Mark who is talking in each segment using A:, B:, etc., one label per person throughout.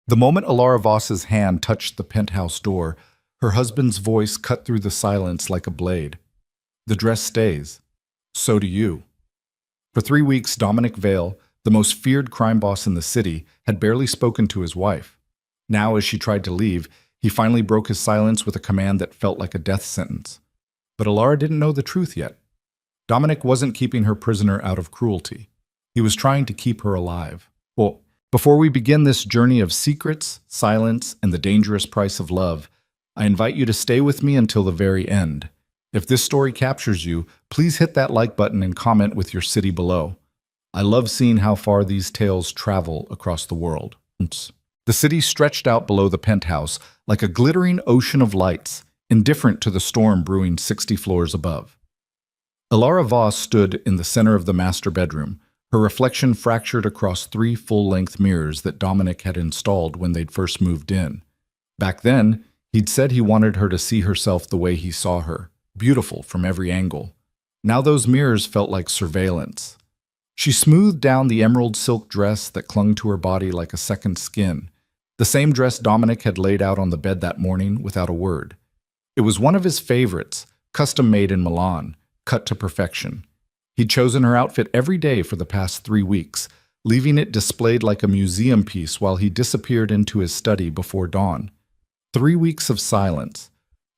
A: The moment Alara Voss's hand touched the penthouse door, her husband's voice cut through the silence like a blade. The dress stays. So do you. For 3 weeks, Dominic Vale, the most feared crime boss in the city, had barely spoken to his wife. Now, as she tried to leave, he finally broke his silence with a command that felt like a death sentence. But Alara didn't know the truth yet. Dominic wasn't keeping her prisoner out of cruelty. He was trying to keep her alive. Well, before we begin this journey of secrets, silence, and the dangerous price of love, I invite you to stay with me until the very end. If this story captures you, please hit that like button and comment with your city below. I love seeing how far these tales travel across the world. The city stretched out below the penthouse like a glittering ocean of lights, indifferent to the storm brewing 60 floors above. Alara Voss stood in the center of the master bedroom, her reflection fractured across 3 full-length mirrors that Dominic had installed when they'd first moved in. Back then, he'd said he wanted her to see herself the way he saw her, beautiful from every angle. Now those mirrors felt like surveillance. She smoothed down the emerald silk dress that clung to her body like a second skin, the same dress Dominic had laid out on the bed that morning without a word. It was one of his favorites, custom-made in Milan, cut to perfection. He'd chosen her outfit every day for the past 3 weeks, leaving it displayed like a museum piece while he disappeared into his study before dawn. 3 weeks of silence,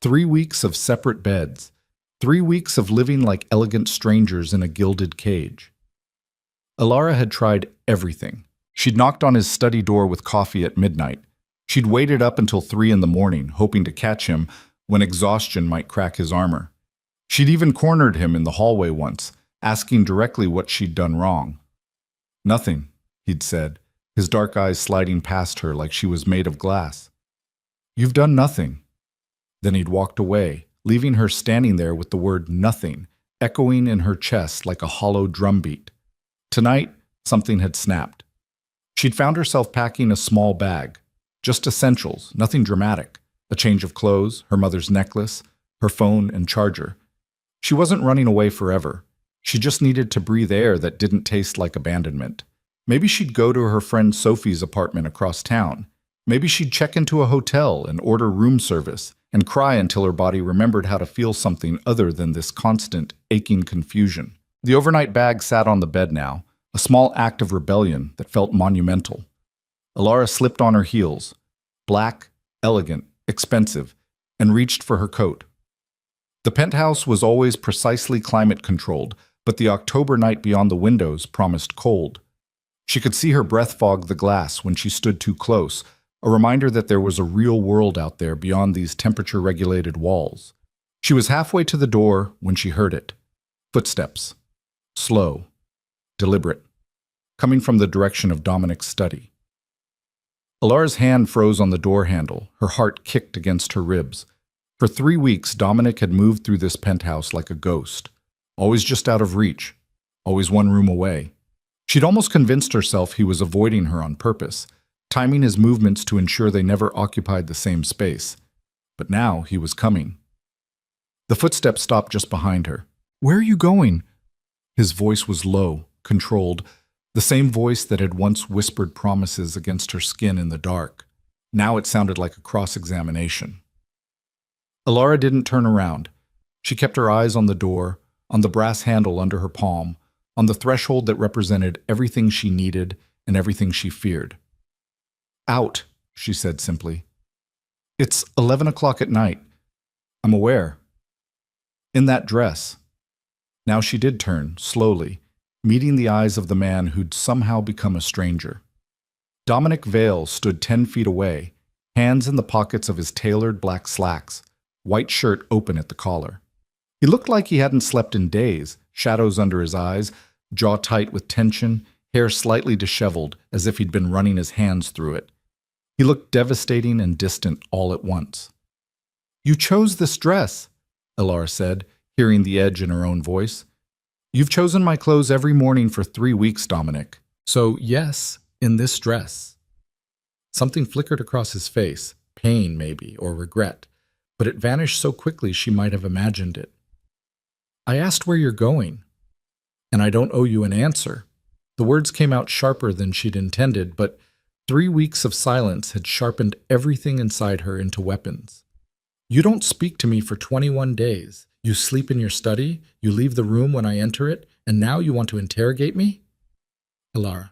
A: 3 weeks of separate beds, 3 weeks of living like elegant strangers in a gilded cage. Alara had tried everything. She'd knocked on his study door with coffee at midnight. She'd waited up until 3 in the morning, hoping to catch him when exhaustion might crack his armor. She'd even cornered him in the hallway once, asking directly what she'd done wrong. "Nothing," he'd said, his dark eyes sliding past her like she was made of glass. "You've done nothing." Then he'd walked away, leaving her standing there with the word nothing echoing in her chest like a hollow drumbeat. Tonight, something had snapped. She'd found herself packing a small bag, just essentials, nothing dramatic, a change of clothes, her mother's necklace, her phone and charger. She wasn't running away forever. She just needed to breathe air that didn't taste like abandonment. Maybe she'd go to her friend Sophie's apartment across town. Maybe she'd check into a hotel and order room service and cry until her body remembered how to feel something other than this constant, aching confusion. The overnight bag sat on the bed now, a small act of rebellion that felt monumental. Alara slipped on her heels, black, elegant, expensive, and reached for her coat. The penthouse was always precisely climate-controlled, but the October night beyond the windows promised cold. She could see her breath fog the glass when she stood too close, a reminder that there was a real world out there beyond these temperature-regulated walls. She was halfway to the door when she heard it. Footsteps. Slow. Deliberate. Coming from the direction of Dominic's study. Alara's hand froze on the door handle, her heart kicked against her ribs. For 3 weeks, Dominic had moved through this penthouse like a ghost, always just out of reach, always one room away. She'd almost convinced herself he was avoiding her on purpose, timing his movements to ensure they never occupied the same space. But now he was coming. The footsteps stopped just behind her. "Where are you going?" His voice was low, controlled, the same voice that had once whispered promises against her skin in the dark. Now it sounded like a cross-examination. Alara didn't turn around. She kept her eyes on the door, on the brass handle under her palm, on the threshold that represented everything she needed and everything she feared. "Out," she said simply. "It's 11 o'clock at night. I'm aware." In that dress. Now she did turn, slowly, meeting the eyes of the man who'd somehow become a stranger. Dominic Vale stood 10 feet away, hands in the pockets of his tailored black slacks, white shirt open at the collar. He looked like he hadn't slept in days, shadows under his eyes, jaw tight with tension, hair slightly disheveled as if he'd been running his hands through it. He looked devastating and distant all at once. "You chose this dress," Alara said, hearing the edge in her own voice. "You've chosen my clothes every morning for 3 weeks, Dominic. So yes, in this dress." Something flickered across his face, pain maybe, or regret, but it vanished so quickly she might have imagined it. "I asked where you're going, and I don't owe you an answer." The words came out sharper than she'd intended, but 3 weeks of silence had sharpened everything inside her into weapons. You don't speak to me for 21 days. You sleep in your study, you leave the room when I enter it, and now you want to interrogate me? Elara.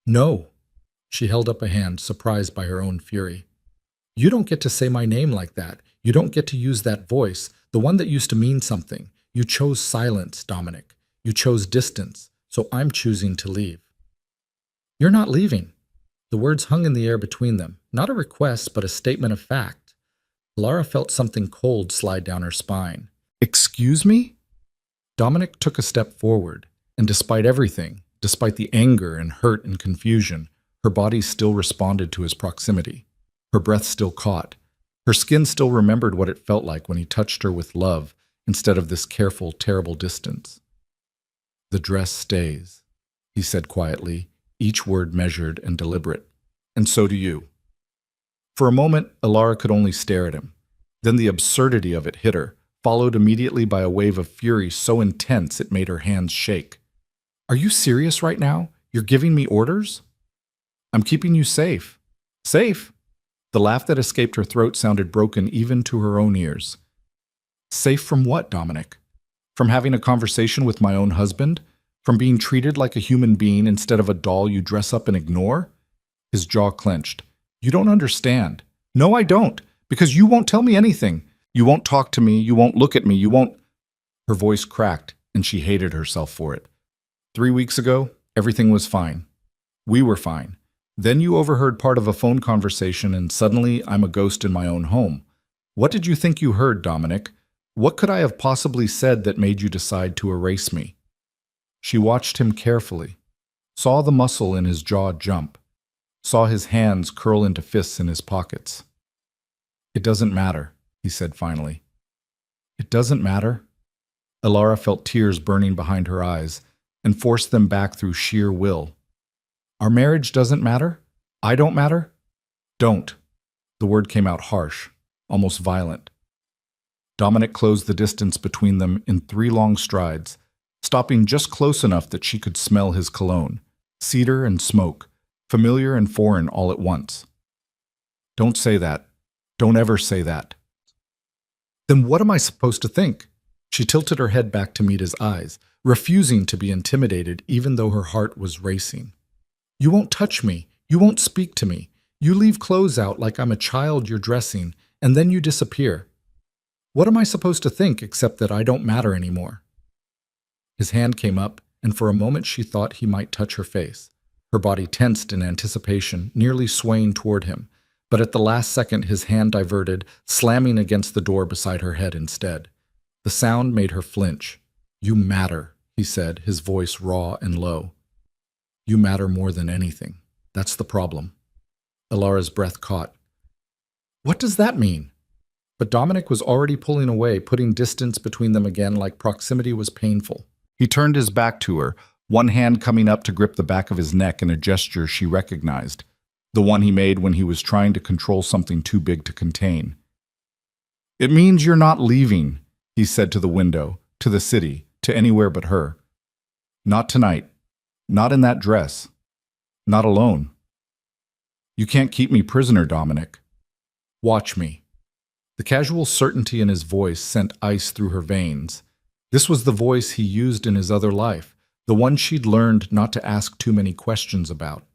A: No. She held up a hand, surprised by her own fury. You don't get to say my name like that. You don't get to use that voice, the one that used to mean something. You chose silence, Dominic. You chose distance, so I'm choosing to leave. You're not leaving. The words hung in the air between them, not a request, but a statement of fact. Lara felt something cold slide down her spine. Excuse me? Dominic took a step forward, and despite everything, despite the anger and hurt and confusion, her body still responded to his proximity. Her breath still caught. Her skin still remembered what it felt like when he touched her with love instead of this careful, terrible distance. The dress stays, he said quietly, each word measured and deliberate. And so do you. For a moment, Elara could only stare at him. Then the absurdity of it hit her, followed immediately by a wave of fury so intense it made her hands shake. Are you serious right now? You're giving me orders? I'm keeping you safe. Safe? The laugh that escaped her throat sounded broken even to her own ears. Safe from what, Dominic? From having a conversation with my own husband? From being treated like a human being instead of a doll you dress up and ignore? His jaw clenched. You don't understand. No, I don't, because you won't tell me anything. You won't talk to me, you won't look at me, you won't… Her voice cracked, and she hated herself for it. 3 weeks ago, everything was fine. We were fine. Then you overheard part of a phone conversation, and suddenly I'm a ghost in my own home. What did you think you heard, Dominic? What could I have possibly said that made you decide to erase me? She watched him carefully, saw the muscle in his jaw jump, saw his hands curl into fists in his pockets. It doesn't matter, he said finally. It doesn't matter? Elara felt tears burning behind her eyes and forced them back through sheer will. Our marriage doesn't matter? I don't matter? Don't. The word came out harsh, almost violent. Dominic closed the distance between them in 3 long strides, stopping just close enough that she could smell his cologne, cedar and smoke, familiar and foreign all at once. Don't say that. Don't ever say that. Then what am I supposed to think? She tilted her head back to meet his eyes, refusing to be intimidated even though her heart was racing. You won't touch me. You won't speak to me. You leave clothes out like I'm a child you're dressing, and then you disappear. What am I supposed to think except that I don't matter anymore? His hand came up, and for a moment she thought he might touch her face. Her body tensed in anticipation, nearly swaying toward him, but at the last second his hand diverted, slamming against the door beside her head instead. The sound made her flinch. You matter, he said, his voice raw and low. You matter more than anything. That's the problem. Elara's breath caught. What does that mean? But Dominic was already pulling away, putting distance between them again like proximity was painful. He turned his back to her, one hand coming up to grip the back of his neck in a gesture she recognized, the one he made when he was trying to control something too big to contain. It means you're not leaving, he said to the window, to the city, to anywhere but her. Not tonight. Not in that dress. Not alone. You can't keep me prisoner, Dominic. Watch me. The casual certainty in his voice sent ice through her veins. This was the voice he used in his other life, the one she'd learned not to ask too many questions about.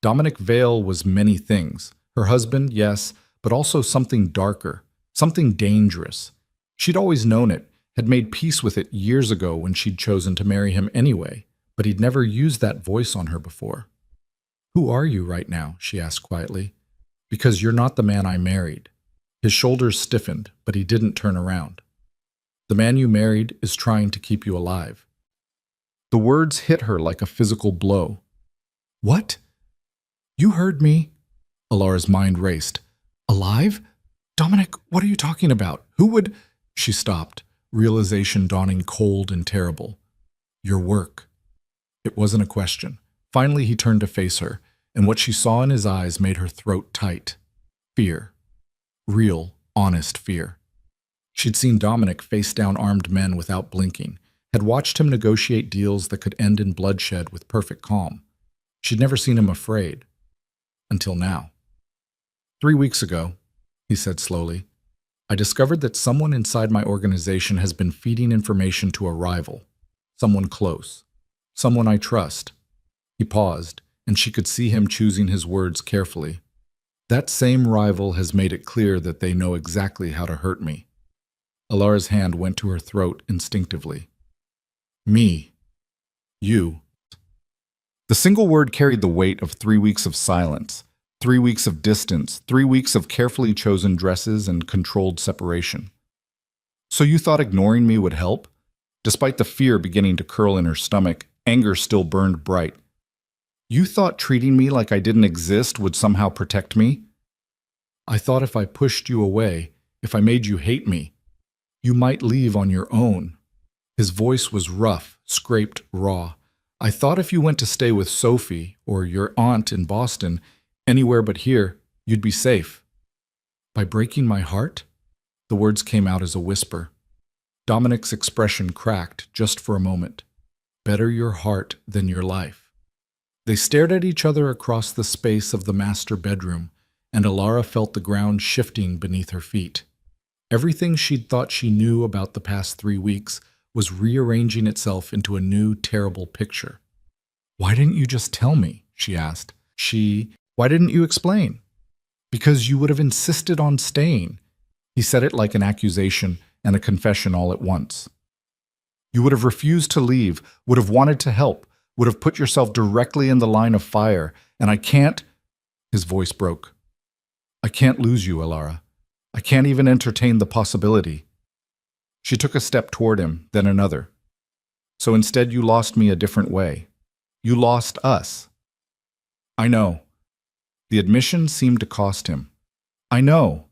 A: Dominic Vale was many things. Her husband, yes, but also something darker, something dangerous. She'd always known it, had made peace with it years ago when she'd chosen to marry him anyway, but he'd never used that voice on her before. Who are you right now? She asked quietly. Because you're not the man I married. His shoulders stiffened, but he didn't turn around. The man you married is trying to keep you alive. The words hit her like a physical blow. What? You heard me. Elara's mind raced. Alive? Dominic, what are you talking about? Who would… She stopped, realization dawning cold and terrible. Your work. It wasn't a question. Finally, he turned to face her, and what she saw in his eyes made her throat tight. Fear. Real, honest fear. She'd seen Dominic face down armed men without blinking, had watched him negotiate deals that could end in bloodshed with perfect calm. She'd never seen him afraid. until now. 3 weeks ago, he said slowly, I discovered that someone inside my organization has been feeding information to a rival, someone close, someone I trust. He paused, and she could see him choosing his words carefully. That same rival has made it clear that they know exactly how to hurt me. Alara's hand went to her throat instinctively. Me. You. The single word carried the weight of 3 weeks of silence, 3 weeks of distance, 3 weeks of carefully chosen dresses and controlled separation. So you thought ignoring me would help? Despite the fear beginning to curl in her stomach, anger still burned bright. You thought treating me like I didn't exist would somehow protect me? I thought if I pushed you away, if I made you hate me, you might leave on your own. His voice was rough, scraped, raw. I thought if you went to stay with Sophie or your aunt in Boston, anywhere but here, you'd be safe. By breaking my heart? The words came out as a whisper. Dominic's expression cracked just for a moment. Better your heart than your life. They stared at each other across the space of the master bedroom, and Alara felt the ground shifting beneath her feet. Everything she'd thought she knew about the past 3 weeks was rearranging itself into a new, terrible picture. Why didn't you just tell me? She asked. Why didn't you explain? Because you would have insisted on staying. He said it like an accusation and a confession all at once. You would have refused to leave, would have wanted to help, would have put yourself directly in the line of fire, and I can't— His voice broke. I can't lose you, Alara. I can't even entertain the possibility. She took a step toward him, then another. So instead you lost me a different way. You lost us. I know. The admission seemed to cost him. I know.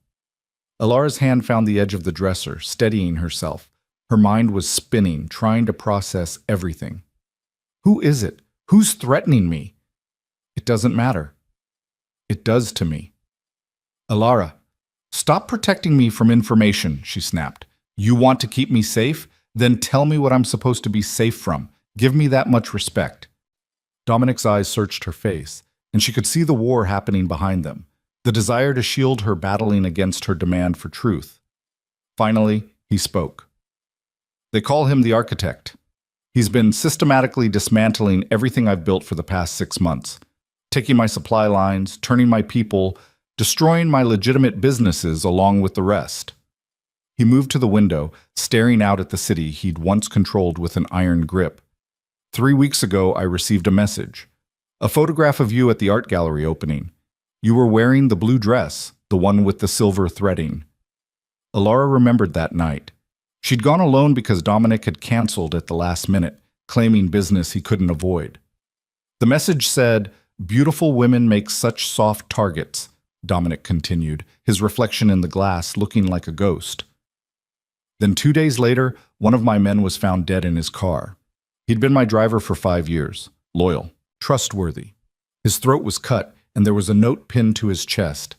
A: Alara's hand found the edge of the dresser, steadying herself. Her mind was spinning, trying to process everything. Who is it? Who's threatening me? It doesn't matter. It does to me. Alara, stop protecting me from information, she snapped. You want to keep me safe? Then tell me what I'm supposed to be safe from. Give me that much respect. Dominic's eyes searched her face, and she could see the war happening behind them, the desire to shield her battling against her demand for truth. Finally, he spoke. They call him the architect. He's been systematically dismantling everything I've built for the past 6 months, taking my supply lines, turning my people, destroying my legitimate businesses along with the rest. He moved to the window, staring out at the city he'd once controlled with an iron grip. 3 weeks ago, I received a message. A photograph of you at the art gallery opening. You were wearing the blue dress, the one with the silver threading. Alara remembered that night. She'd gone alone because Dominic had canceled at the last minute, claiming business he couldn't avoid. The message said, "Beautiful women make such soft targets," Dominic continued, his reflection in the glass looking like a ghost. Then 2 days later, one of my men was found dead in his car. He'd been my driver for 5 years, loyal, trustworthy. His throat was cut, and there was a note pinned to his chest.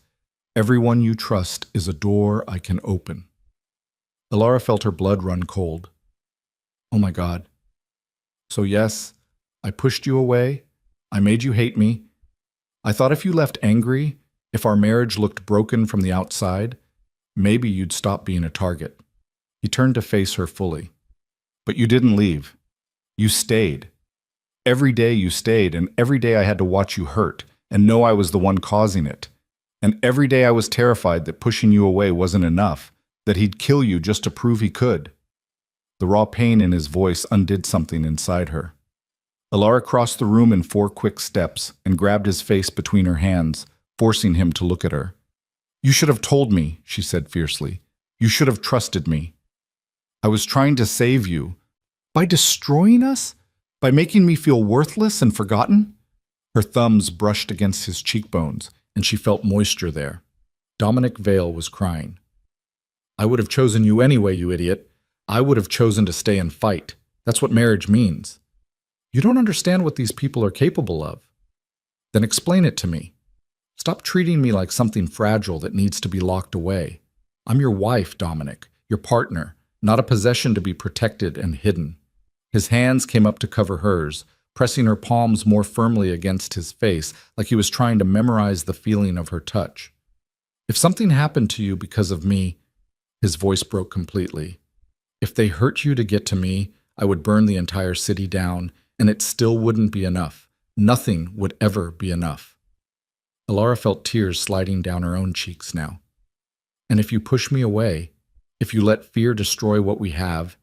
A: Everyone you trust is a door I can open. Alara felt her blood run cold. Oh my God. So yes, I pushed you away. I made you hate me. I thought if you left angry, if our marriage looked broken from the outside, maybe you'd stop being a target. He turned to face her fully. But you didn't leave. You stayed. Every day you stayed, and every day I had to watch you hurt and know I was the one causing it. And every day I was terrified that pushing you away wasn't enough, that he'd kill you just to prove he could. The raw pain in his voice undid something inside her. Alara crossed the room in 4 quick steps and grabbed his face between her hands, forcing him to look at her. You should have told me, she said fiercely. You should have trusted me. I was trying to save you. By destroying us? By making me feel worthless and forgotten? Her thumbs brushed against his cheekbones, and she felt moisture there. Dominic Vale was crying. I would have chosen you anyway, you idiot. I would have chosen to stay and fight. That's what marriage means. You don't understand what these people are capable of. Then explain it to me. Stop treating me like something fragile that needs to be locked away. I'm your wife, Dominic, your partner, not a possession to be protected and hidden. His hands came up to cover hers, pressing her palms more firmly against his face, like he was trying to memorize the feeling of her touch. If something happened to you because of me, his voice broke completely. If they hurt you to get to me, I would burn the entire city down, and it still wouldn't be enough. Nothing would ever be enough. Alara felt tears sliding down her own cheeks now. And if you push me away, if you let fear destroy what we have,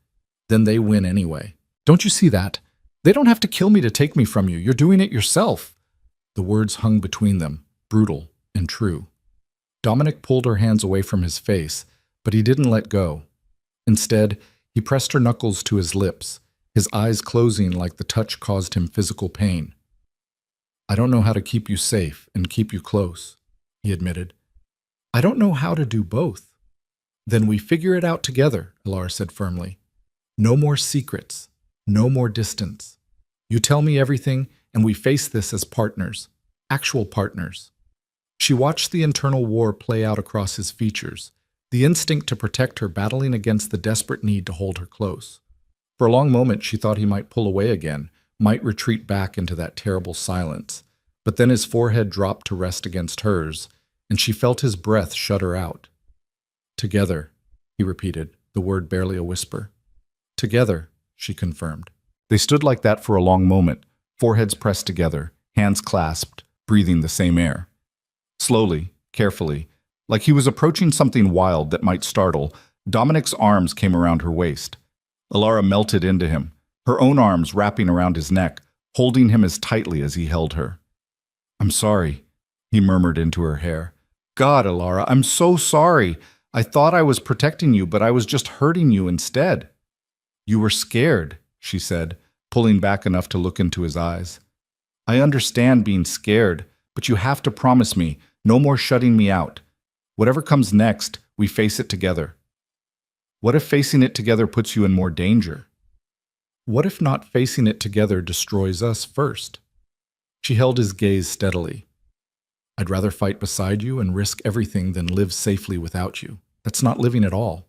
A: then they win anyway. Don't you see that? They don't have to kill me to take me from you. You're doing it yourself. The words hung between them, brutal and true. Dominic pulled her hands away from his face, but he didn't let go. Instead, he pressed her knuckles to his lips, his eyes closing like the touch caused him physical pain. I don't know how to keep you safe and keep you close, he admitted. I don't know how to do both. Then we figure it out together, Alara said firmly. No more secrets, no more distance. You tell me everything, and we face this as partners, actual partners. She watched the internal war play out across his features, the instinct to protect her battling against the desperate need to hold her close. For a long moment, she thought he might pull away again, might retreat back into that terrible silence. But then his forehead dropped to rest against hers, and she felt his breath shut her out. Together, he repeated, the word barely a whisper. Together, she confirmed. They stood like that for a long moment, foreheads pressed together, hands clasped, breathing the same air. Slowly, carefully, like he was approaching something wild that might startle, Dominic's arms came around her waist. Alara melted into him, her own arms wrapping around his neck, holding him as tightly as he held her. I'm sorry, he murmured into her hair. God, Alara, I'm so sorry. I thought I was protecting you, but I was just hurting you instead. You were scared, she said, pulling back enough to look into his eyes. I understand being scared, but you have to promise me, no more shutting me out. Whatever comes next, we face it together. What if facing it together puts you in more danger? What if not facing it together destroys us first? She held his gaze steadily. I'd rather fight beside you and risk everything than live safely without you. That's not living at all.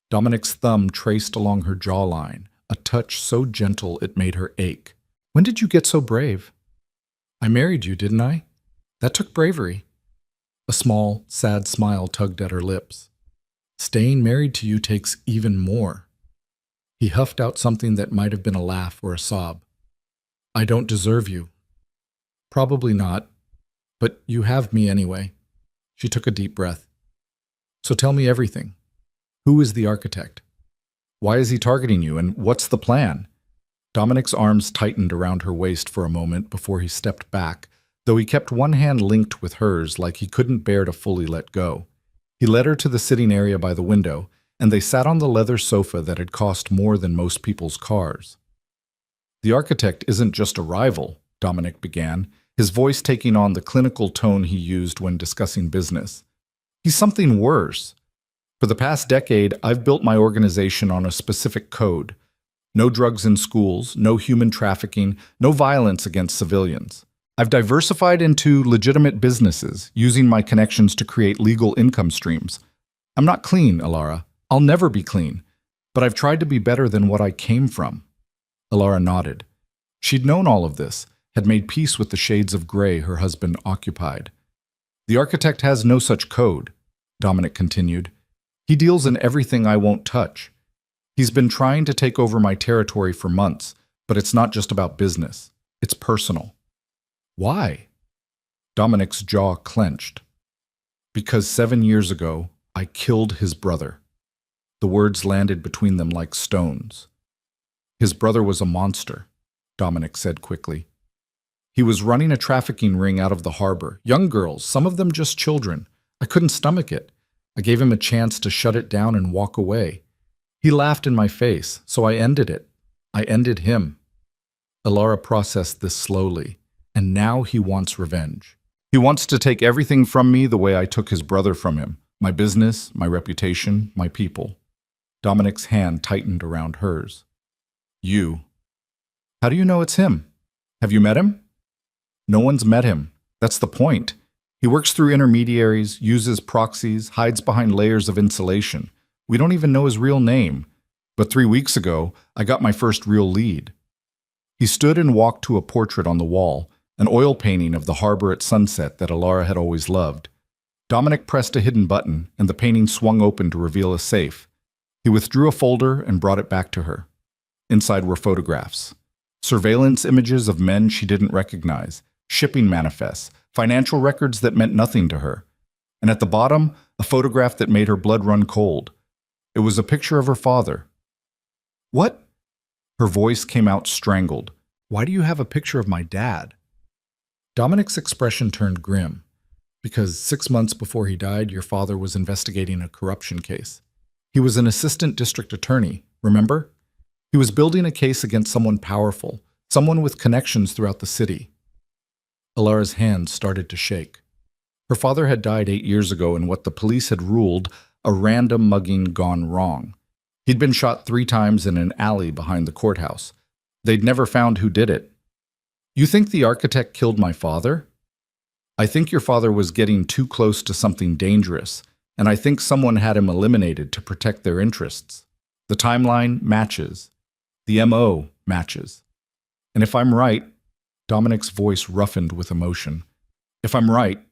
A: Dominic's thumb traced along her jawline, a touch so gentle it made her ache. When did you get so brave? I married you, didn't I? That took bravery. A small, sad smile tugged at her lips. Staying married to you takes even more. He huffed out something that might have been a laugh or a sob. I don't deserve you. Probably not, but you have me anyway. She took a deep breath. So tell me everything. Who is the architect? Why is he targeting you, and what's the plan? Dominic's arms tightened around her waist for a moment before he stepped back, though he kept one hand linked with hers like he couldn't bear to fully let go. He led her to the sitting area by the window, and they sat on the leather sofa that had cost more than most people's cars. The architect isn't just a rival, Dominic began, his voice taking on the clinical tone he used when discussing business. He's something worse. For the past decade, I've built my organization on a specific code. No drugs in schools, no human trafficking, no violence against civilians. I've diversified into legitimate businesses, using my connections to create legal income streams. I'm not clean, Alara. I'll never be clean. But I've tried to be better than what I came from. Alara nodded. She'd known all of this, had made peace with the shades of gray her husband occupied. The architect has no such code, Dominic continued. He deals in everything I won't touch. He's been trying to take over my territory for months, but it's not just about business. It's personal. Why? Dominic's jaw clenched. Because 7 years ago, I killed his brother. The words landed between them like stones. His brother was a monster, Dominic said quickly. He was running a trafficking ring out of the harbor. Young girls, some of them just children. I couldn't stomach it. I gave him a chance to shut it down and walk away. He laughed in my face, so I ended it. I ended him. Alara processed this slowly, and now he wants revenge. He wants to take everything from me the way I took his brother from him. My business, my reputation, my people. Dominic's hand tightened around hers. You. How do you know it's him? Have you met him? No one's met him. That's the point. He works through intermediaries, uses proxies, hides behind layers of insulation. We don't even know his real name. But 3 weeks ago, I got my first real lead. He stood and walked to a portrait on the wall, an oil painting of the harbor at sunset that Alara had always loved. Dominic pressed a hidden button, and the painting swung open to reveal a safe. He withdrew a folder and brought it back to her. Inside were photographs. Surveillance images of men she didn't recognize, shipping manifests, financial records that meant nothing to her. And at the bottom, a photograph that made her blood run cold. It was a picture of her father. "What?" Her voice came out strangled. "Why do you have a picture of my dad?" Dominic's expression turned grim. "Because 6 months before he died, your father was investigating a corruption case. He was an assistant district attorney, remember? He was building a case against someone powerful, someone with connections throughout the city." Alara's hands started to shake. Her father had died 8 years ago in what the police had ruled a random mugging gone wrong. He'd been shot 3 times in an alley behind the courthouse. They'd never found who did it. "You think the architect killed my father?" "I think your father was getting too close to something dangerous, and I think someone had him eliminated to protect their interests. The timeline matches. The MO matches. And if I'm right," Dominic's voice roughened with emotion, "if I'm right,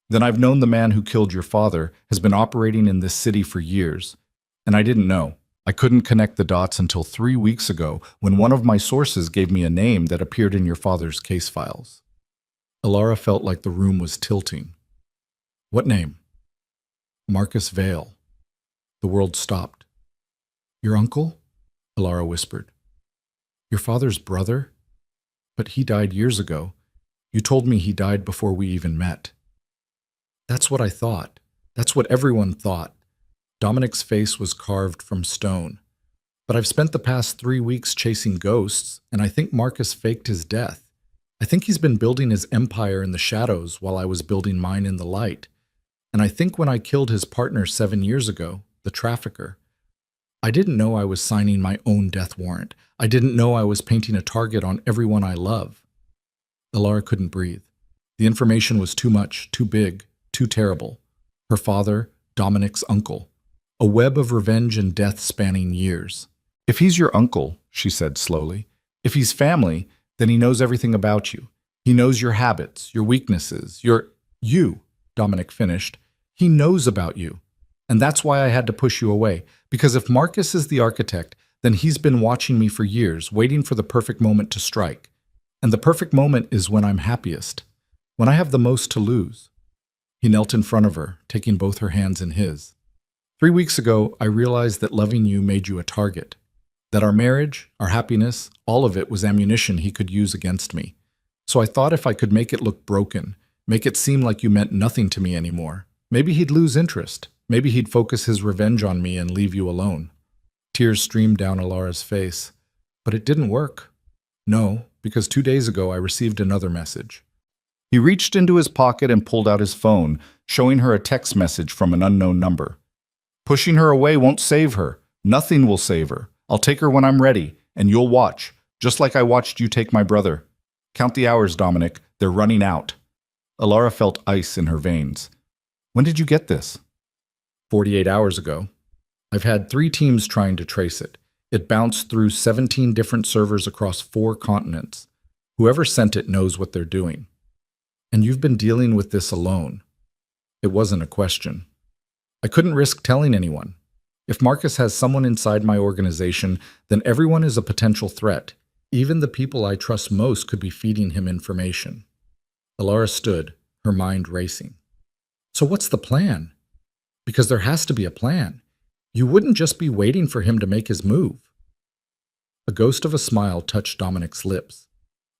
A: then I've known the man who killed your father has been operating in this city for years. And I didn't know. I couldn't connect the dots until 3 weeks ago when one of my sources gave me a name that appeared in your father's case files." Alara felt like the room was tilting. "What name?" "Marcus Vale." The world stopped. "Your uncle?" Alara whispered. "Your father's brother? But he died years ago. You told me he died before we even met." "That's what I thought. That's what everyone thought." Dominic's face was carved from stone. "But I've spent the past 3 weeks chasing ghosts, and I think Marcus faked his death. I think he's been building his empire in the shadows while I was building mine in the light. And I think when I killed his partner 7 years ago, the trafficker, I didn't know I was signing my own death warrant. I didn't know I was painting a target on everyone I love." Alara couldn't breathe. The information was too much, too big, too terrible. Her father, Dominic's uncle. A web of revenge and death spanning years. "If he's your uncle," she said slowly, "if he's family, then he knows everything about you. He knows your habits, your weaknesses, you," Dominic finished. "He knows about you. And that's why I had to push you away. Because if Marcus is the architect, then he's been watching me for years, waiting for the perfect moment to strike. And the perfect moment is when I'm happiest, when I have the most to lose." He knelt in front of her, taking both her hands in his. "3 weeks ago, I realized that loving you made you a target. That our marriage, our happiness, all of it was ammunition he could use against me. So I thought if I could make it look broken, make it seem like you meant nothing to me anymore, maybe he'd lose interest. Maybe he'd focus his revenge on me and leave you alone." Tears streamed down Alara's face. "But it didn't work." "No, because 2 days ago I received another message." He reached into his pocket and pulled out his phone, showing her a text message from an unknown number. "Pushing her away won't save her. Nothing will save her. I'll take her when I'm ready, and you'll watch, just like I watched you take my brother. Count the hours, Dominic. They're running out." Alara felt ice in her veins. "When did you get this?" 48 hours ago. I've had 3 teams trying to trace it. It bounced through 17 different servers across 4 continents. Whoever sent it knows what they're doing. And you've been dealing with this alone." It wasn't a question. "I couldn't risk telling anyone. If Marcus has someone inside my organization, then everyone is a potential threat. Even the people I trust most could be feeding him information." Alara stood, her mind racing. "So what's the plan? Because there has to be a plan. You wouldn't just be waiting for him to make his move." A ghost of a smile touched Dominic's lips.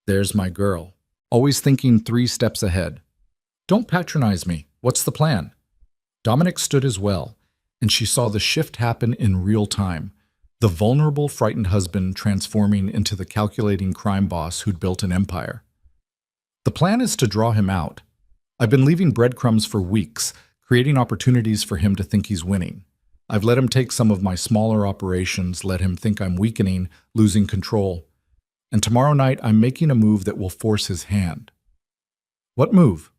A: "There's my girl, always thinking 3 steps ahead. Don't patronize me. What's the plan?" Dominic stood as well, and she saw the shift happen in real time. The vulnerable, frightened husband transforming into the calculating crime boss who'd built an empire. "The plan is to draw him out. I've been leaving breadcrumbs for weeks, creating opportunities for him to think he's winning. I've let him take some of my smaller operations, let him think I'm weakening, losing control. And tomorrow night I'm making a move that will force his hand." "What move?"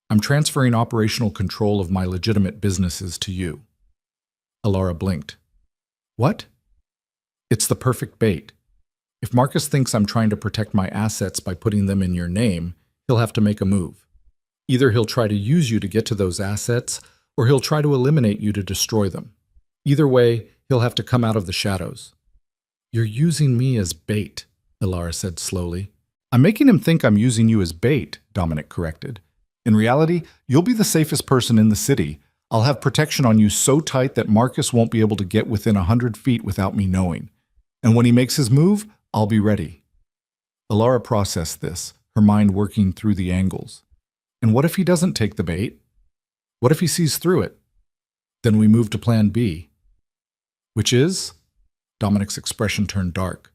A: "I'm transferring operational control of my legitimate businesses to you." Alara blinked. "What?" "It's the perfect bait. If Marcus thinks I'm trying to protect my assets by putting them in your name, he'll have to make a move. Either he'll try to use you to get to those assets, or he'll try to eliminate you to destroy them. Either way, he'll have to come out of the shadows. You're using me as bait, Ilara said slowly. I'm making him think I'm using you as bait, Dominic corrected. In reality, you'll be the safest person in the city. I'll have protection on you so tight that Marcus won't be able to get within 100 feet without me knowing. And when he makes his move, I'll be ready. Ilara processed this, her mind working through the angles. And what if he doesn't take the bait? What if he sees through it? Then we move to plan B. Which is? Dominic's expression turned dark.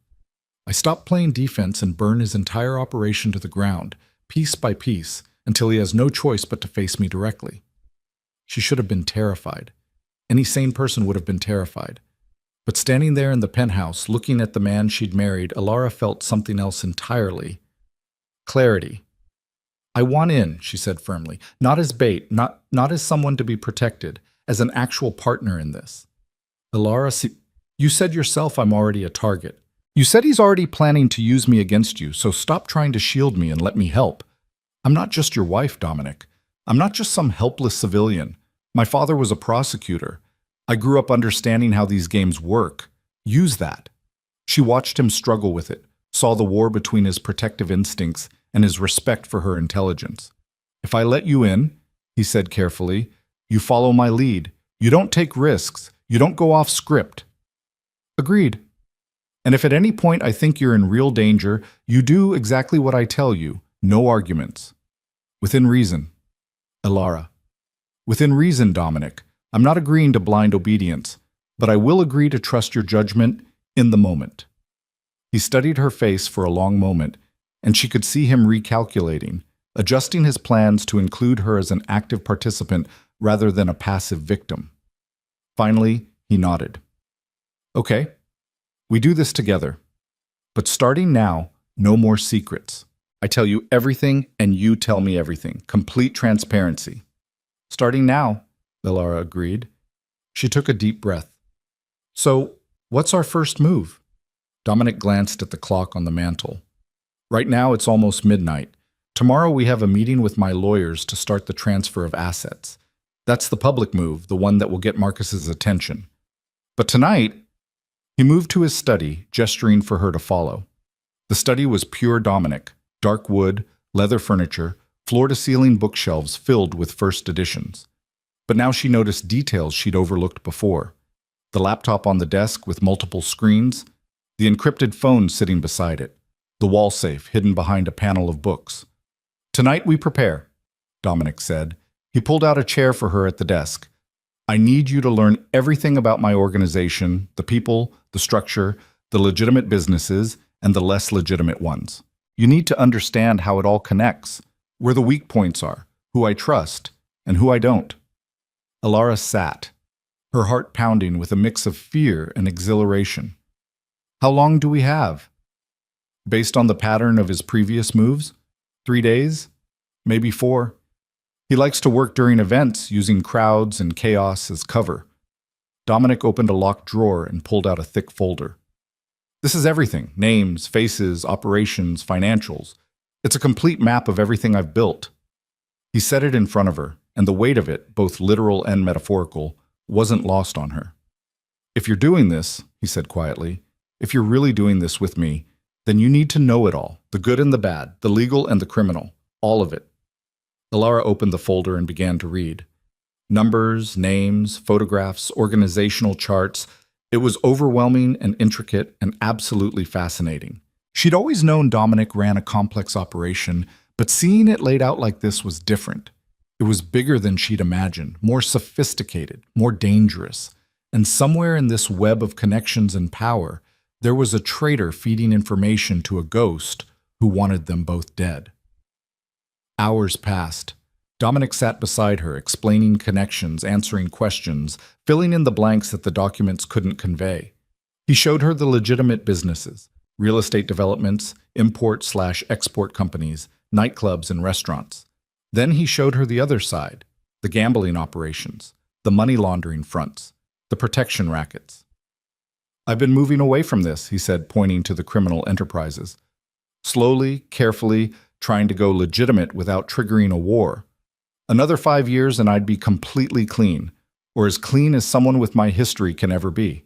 A: I stop playing defense and burn his entire operation to the ground, piece by piece, until he has no choice but to face me directly. She should have been terrified. Any sane person would have been terrified. But standing there in the penthouse, looking at the man she'd married, Ilara felt something else entirely. Clarity. I want in, she said firmly. Not as bait, not as someone to be protected, as an actual partner in this. Ilara, you said yourself I'm already a target. You said he's already planning to use me against you, so stop trying to shield me and let me help. I'm not just your wife, Dominic. I'm not just some helpless civilian. My father was a prosecutor. I grew up understanding how these games work. Use that. She watched him struggle with it, saw the war between his protective instincts and his respect for her intelligence. If I let you in, he said carefully, you follow my lead. You don't take risks. You don't go off script. Agreed. And if at any point I think you're in real danger, you do exactly what I tell you. No arguments. Within reason. Ilara. Within reason, Dominic. I'm not agreeing to blind obedience, but I will agree to trust your judgment in the moment. He studied her face for a long moment, and she could see him recalculating, adjusting his plans to include her as an active participant rather than a passive victim. Finally, he nodded. Okay, we do this together. But starting now, no more secrets. I tell you everything, and you tell me everything. Complete transparency. Starting now, Ilara agreed. She took a deep breath. So, what's our first move? Dominic glanced at the clock on the mantel. Right now, it's almost midnight. Tomorrow we have a meeting with my lawyers to start the transfer of assets. That's the public move, the one that will get Marcus's attention. But tonight, he moved to his study, gesturing for her to follow. The study was pure Dominic, dark wood, leather furniture, floor-to-ceiling bookshelves filled with first editions. But now she noticed details she'd overlooked before. The laptop on the desk with multiple screens, the encrypted phone sitting beside it, the wall safe hidden behind a panel of books. Tonight we prepare, Dominic said. He pulled out a chair for her at the desk. I need you to learn everything about my organization, the people, the structure, the legitimate businesses, and the less legitimate ones. You need to understand how it all connects, where the weak points are, who I trust, and who I don't. Ilara sat, her heart pounding with a mix of fear and exhilaration. How long do we have? Based on the pattern of his previous moves? 3 days? Maybe 4. He likes to work during events, using crowds and chaos as cover. Dominic opened a locked drawer and pulled out a thick folder. This is everything: names, faces, operations, financials. It's a complete map of everything I've built. He set it in front of her, and the weight of it, both literal and metaphorical, wasn't lost on her. If you're doing this, he said quietly, if you're really doing this with me, then you need to know it all, the good and the bad, the legal and the criminal, all of it. Ilara opened the folder and began to read. Numbers, names, photographs, organizational charts. It was overwhelming and intricate and absolutely fascinating. She'd always known Dominic ran a complex operation, but seeing it laid out like this was different. It was bigger than she'd imagined, more sophisticated, more dangerous. And somewhere in this web of connections and power, there was a traitor feeding information to a ghost who wanted them both dead. Hours passed. Dominic sat beside her, explaining connections, answering questions, filling in the blanks that the documents couldn't convey. He showed her the legitimate businesses, real estate developments, import/export companies, nightclubs and restaurants. Then he showed her the other side, the gambling operations, the money laundering fronts, the protection rackets. I've been moving away from this, he said, pointing to the criminal enterprises. Slowly, carefully, trying to go legitimate without triggering a war. Another 5 years and I'd be completely clean, or as clean as someone with my history can ever be.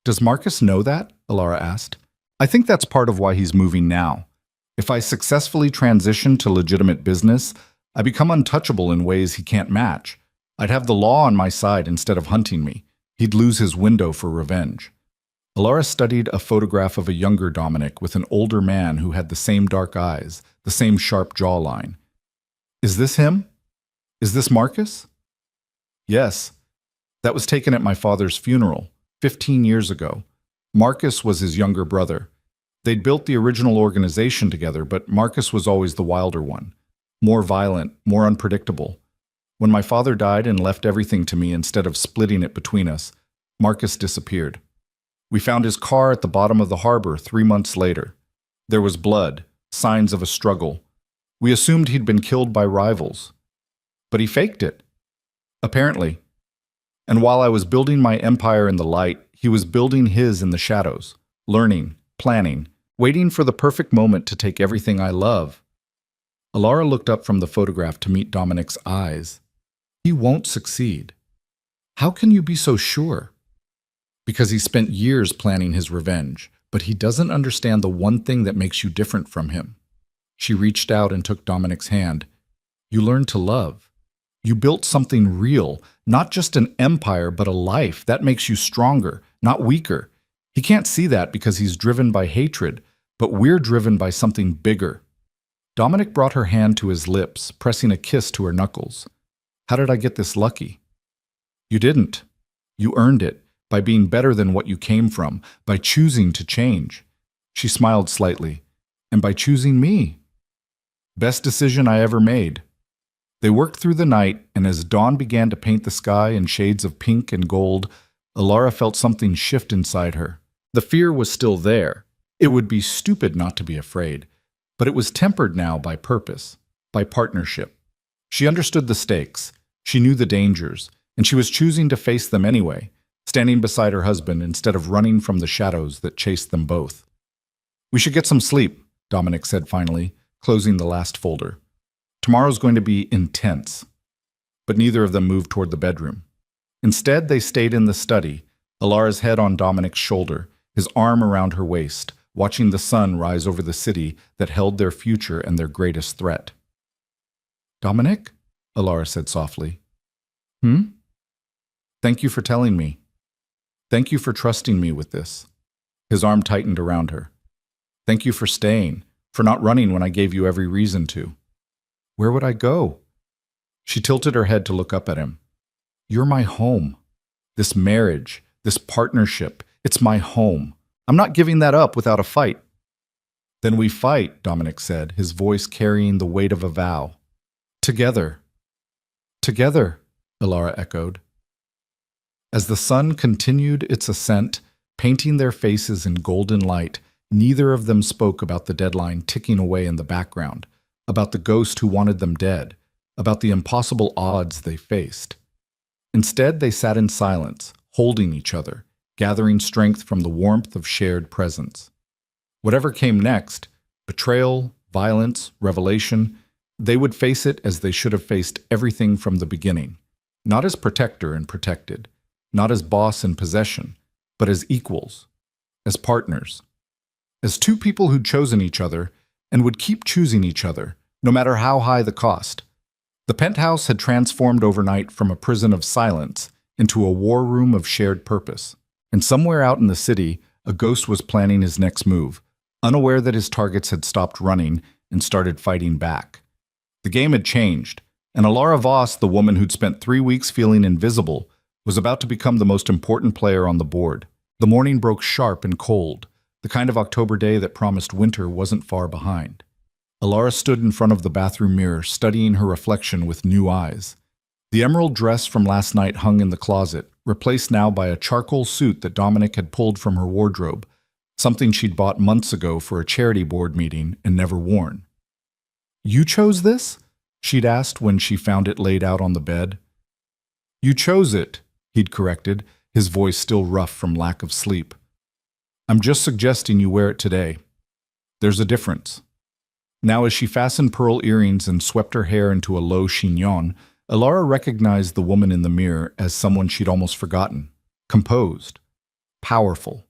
A: Does Marcus know that? Alara asked. I think that's part of why he's moving now. If I successfully transition to legitimate business, I become untouchable in ways he can't match. I'd have the law on my side instead of hunting me. He'd lose his window for revenge. Alara studied a photograph of a younger Dominic with an older man who had the same dark eyes, the same sharp jawline. Is this him? Is this Marcus? Yes. That was taken at my father's funeral, 15 years ago. Marcus was his younger brother. They'd built the original organization together, but Marcus was always the wilder one. More violent, more unpredictable. When my father died and left everything to me instead of splitting it between us, Marcus disappeared. We found his car at the bottom of the harbor 3 months later. There was blood, signs of a struggle. We assumed he'd been killed by rivals. But he faked it. Apparently. And while I was building my empire in the light, he was building his in the shadows, learning, planning, waiting for the perfect moment to take everything I love. Alara looked up from the photograph to meet Dominic's eyes. He won't succeed. How can you be so sure? Because he spent years planning his revenge, but he doesn't understand the one thing that makes you different from him. She reached out and took Dominic's hand. You learned to love. You built something real, not just an empire, but a life. That makes you stronger, not weaker. He can't see that because he's driven by hatred, but we're driven by something bigger. Dominic brought her hand to his lips, pressing a kiss to her knuckles. How did I get this lucky? You didn't. You earned it, by being better than what you came from, by choosing to change. She smiled slightly. And by choosing me. Best decision I ever made. They worked through the night, and as dawn began to paint the sky in shades of pink and gold, Alara felt something shift inside her. The fear was still there. It would be stupid not to be afraid. But it was tempered now by purpose, by partnership. She understood the stakes. She knew the dangers, and she was choosing to face them anyway, standing beside her husband instead of running from the shadows that chased them both. We should get some sleep, Dominic said finally, closing the last folder. Tomorrow's going to be intense. But neither of them moved toward the bedroom. Instead, they stayed in the study, Alara's head on Dominic's shoulder, his arm around her waist, watching the sun rise over the city that held their future and their greatest threat. Dominic? Alara said softly. Thank you for telling me. Thank you for trusting me with this. His arm tightened around her. Thank you for staying, for not running when I gave you every reason to. Where would I go? She tilted her head to look up at him. You're my home. This marriage, this partnership, it's my home. I'm not giving that up without a fight. Then we fight, Dominic said, his voice carrying the weight of a vow. Together. Together, Alara echoed. As the sun continued its ascent, painting their faces in golden light, neither of them spoke about the deadline ticking away in the background, about the ghost who wanted them dead, about the impossible odds they faced. Instead, they sat in silence, holding each other, gathering strength from the warmth of shared presence. Whatever came next, betrayal, violence, revelation, they would face it as they should have faced everything from the beginning, not as protector and protected, not as boss and possession, but as equals, as partners, as two people who'd chosen each other and would keep choosing each other, no matter how high the cost. The penthouse had transformed overnight from a prison of silence into a war room of shared purpose. And somewhere out in the city, a ghost was planning his next move, unaware that his targets had stopped running and started fighting back. The game had changed, and Alara Voss, the woman who'd spent 3 weeks feeling invisible, was about to become the most important player on the board. The morning broke sharp and cold, the kind of October day that promised winter wasn't far behind. Alara stood in front of the bathroom mirror, studying her reflection with new eyes. The emerald dress from last night hung in the closet, replaced now by a charcoal suit that Dominic had pulled from her wardrobe, something she'd bought months ago for a charity board meeting and never worn. You chose this? She'd asked when she found it laid out on the bed. You chose it, he'd corrected, his voice still rough from lack of sleep. I'm just suggesting you wear it today. There's a difference. Now, as she fastened pearl earrings and swept her hair into a low chignon, Elara recognized the woman in the mirror as someone she'd almost forgotten. Composed. Powerful.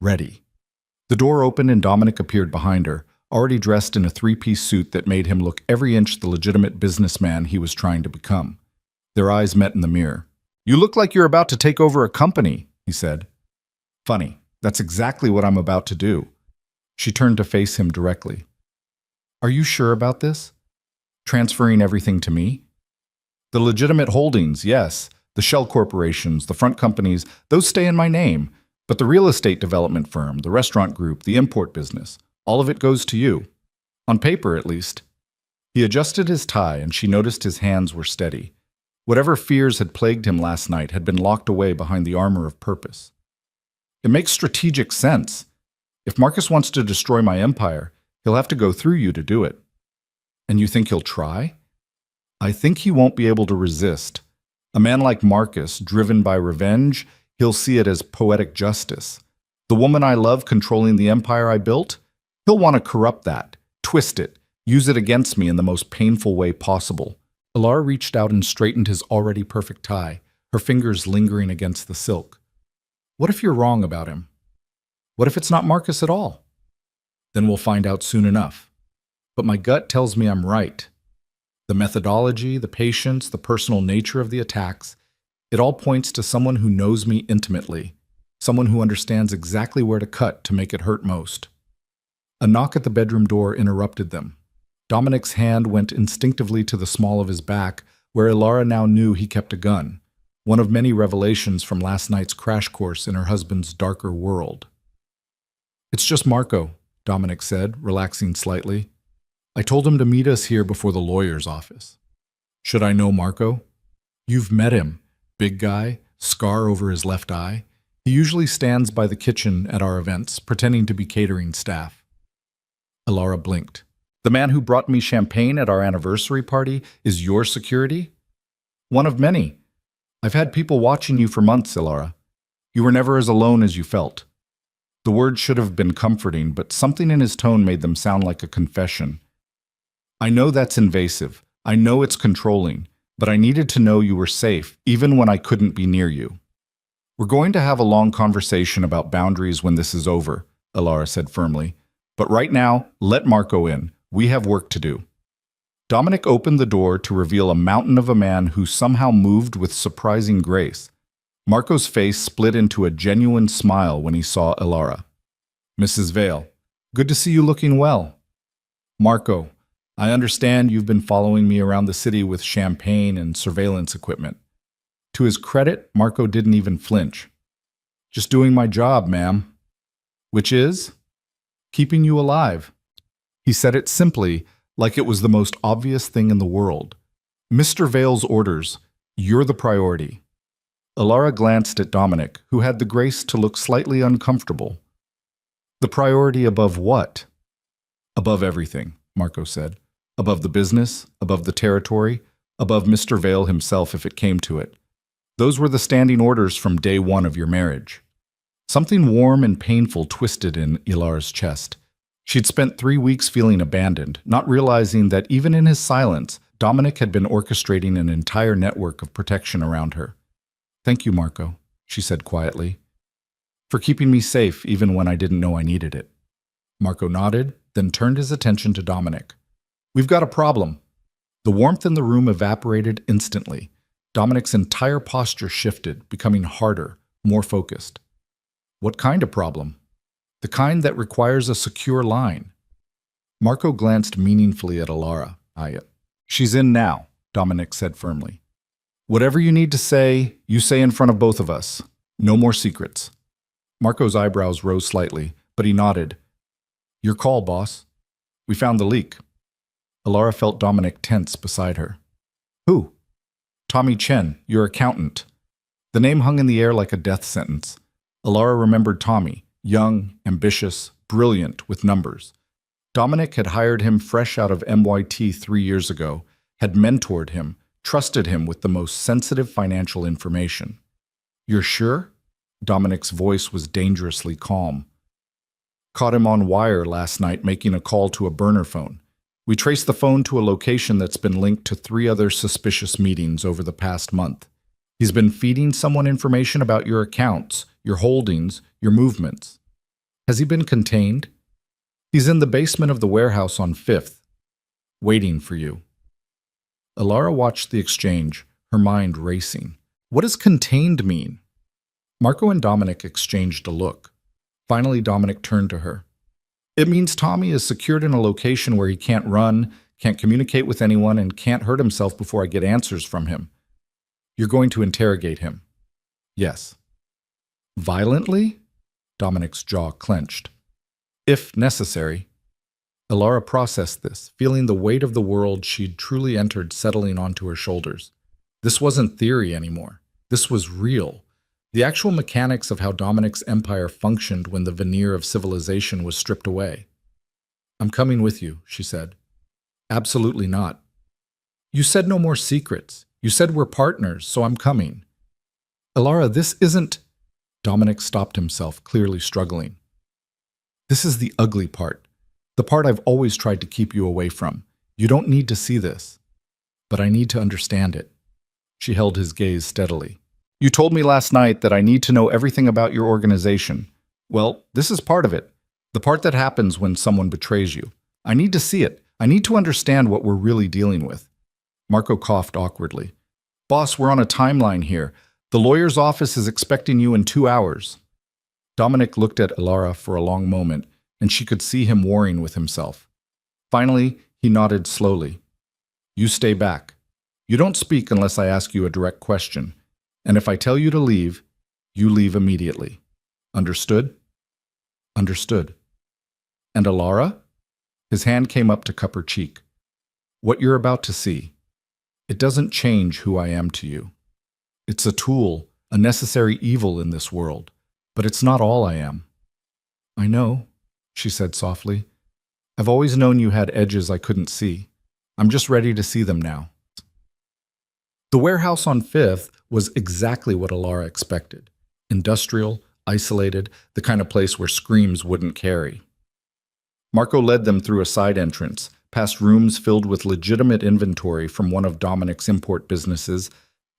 A: Ready. The door opened and Dominic appeared behind her, already dressed in a three-piece suit that made him look every inch the legitimate businessman he was trying to become. Their eyes met in the mirror. "You look like you're about to take over a company," he said. "Funny. That's exactly what I'm about to do." She turned to face him directly. "Are you sure about this? Transferring everything to me?" "The legitimate holdings, yes. The shell corporations, the front companies, those stay in my name. But the real estate development firm, the restaurant group, the import business, all of it goes to you. On paper, at least." He adjusted his tie, and she noticed his hands were steady. Whatever fears had plagued him last night had been locked away behind the armor of purpose. "It makes strategic sense. If Marcus wants to destroy my empire, he'll have to go through you to do it." "And you think he'll try?" "I think he won't be able to resist. A man like Marcus, driven by revenge, he'll see it as poetic justice. The woman I love controlling the empire I built? He'll want to corrupt that, twist it, use it against me in the most painful way possible." Elara reached out and straightened his already perfect tie, her fingers lingering against the silk. "What if you're wrong about him? What if it's not Marcus at all?" "Then we'll find out soon enough. But my gut tells me I'm right. The methodology, the patience, the personal nature of the attacks, it all points to someone who knows me intimately, someone who understands exactly where to cut to make it hurt most." A knock at the bedroom door interrupted them. Dominic's hand went instinctively to the small of his back, where Elara now knew he kept a gun, one of many revelations from last night's crash course in her husband's darker world. "It's just Marco," Dominic said, relaxing slightly. "I told him to meet us here before the lawyer's office." "Should I know Marco?" "You've met him. Big guy, scar over his left eye. He usually stands by the kitchen at our events, pretending to be catering staff." Elara blinked. "The man who brought me champagne at our anniversary party is your security?" "One of many. I've had people watching you for months, Elara. You were never as alone as you felt." The words should have been comforting, but something in his tone made them sound like a confession. "I know that's invasive. I know it's controlling. But I needed to know you were safe, even when I couldn't be near you." "We're going to have a long conversation about boundaries when this is over," Elara said firmly. "But right now, let Marco in. We have work to do." Dominic opened the door to reveal a mountain of a man who somehow moved with surprising grace. Marco's face split into a genuine smile when he saw Elara. "Mrs. Vale, good to see you looking well." "Marco, I understand you've been following me around the city with champagne and surveillance equipment." To his credit, Marco didn't even flinch. "Just doing my job, ma'am." "Which is?" "Keeping you alive." He said it simply, like it was the most obvious thing in the world. "Mr. Vale's orders. You're the priority." Elara glanced at Dominic, who had the grace to look slightly uncomfortable. "The priority above what?" "Above everything," Marco said. "Above the business, above the territory, above Mr. Vale himself if it came to it. Those were the standing orders from day one of your marriage." Something warm and painful twisted in Elara's chest. She'd spent 3 weeks feeling abandoned, not realizing that even in his silence, Dominic had been orchestrating an entire network of protection around her. "Thank you, Marco," she said quietly, "for keeping me safe even when I didn't know I needed it." Marco nodded, then turned his attention to Dominic. "We've got a problem." The warmth in the room evaporated instantly. Dominic's entire posture shifted, becoming harder, more focused. "What kind of problem?" "The kind that requires a secure line." Marco glanced meaningfully at Elara. "She's in now," Dominic said firmly. "Whatever you need to say, you say in front of both of us. No more secrets." Marco's eyebrows rose slightly, but he nodded. "Your call, boss. We found the leak." Elara felt Dominic tense beside her. "Who?" "Tommy Chen, your accountant." The name hung in the air like a death sentence. Elara remembered Tommy, young, ambitious, brilliant with numbers. Dominic had hired him fresh out of MYT 3 years ago, had mentored him, trusted him with the most sensitive financial information. "You're sure?" Dominic's voice was dangerously calm. Caught him on wire last night making a call to a burner phone. We traced the phone to a location that's been linked to 3 other suspicious meetings over the past month. He's been feeding someone information about your accounts, your holdings, your movements. Has he been contained? He's in the basement of the warehouse on 5th, waiting for you. Alara watched the exchange, her mind racing. What does contained mean? Marco and Dominic exchanged a look. Finally, Dominic turned to her. It means Tommy is secured in a location where he can't run, can't communicate with anyone, and can't hurt himself before I get answers from him. You're going to interrogate him. Yes. Violently? Dominic's jaw clenched. If necessary. Alara processed this, feeling the weight of the world she'd truly entered settling onto her shoulders. This wasn't theory anymore. This was real. The actual mechanics of how Dominic's empire functioned when the veneer of civilization was stripped away. I'm coming with you, she said. Absolutely not. You said no more secrets. You said we're partners, so I'm coming. Alara, this isn't... Dominic stopped himself, clearly struggling. This is the ugly part. The part I've always tried to keep you away from. You don't need to see this. But I need to understand it. She held his gaze steadily. You told me last night that I need to know everything about your organization. Well, this is part of it. The part that happens when someone betrays you. I need to see it. I need to understand what we're really dealing with. Marco coughed awkwardly. Boss, we're on a timeline here. The lawyer's office is expecting you in 2 hours. Dominic looked at Alara for a long moment, and she could see him warring with himself. Finally, he nodded slowly. You stay back. You don't speak unless I ask you a direct question. And if I tell you to leave, you leave immediately. Understood? Understood. And Alara? His hand came up to cup her cheek. What you're about to see, it doesn't change who I am to you. It's a tool, a necessary evil in this world, but it's not all I am. I know, she said softly. I've always known you had edges I couldn't see. I'm just ready to see them now. The warehouse on 5th was exactly what Alara expected. Industrial, isolated, the kind of place where screams wouldn't carry. Marco led them through a side entrance, past rooms filled with legitimate inventory from one of Dominic's import businesses,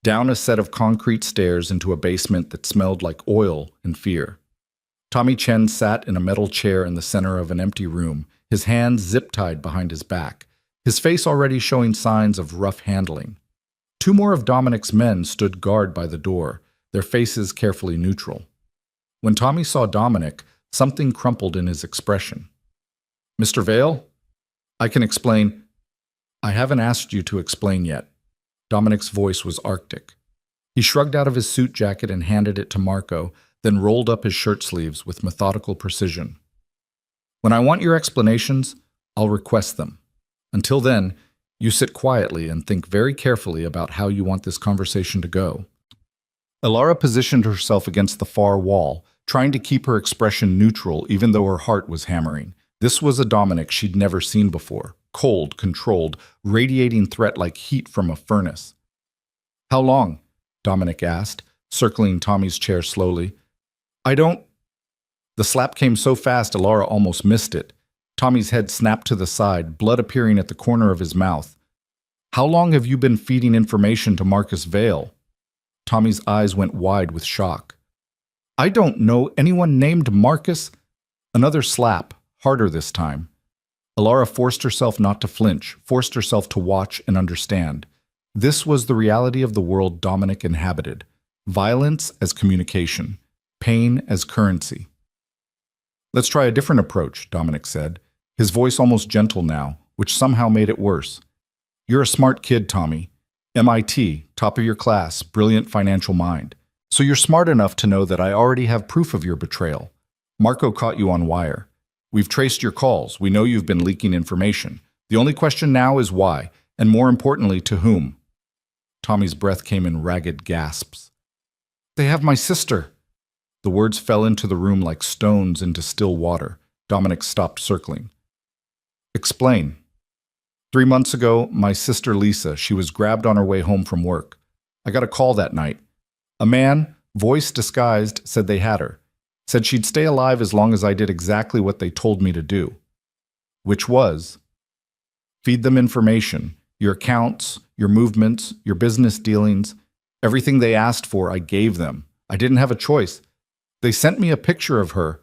A: down a set of concrete stairs into a basement that smelled like oil and fear. Tommy Chen sat in a metal chair in the center of an empty room, his hands zip-tied behind his back, his face already showing signs of rough handling. 2 more of Dominic's men stood guard by the door, their faces carefully neutral. When Tommy saw Dominic, something crumpled in his expression. Mr. Vale? I can explain. I haven't asked you to explain yet. Dominic's voice was arctic. He shrugged out of his suit jacket and handed it to Marco, then rolled up his shirt sleeves with methodical precision. When I want your explanations, I'll request them. Until then, you sit quietly and think very carefully about how you want this conversation to go. Alara positioned herself against the far wall, trying to keep her expression neutral even though her heart was hammering. This was a Dominic she'd never seen before, cold, controlled, radiating threat like heat from a furnace. How long? Dominic asked, circling Tommy's chair slowly. I don't... The slap came so fast Alara almost missed it. Tommy's head snapped to the side, blood appearing at the corner of his mouth. How long have you been feeding information to Marcus Vale? Tommy's eyes went wide with shock. I don't know anyone named Marcus. Another slap, harder this time. Alara forced herself not to flinch, forced herself to watch and understand. This was the reality of the world Dominic inhabited. Violence as communication, pain as currency. Let's try a different approach, Dominic said, his voice almost gentle now, which somehow made it worse. You're a smart kid, Tommy. MIT, top of your class, brilliant financial mind. So you're smart enough to know that I already have proof of your betrayal. Marco caught you on wire. We've traced your calls. We know you've been leaking information. The only question now is why, and more importantly, to whom? Tommy's breath came in ragged gasps. They have my sister. The words fell into the room like stones into still water. Dominic stopped circling. Explain. 3 months ago, my sister Lisa, she was grabbed on her way home from work. I got a call that night. A man, voice disguised, said they had her. Said she'd stay alive as long as I did exactly what they told me to do. Which was feed them information, your accounts, your movements, your business dealings. Everything they asked for, I gave them. I didn't have a choice. They sent me a picture of her.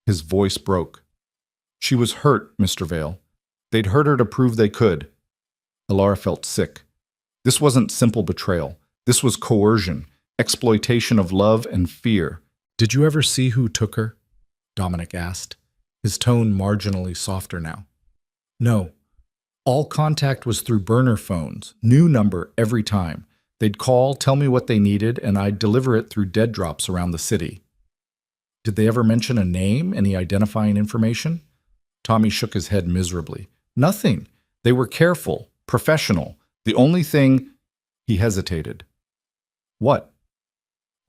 A: His voice broke. She was hurt, Mr. Vale. They'd hurt her to prove they could. Alara felt sick. This wasn't simple betrayal. This was coercion, exploitation of love and fear. Did you ever see who took her? Dominic asked, his tone marginally softer now. No. All contact was through burner phones, new number every time. They'd call, tell me what they needed, and I'd deliver it through dead drops around the city. Did they ever mention a name, any identifying information? Tommy shook his head miserably. Nothing. They were careful, professional. The only thing... He hesitated. What?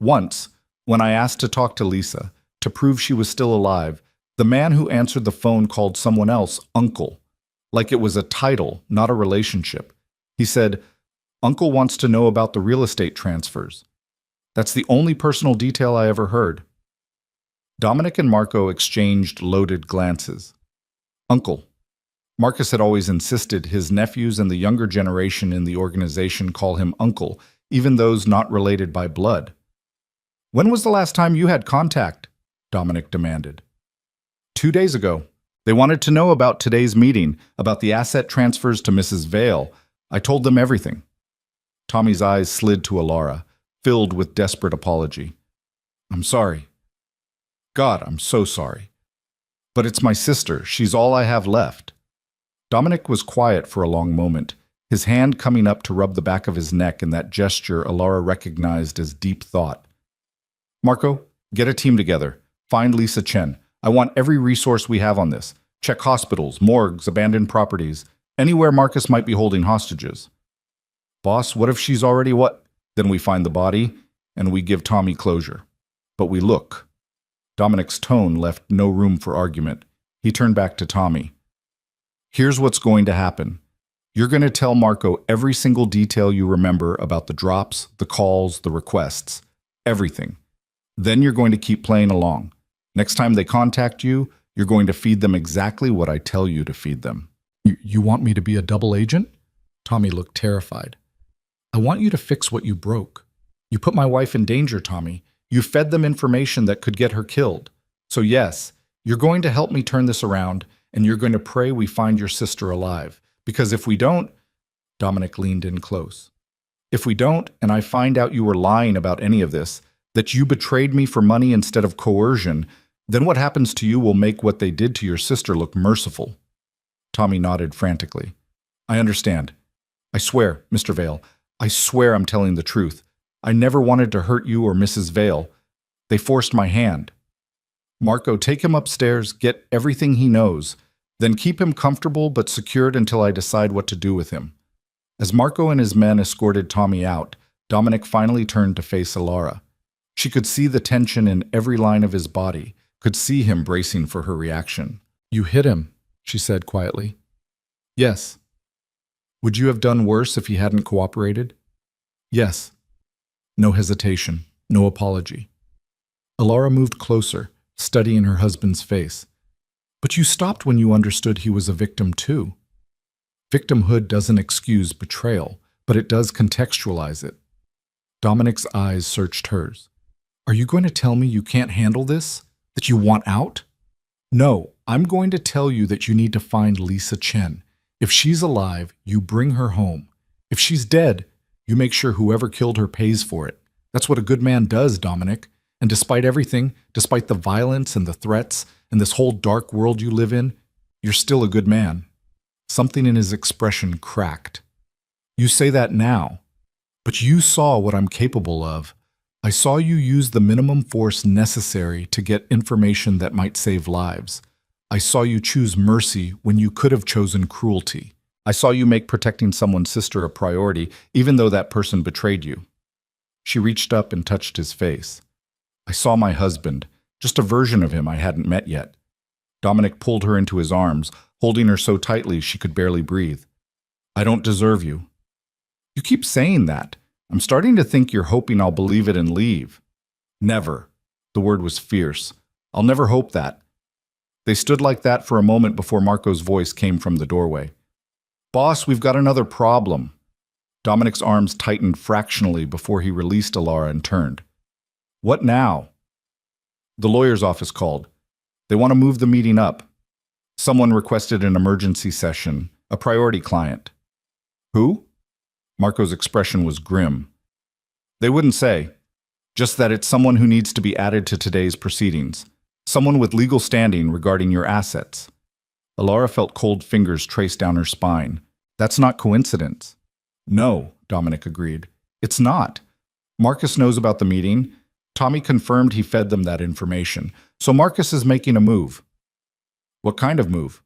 A: Once, when I asked to talk to Lisa, to prove she was still alive, the man who answered the phone called someone else Uncle, like it was a title, not a relationship. He said, Uncle wants to know about the real estate transfers. That's the only personal detail I ever heard. Dominic and Marco exchanged loaded glances. Uncle. Marcus had always insisted his nephews and the younger generation in the organization call him Uncle, even those not related by blood. When was the last time you had contact? Dominic demanded. 2 days ago. They wanted to know about today's meeting, about the asset transfers to Mrs. Vale. I told them everything. Tommy's eyes slid to Alara, filled with desperate apology. I'm sorry. God, I'm so sorry. But it's my sister. She's all I have left. Dominic was quiet for a long moment, his hand coming up to rub the back of his neck in that gesture Alara recognized as deep thought. Marco, get a team together. Find Lisa Chen. I want every resource we have on this. Check hospitals, morgues, abandoned properties, anywhere Marcus might be holding hostages. Boss, what if she's already what? Then we find the body, and we give Tommy closure. But we look. Dominic's tone left no room for argument. He turned back to Tommy. Here's what's going to happen. You're going to tell Marco every single detail you remember about the drops, the calls, the requests. Everything. Then you're going to keep playing along. Next time they contact you, you're going to feed them exactly what I tell you to feed them. You want me to be a double agent? Tommy looked terrified. I want you to fix what you broke. You put my wife in danger, Tommy. You fed them information that could get her killed. So yes, you're going to help me turn this around, and you're going to pray we find your sister alive. Because if we don't... Dominic leaned in close. If we don't, and I find out you were lying about any of this, that you betrayed me for money instead of coercion, then what happens to you will make what they did to your sister look merciful. Tommy nodded frantically. I understand. I swear, Mr. Vale, I swear I'm telling the truth. I never wanted to hurt you or Mrs. Vale. They forced my hand. Marco, take him upstairs, get everything he knows, then keep him comfortable but secured until I decide what to do with him. As Marco and his men escorted Tommy out, Dominic finally turned to face Alara. She could see the tension in every line of his body, could see him bracing for her reaction. You hit him, she said quietly. Yes. Would you have done worse if he hadn't cooperated? Yes. No hesitation, no apology. Alara moved closer, studying her husband's face. But you stopped when you understood he was a victim too. Victimhood doesn't excuse betrayal, but it does contextualize it. Dominic's eyes searched hers. Are you going to tell me you can't handle this? That you want out? No, I'm going to tell you that you need to find Lisa Chen. If she's alive, you bring her home. If she's dead, you make sure whoever killed her pays for it. That's what a good man does, Dominic. And despite everything, despite the violence and the threats and this whole dark world you live in, you're still a good man. Something in his expression cracked. You say that now, but you saw what I'm capable of. I saw you use the minimum force necessary to get information that might save lives. I saw you choose mercy when you could have chosen cruelty. I saw you make protecting someone's sister a priority, even though that person betrayed you. She reached up and touched his face. I saw my husband, just a version of him I hadn't met yet. Dominic pulled her into his arms, holding her so tightly she could barely breathe. I don't deserve you. You keep saying that. I'm starting to think you're hoping I'll believe it and leave. Never. The word was fierce. I'll never hope that. They stood like that for a moment before Marco's voice came from the doorway. Boss, we've got another problem. Dominic's arms tightened fractionally before he released Alara and turned. What now? The lawyer's office called. They want to move the meeting up. Someone requested an emergency session, a priority client. Who? Marco's expression was grim. They wouldn't say. Just that it's someone who needs to be added to today's proceedings. Someone with legal standing regarding your assets. Alara felt cold fingers trace down her spine. That's not coincidence. No, Dominic agreed. It's not. Marcus knows about the meeting. Tommy confirmed he fed them that information. So Marcus is making a move. What kind of move?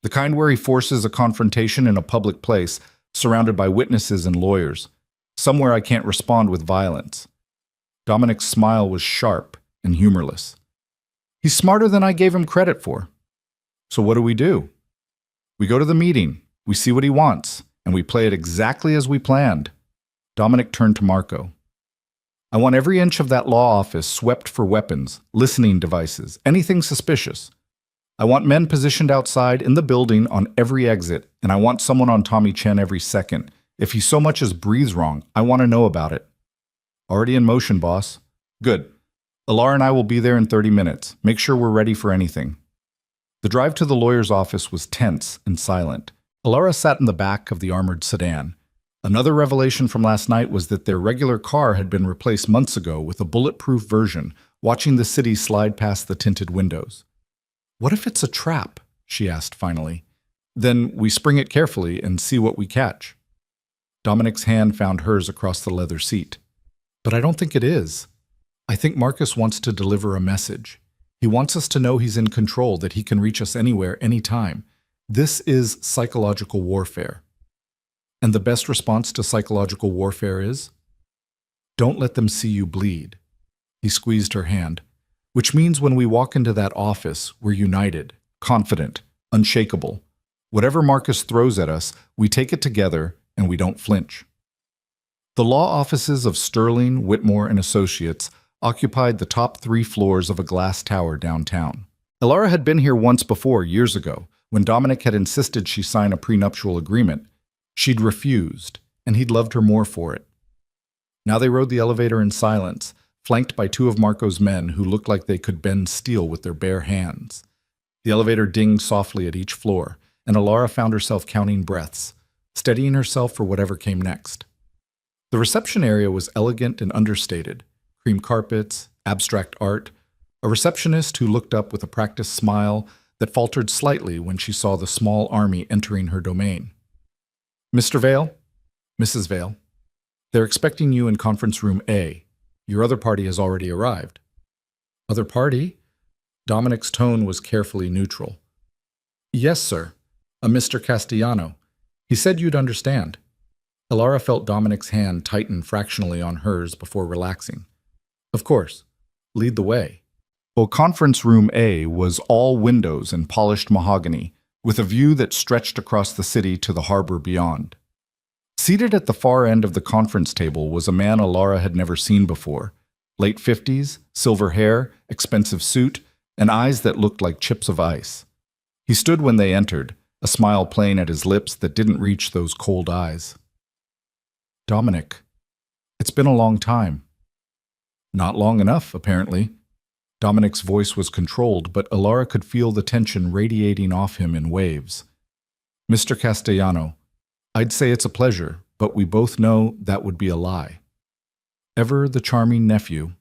A: The kind where he forces a confrontation in a public place, surrounded by witnesses and lawyers. Somewhere I can't respond with violence. Dominic's smile was sharp and humorless. He's smarter than I gave him credit for. So what do? We go to the meeting, we see what he wants, and we play it exactly as we planned. Dominic turned to Marco. I want every inch of that law office swept for weapons, listening devices, anything suspicious. I want men positioned outside in the building on every exit, and I want someone on Tommy Chen every second. If he so much as breathes wrong, I want to know about it. Already in motion, boss. Good. Alara and I will be there in 30 minutes. Make sure we're ready for anything. The drive to the lawyer's office was tense and silent. Alara sat in the back of the armored sedan. Another revelation from last night was that their regular car had been replaced months ago with a bulletproof version, watching the city slide past the tinted windows. What if it's a trap? She asked finally. Then we spring it carefully and see what we catch. Dominic's hand found hers across the leather seat. But I don't think it is. I think Marcus wants to deliver a message. He wants us to know he's in control, that he can reach us anywhere, anytime. This is psychological warfare. And the best response to psychological warfare is? Don't let them see you bleed. He squeezed her hand. Which means when we walk into that office, we're united, confident, unshakable. Whatever Marcus throws at us, we take it together and we don't flinch. The law offices of Sterling, Whitmore, and Associates occupied the top 3 floors of a glass tower downtown. Alara had been here once before, years ago, when Dominic had insisted she sign a prenuptial agreement. She'd refused, and he'd loved her more for it. Now they rode the elevator in silence, flanked by 2 of Marco's men who looked like they could bend steel with their bare hands. The elevator dinged softly at each floor, and Alara found herself counting breaths, steadying herself for whatever came next. The reception area was elegant and understated. Cream carpets, abstract art, a receptionist who looked up with a practiced smile that faltered slightly when she saw the small army entering her domain. Mr. Vale? Mrs. Vale? They're expecting you in conference room A. Your other party has already arrived. Other party? Dominic's tone was carefully neutral. Yes, sir. A Mr. Castellano. He said you'd understand. Alara felt Dominic's hand tighten fractionally on hers before relaxing. Of course. Lead the way. Well, conference room A was all windows and polished mahogany, with a view that stretched across the city to the harbor beyond. Seated at the far end of the conference table was a man Alara had never seen before. Late 50s, silver hair, expensive suit, and eyes that looked like chips of ice. He stood when they entered, a smile playing at his lips that didn't reach those cold eyes. Dominic, it's been a long time. Not long enough, apparently. Dominic's voice was controlled, but Alara could feel the tension radiating off him in waves. Mr. Castellano, I'd say it's a pleasure, but we both know that would be a lie. Ever the charming nephew?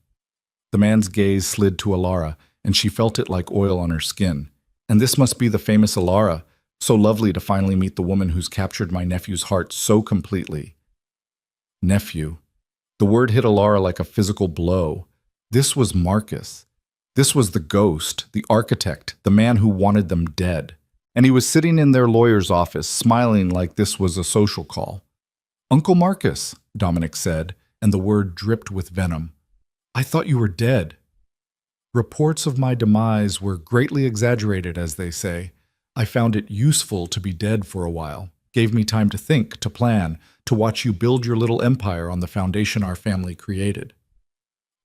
A: The man's gaze slid to Alara, and she felt it like oil on her skin. And this must be the famous Alara, so lovely to finally meet the woman who's captured my nephew's heart so completely. Nephew. The word hit Alara like a physical blow. This was Marcus. This was the ghost, the architect, the man who wanted them dead. And he was sitting in their lawyer's office, smiling like this was a social call. Uncle Marcus, Dominic said, and the word dripped with venom. I thought you were dead. Reports of my demise were greatly exaggerated, as they say. I found it useful to be dead for a while. Gave me time to think, to plan, to watch you build your little empire on the foundation our family created.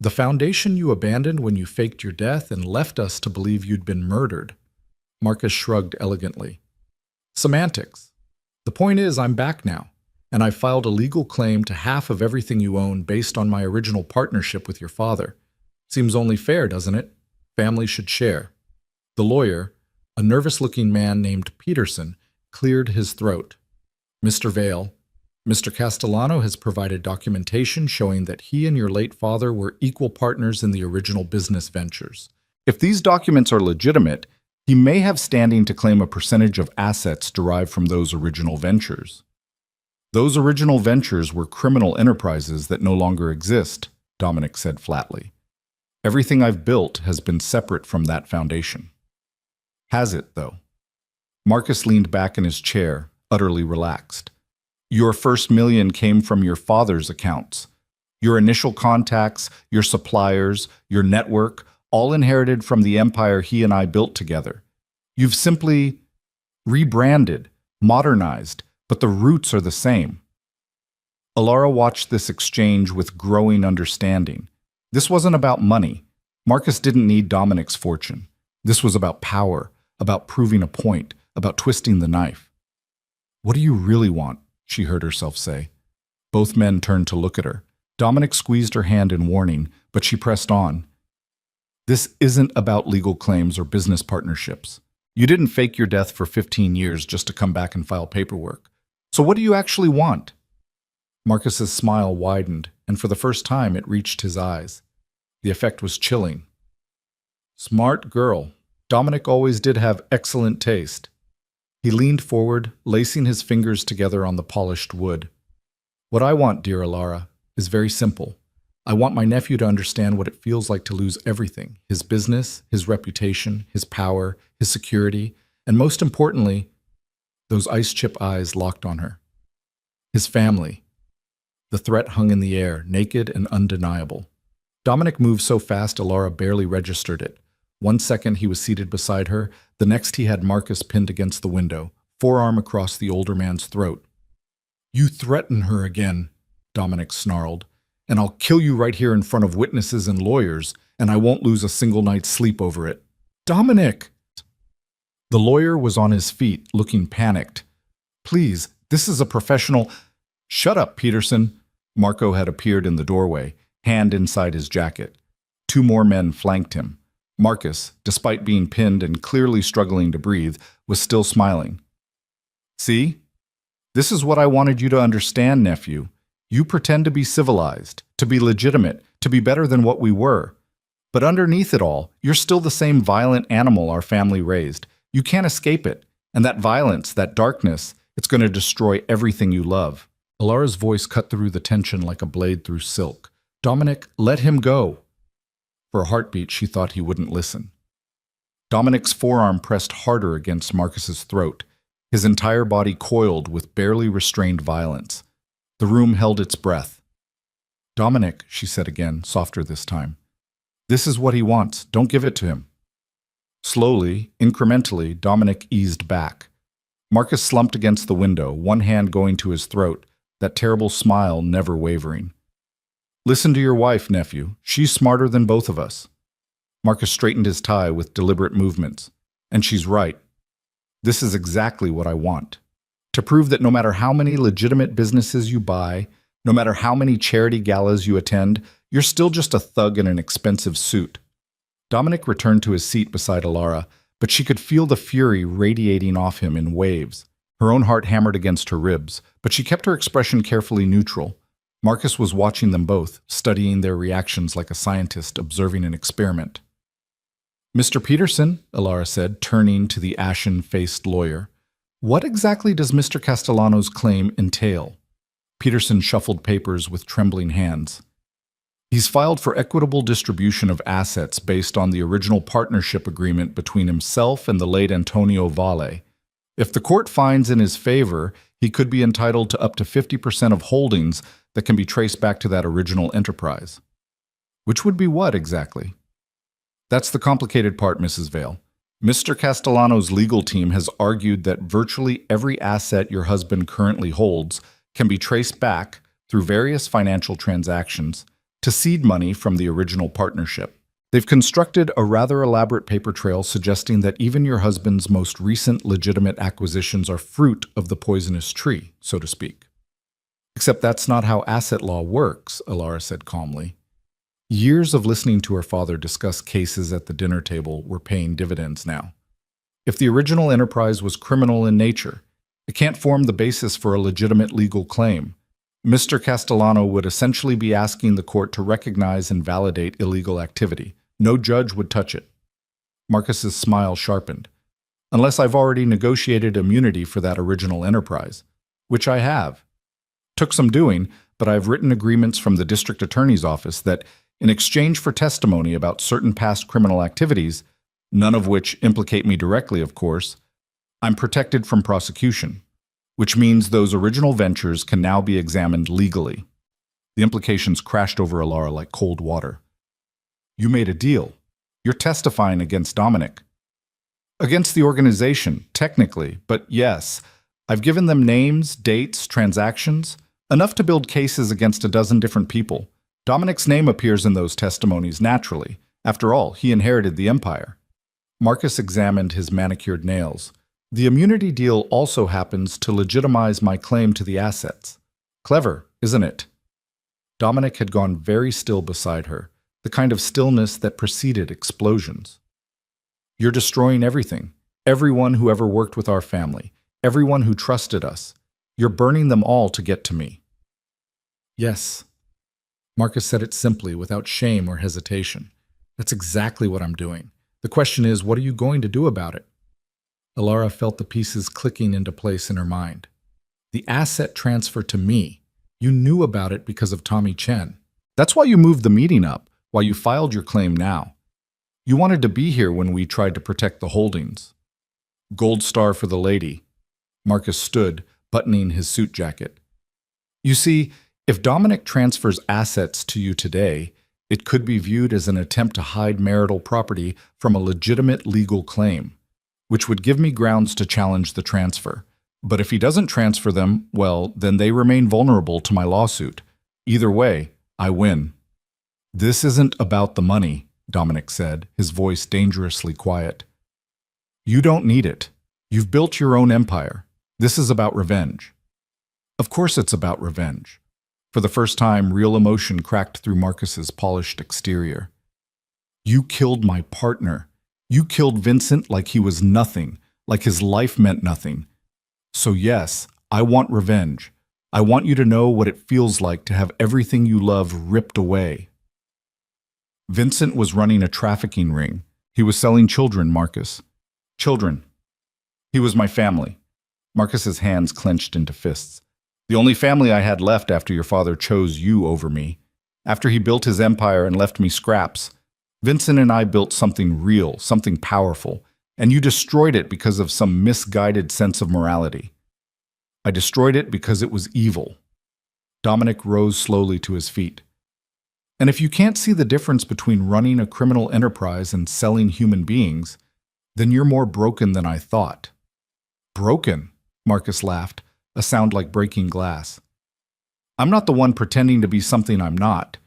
A: The foundation you abandoned when you faked your death and left us to believe you'd been murdered. Marcus shrugged elegantly. Semantics. The point is, I'm back now, and I've filed a legal claim to half of everything you own based on my original partnership with your father. Seems only fair, doesn't it? Family should share. The lawyer, a nervous-looking man named Peterson, cleared his throat. Mr. Vale, Mr. Castellano has provided documentation showing that he and your late father were equal partners in the original business ventures. If these documents are legitimate, he may have standing to claim a percentage of assets derived from those original ventures. Those original ventures were criminal enterprises that no longer exist, Dominic said flatly. Everything I've built has been separate from that foundation. Has it, though? Marcus leaned back in his chair, utterly relaxed. Your first million came from your father's accounts. Your initial contacts, your suppliers, your network, all inherited from the empire he and I built together. You've simply rebranded, modernized, but the roots are the same. Alara watched this exchange with growing understanding. This wasn't about money. Marcus didn't need Dominic's fortune. This was about power, about proving a point, about twisting the knife. What do you really want? She heard herself say. Both men turned to look at her. Dominic squeezed her hand in warning, but she pressed on. This isn't about legal claims or business partnerships. You didn't fake your death for 15 years just to come back and file paperwork. So what do you actually want? Marcus's smile widened, and for the first time it reached his eyes. The effect was chilling. Smart girl. Dominic always did have excellent taste. He leaned forward, lacing his fingers together on the polished wood. What I want, dear Alara, is very simple. I want my nephew to understand what it feels like to lose everything, his business, his reputation, his power, his security, and most importantly, those ice-chip eyes locked on her. His family. The threat hung in the air, naked and undeniable. Dominic moved so fast Alara barely registered it. 1 second he was seated beside her, the next he had Marcus pinned against the window, forearm across the older man's throat. You threaten her again, Dominic snarled, and I'll kill you right here in front of witnesses and lawyers, and I won't lose a single night's sleep over it. Dominic! The lawyer was on his feet, looking panicked. Please, this is a professional— Shut up, Peterson. Marco had appeared in the doorway, hand inside his jacket. 2 more men flanked him. Marcus, despite being pinned and clearly struggling to breathe, was still smiling. See? This is what I wanted you to understand, nephew. You pretend to be civilized, to be legitimate, to be better than what we were. But underneath it all, you're still the same violent animal our family raised. You can't escape it. And that violence, that darkness, it's going to destroy everything you love. Alara's voice cut through the tension like a blade through silk. Dominic, let him go. For a heartbeat, she thought he wouldn't listen. Dominic's forearm pressed harder against Marcus's throat, his entire body coiled with barely restrained violence. The room held its breath. Dominic, she said again, softer this time. This is what he wants. Don't give it to him. Slowly, incrementally, Dominic eased back. Marcus slumped against the window, one hand going to his throat, that terrible smile never wavering. Listen to your wife, nephew. She's smarter than both of us. Marcus straightened his tie with deliberate movements. And she's right. This is exactly what I want. To prove that no matter how many legitimate businesses you buy, no matter how many charity galas you attend, you're still just a thug in an expensive suit. Dominic returned to his seat beside Alara, but she could feel the fury radiating off him in waves. Her own heart hammered against her ribs, but she kept her expression carefully neutral. Marcus was watching them both, studying their reactions like a scientist observing an experiment. Mr. Peterson, Alara said, turning to the ashen-faced lawyer, what exactly does Mr. Castellano's claim entail? Peterson shuffled papers with trembling hands. He's filed for equitable distribution of assets based on the original partnership agreement between himself and the late Antonio Valle. If the court finds in his favor, he could be entitled to up to 50% of holdings that can be traced back to that original enterprise. Which would be what exactly? That's the complicated part, Mrs. Vale. Mr. Castellano's legal team has argued that virtually every asset your husband currently holds can be traced back, through various financial transactions, to seed money from the original partnership. They've constructed a rather elaborate paper trail suggesting that even your husband's most recent legitimate acquisitions are fruit of the poisonous tree, so to speak. Except that's not how asset law works, Alara said calmly. Years of listening to her father discuss cases at the dinner table were paying dividends now. If the original enterprise was criminal in nature, it can't form the basis for a legitimate legal claim. Mr. Castellano would essentially be asking the court to recognize and validate illegal activity. No judge would touch it. Marcus's smile sharpened. Unless I've already negotiated immunity for that original enterprise, which I have. Took some doing, but I've written agreements from the district attorney's office that, in exchange for testimony about certain past criminal activities, none of which implicate me directly, of course, I'm protected from prosecution, which means those original ventures can now be examined legally. The implications crashed over Alara like cold water. You made a deal. You're testifying against Dominic. Against the organization, technically, but yes, I've given them names, dates, transactions, enough to build cases against a dozen different people. Dominic's name appears in those testimonies naturally. After all, he inherited the empire. Marcus examined his manicured nails. The immunity deal also happens to legitimize my claim to the assets. Clever, isn't it? Dominic had gone very still beside her, the kind of stillness that preceded explosions. You're destroying everything. Everyone who ever worked with our family. Everyone who trusted us. You're burning them all to get to me. Yes. Marcus said it simply, without shame or hesitation. That's exactly what I'm doing. The question is, what are you going to do about it? Alara felt the pieces clicking into place in her mind. The asset transfer to me. You knew about it because of Tommy Chen. That's why you moved the meeting up, why you filed your claim now. You wanted to be here when we tried to protect the holdings. Gold star for the lady. Marcus stood, buttoning his suit jacket. You see, if Dominic transfers assets to you today, it could be viewed as an attempt to hide marital property from a legitimate legal claim, which would give me grounds to challenge the transfer. But if he doesn't transfer them, well, then they remain vulnerable to my lawsuit. Either way, I win. This isn't about the money, Dominic said, his voice dangerously quiet. You don't need it. You've built your own empire. This is about revenge. Of course it's about revenge. For the first time, real emotion cracked through Marcus's polished exterior. You killed my partner. You killed Vincent like he was nothing, like his life meant nothing. So yes, I want revenge. I want you to know what it feels like to have everything you love ripped away. Vincent was running a trafficking ring. He was selling children, Marcus. Children. He was my family. Marcus's hands clenched into fists. The only family I had left after your father chose you over me. After he built his empire and left me scraps, Vincent and I built something real, something powerful, and you destroyed it because of some misguided sense of morality. I destroyed it because it was evil. Dominic rose slowly to his feet. And if you can't see the difference between running a criminal enterprise and selling human beings, then you're more broken than I thought. Broken? Marcus laughed, a sound like breaking glass. I'm not the one pretending to be something I'm not.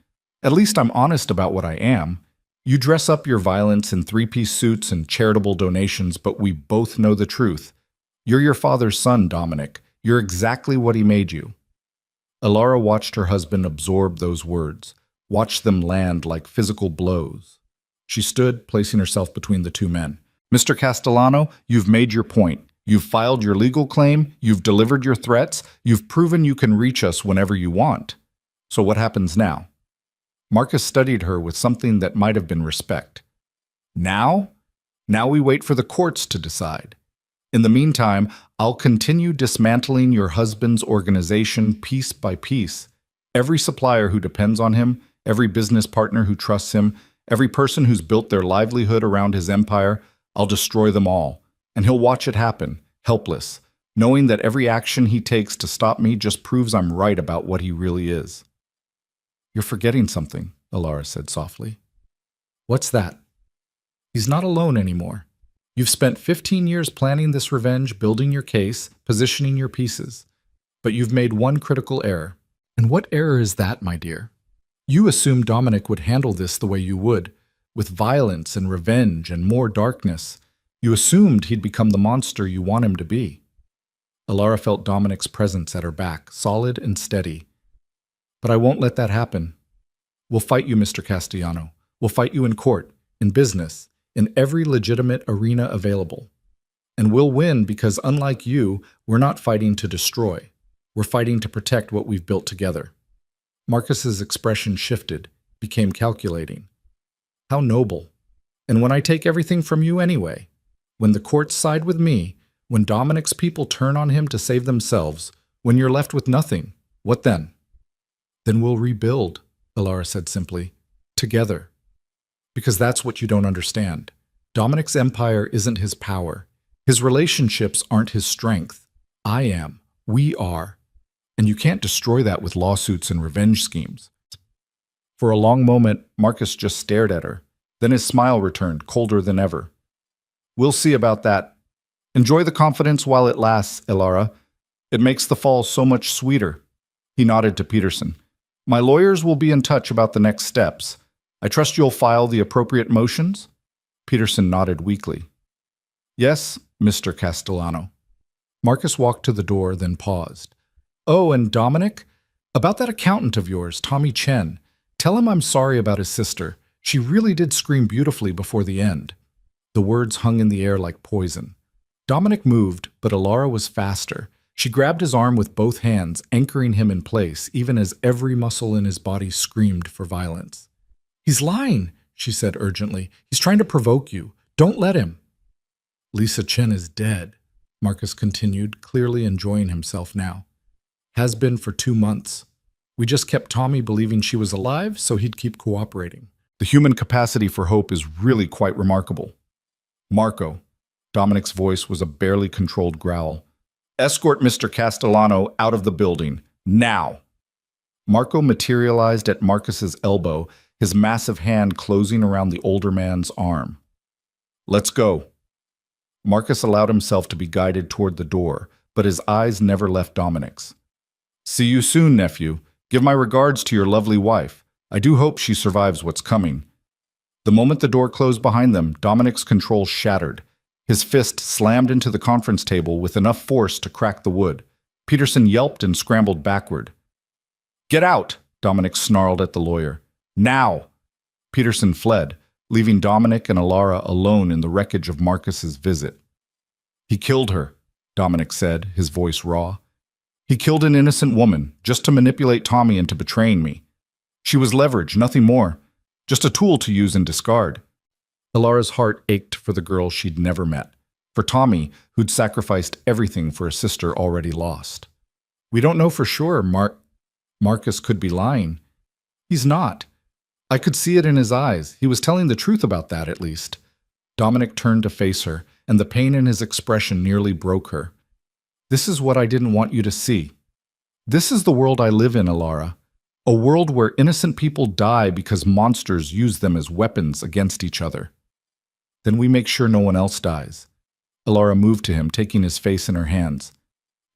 A: At least I'm honest about what I am. You dress up your violence in three-piece suits and charitable donations, but we both know the truth. You're your father's son, Dominic. You're exactly what he made you. Alara watched her husband absorb those words, watched them land like physical blows. She stood, placing herself between the two men. Mr. Castellano, you've made your point. You've filed your legal claim, you've delivered your threats, you've proven you can reach us whenever you want. So what happens now? Marcus studied her with something that might have been respect. Now? Now we wait for the courts to decide. In the meantime, I'll continue dismantling your husband's organization piece by piece. Every supplier who depends on him, every business partner who trusts him, every person who's built their livelihood around his empire, I'll destroy them all. And he'll watch it happen, helpless, knowing that every action he takes to stop me just proves I'm right about what he really is. You're forgetting something, Alara said softly. What's that? He's not alone anymore. You've spent 15 years planning this revenge, building your case, positioning your pieces. But you've made one critical error. And what error is that, my dear? You assumed Dominic would handle this the way you would, with violence and revenge and more darkness. You assumed he'd become the monster you want him to be. Alara felt Dominic's presence at her back, solid and steady. But I won't let that happen. We'll fight you, Mr. Castellano. We'll fight you in court, in business, in every legitimate arena available. And we'll win because, unlike you, we're not fighting to destroy. We're fighting to protect what we've built together. Marcus's expression shifted, became calculating. How noble. And when I take everything from you anyway, when the courts side with me, when Dominic's people turn on him to save themselves, when you're left with nothing, what then? Then we'll rebuild, Alara said simply. Together. Because that's what you don't understand. Dominic's empire isn't his power. His relationships aren't his strength. I am. We are. And you can't destroy that with lawsuits and revenge schemes. For a long moment, Marcus just stared at her. Then his smile returned, colder than ever. We'll see about that. Enjoy the confidence while it lasts, Alara. It makes the fall so much sweeter. He nodded to Peterson. My lawyers will be in touch about the next steps. I trust you'll file the appropriate motions? Peterson nodded weakly. Yes, Mr. Castellano. Marcus walked to the door, then paused. Oh, and Dominic? About that accountant of yours, Tommy Chen. Tell him I'm sorry about his sister. She really did scream beautifully before the end. The words hung in the air like poison. Dominic moved, but Alara was faster. She grabbed his arm with both hands, anchoring him in place, even as every muscle in his body screamed for violence. He's lying, she said urgently. He's trying to provoke you. Don't let him. Lisa Chen is dead, Marcus continued, clearly enjoying himself now. Has been for 2 months. We just kept Tommy believing she was alive, so he'd keep cooperating. The human capacity for hope is really quite remarkable. Marco. Dominic's voice was a barely controlled growl. Escort Mr. Castellano out of the building, now! Marco materialized at Marcus's elbow, his massive hand closing around the older man's arm. Let's go. Marcus allowed himself to be guided toward the door, but his eyes never left Dominic's. See you soon, nephew. Give my regards to your lovely wife. I do hope she survives what's coming. The moment the door closed behind them, Dominic's control shattered. His fist slammed into the conference table with enough force to crack the wood. Peterson yelped and scrambled backward. Get out, Dominic snarled at the lawyer. Now! Peterson fled, leaving Dominic and Alara alone in the wreckage of Marcus's visit. He killed her, Dominic said, his voice raw. He killed an innocent woman, just to manipulate Tommy into betraying me. She was leverage, nothing more. Just a tool to use and discard. Alara's heart ached for the girl she'd never met, for Tommy, who'd sacrificed everything for a sister already lost. We don't know for sure, Marcus could be lying. He's not. I could see it in his eyes. He was telling the truth about that, at least. Dominic turned to face her, and the pain in his expression nearly broke her. This is what I didn't want you to see. This is the world I live in, Alara. A world where innocent people die because monsters use them as weapons against each other. Then we make sure no one else dies. Alara moved to him, taking his face in her hands.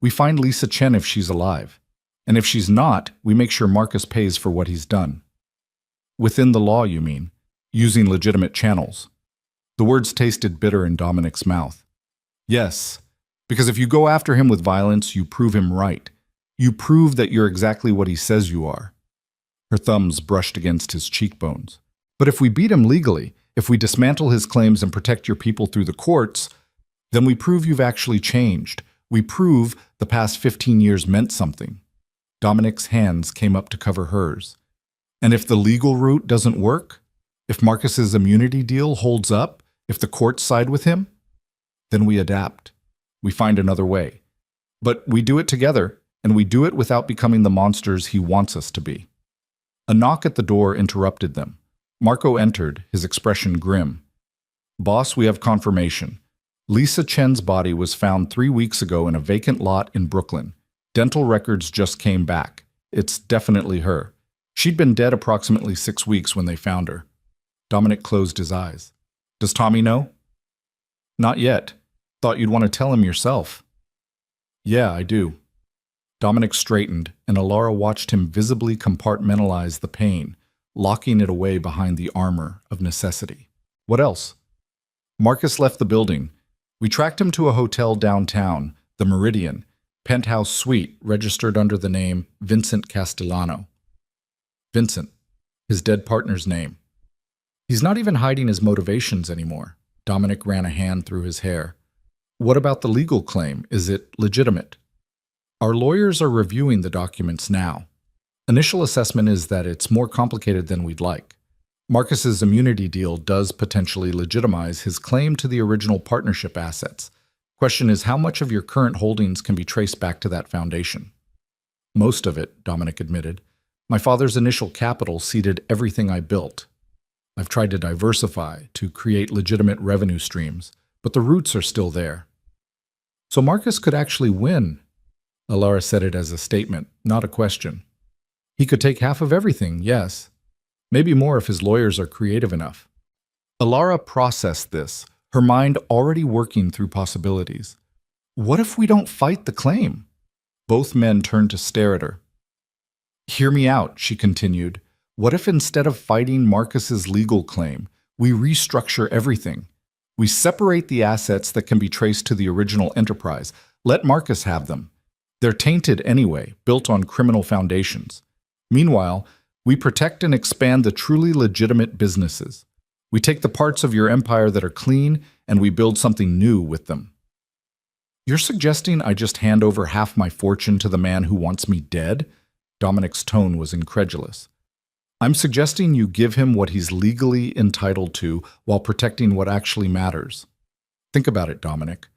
A: We find Lisa Chen if she's alive. And if she's not, we make sure Marcus pays for what he's done. Within the law, you mean, using legitimate channels. The words tasted bitter in Dominic's mouth. Yes, because if you go after him with violence, you prove him right. You prove that you're exactly what he says you are. Her thumbs brushed against his cheekbones. But if we beat him legally, if we dismantle his claims and protect your people through the courts, then we prove you've actually changed. We prove the past 15 years meant something. Dominic's hands came up to cover hers. And if the legal route doesn't work, if Marcus's immunity deal holds up, if the courts side with him, then we adapt. We find another way. But we do it together, and we do it without becoming the monsters he wants us to be. A knock at the door interrupted them. Marco entered, his expression grim. Boss, we have confirmation. Lisa Chen's body was found 3 weeks ago in a vacant lot in Brooklyn. Dental records just came back. It's definitely her. She'd been dead approximately 6 weeks when they found her. Dominic closed his eyes. Does Tommy know? Not yet. Thought you'd want to tell him yourself. Yeah, I do. Dominic straightened, and Alara watched him visibly compartmentalize the pain, locking it away behind the armor of necessity. What else? Marcus left the building. We tracked him to a hotel downtown, the Meridian, penthouse suite registered under the name Vincent Castellano. Vincent, his dead partner's name. He's not even hiding his motivations anymore. Dominic ran a hand through his hair. What about the legal claim? Is it legitimate? Our lawyers are reviewing the documents now. Initial assessment is that it's more complicated than we'd like. Marcus's immunity deal does potentially legitimize his claim to the original partnership assets. Question is, how much of your current holdings can be traced back to that foundation? Most of it, Dominic admitted. My father's initial capital seeded everything I built. I've tried to diversify, to create legitimate revenue streams, but the roots are still there. So Marcus could actually win. Alara said it as a statement, not a question. He could take half of everything, yes. Maybe more if his lawyers are creative enough. Alara processed this, her mind already working through possibilities. What if we don't fight the claim? Both men turned to stare at her. Hear me out, she continued. What if instead of fighting Marcus's legal claim, we restructure everything? We separate the assets that can be traced to the original enterprise. Let Marcus have them. They're tainted anyway, built on criminal foundations. Meanwhile, we protect and expand the truly legitimate businesses. We take the parts of your empire that are clean and we build something new with them. You're suggesting I just hand over half my fortune to the man who wants me dead? Dominic's tone was incredulous. I'm suggesting you give him what he's legally entitled to while protecting what actually matters. Think about it, Dominic.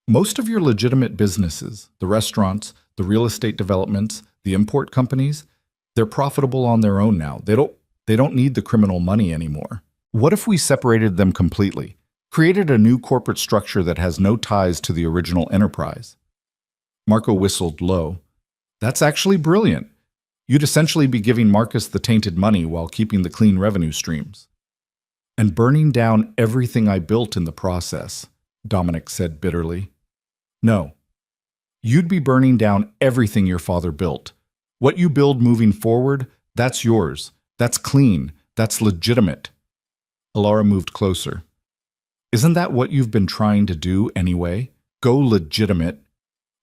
A: Most of your legitimate businesses, the restaurants, the real estate developments, the import companies, they're profitable on their own now. They don't need the criminal money anymore. What if we separated them completely, created a new corporate structure that has no ties to the original enterprise? Marco whistled low. That's actually brilliant. You'd essentially be giving Marcus the tainted money while keeping the clean revenue streams. And burning down everything I built in the process, Dominic said bitterly. No. You'd be burning down everything your father built. What you build moving forward, that's yours. That's clean. That's legitimate. Alara moved closer. Isn't that what you've been trying to do anyway? Go legitimate.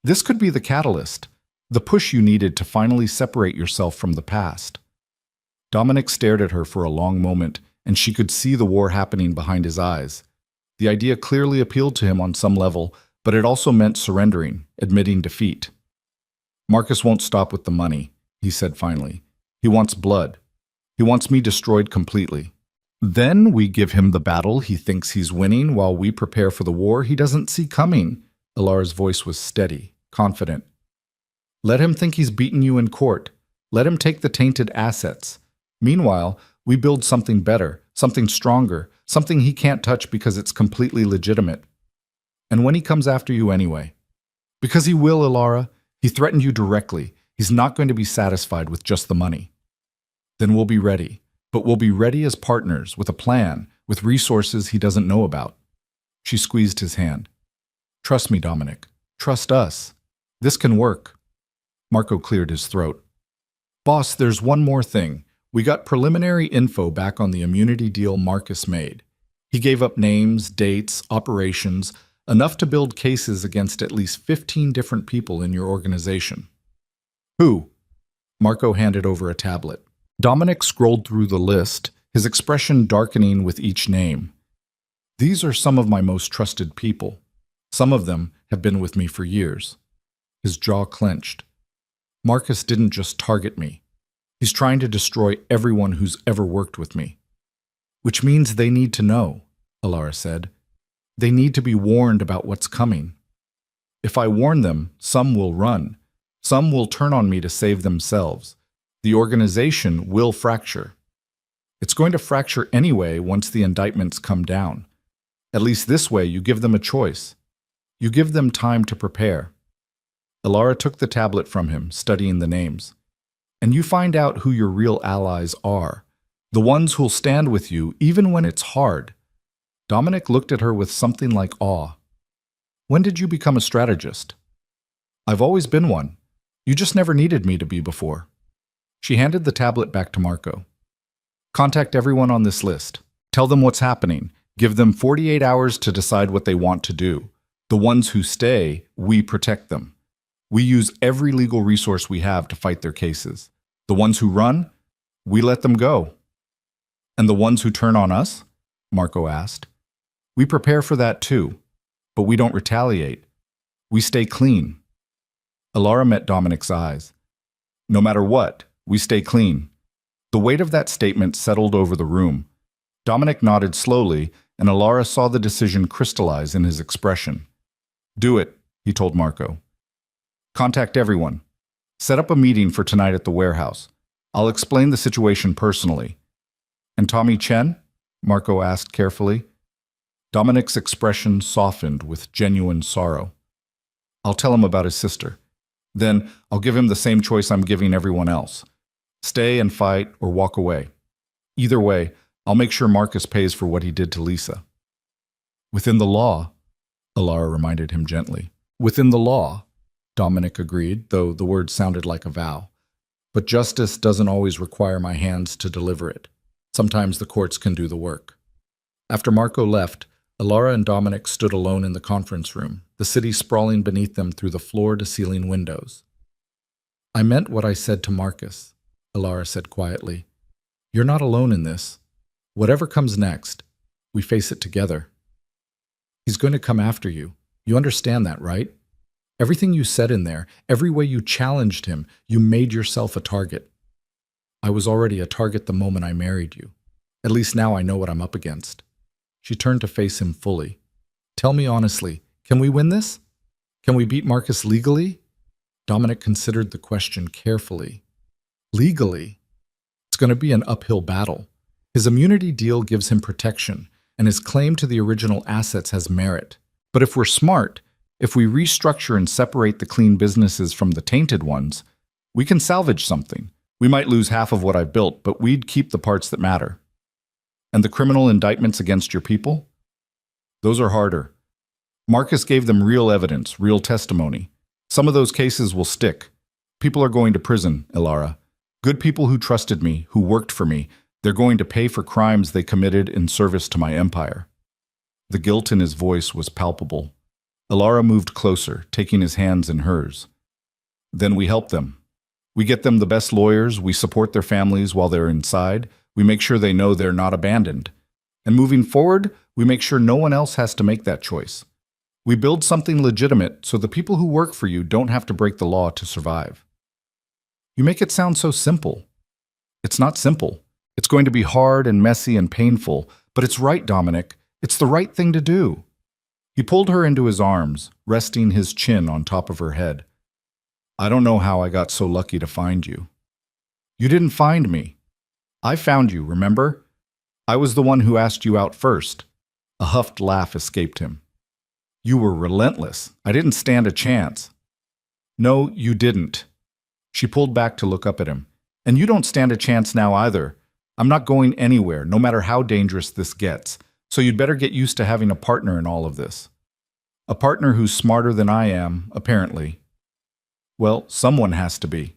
A: This could be the catalyst, the push you needed to finally separate yourself from the past. Dominic stared at her for a long moment, and she could see the war happening behind his eyes. The idea clearly appealed to him on some level, but it also meant surrendering, admitting defeat. Marcus won't stop with the money, he said finally. He wants blood. He wants me destroyed completely. Then we give him the battle he thinks he's winning while we prepare for the war he doesn't see coming. Alara's voice was steady, confident. Let him think he's beaten you in court. Let him take the tainted assets. Meanwhile, we build something better, something stronger, something he can't touch because it's completely legitimate. And when he comes after you anyway. Because he will, Alara. He threatened you directly. He's not going to be satisfied with just the money. Then we'll be ready. But we'll be ready as partners, with a plan, with resources he doesn't know about. She squeezed his hand. Trust me, Dominic. Trust us. This can work. Marco cleared his throat. Boss, there's one more thing. We got preliminary info back on the immunity deal Marcus made. He gave up names, dates, operations, enough to build cases against at least 15 different people in your organization. Who? Marco handed over a tablet. Dominic scrolled through the list, his expression darkening with each name. These are some of my most trusted people. Some of them have been with me for years. His jaw clenched. Marcus didn't just target me. He's trying to destroy everyone who's ever worked with me. Which means they need to know, Alara said. They need to be warned about what's coming. If I warn them, some will run. Some will turn on me to save themselves. The organization will fracture. It's going to fracture anyway once the indictments come down. At least this way you give them a choice. You give them time to prepare. Alara took the tablet from him, studying the names. And you find out who your real allies are, the ones who'll stand with you even when it's hard. Dominic looked at her with something like awe. When did you become a strategist? I've always been one. You just never needed me to be before. She handed the tablet back to Marco. Contact everyone on this list. Tell them what's happening. Give them 48 hours to decide what they want to do. The ones who stay, we protect them. We use every legal resource we have to fight their cases. The ones who run, we let them go. And the ones who turn on us? Marco asked. We prepare for that too, but we don't retaliate. We stay clean. Alara met Dominic's eyes. No matter what, we stay clean. The weight of that statement settled over the room. Dominic nodded slowly, and Alara saw the decision crystallize in his expression. Do it, he told Marco. Contact everyone. Set up a meeting for tonight at the warehouse. I'll explain the situation personally. And Tommy Chen? Marco asked carefully. Dominic's expression softened with genuine sorrow. I'll tell him about his sister. Then I'll give him the same choice I'm giving everyone else. Stay and fight or walk away. Either way, I'll make sure Marcus pays for what he did to Lisa. Within the law, Alara reminded him gently. Within the law, Dominic agreed, though the words sounded like a vow. But justice doesn't always require my hands to deliver it. Sometimes the courts can do the work. After Marco left, Alara and Dominic stood alone in the conference room, the city sprawling beneath them through the floor-to-ceiling windows. I meant what I said to Marcus, Alara said quietly. You're not alone in this. Whatever comes next, we face it together. He's going to come after you. You understand that, right? Everything you said in there, every way you challenged him, you made yourself a target. I was already a target the moment I married you. At least now I know what I'm up against. She turned to face him fully. Tell me honestly, can we win this? Can we beat Marcus legally? Dominic considered the question carefully. Legally? It's going to be an uphill battle. His immunity deal gives him protection, and his claim to the original assets has merit. But if we're smart, if we restructure and separate the clean businesses from the tainted ones, we can salvage something. We might lose half of what I've built, but we'd keep the parts that matter. And the criminal indictments against your people? Those are harder. Marcus gave them real evidence, real testimony. Some of those cases will stick. People are going to prison, Alara. Good people who trusted me, who worked for me, they're going to pay for crimes they committed in service to my empire. The guilt in his voice was palpable. Alara moved closer, taking his hands in hers. Then we help them. We get them the best lawyers, we support their families while they're inside, we make sure they know they're not abandoned. And moving forward, we make sure no one else has to make that choice. We build something legitimate so the people who work for you don't have to break the law to survive. You make it sound so simple. It's not simple. It's going to be hard and messy and painful, but it's right, Dominic. It's the right thing to do. He pulled her into his arms, resting his chin on top of her head. I don't know how I got so lucky to find you. You didn't find me. I found you, remember? I was the one who asked you out first. A huffed laugh escaped him. You were relentless. I didn't stand a chance. No, you didn't. She pulled back to look up at him. And you don't stand a chance now either. I'm not going anywhere, no matter how dangerous this gets. So you'd better get used to having a partner in all of this. A partner who's smarter than I am, apparently. Well, someone has to be.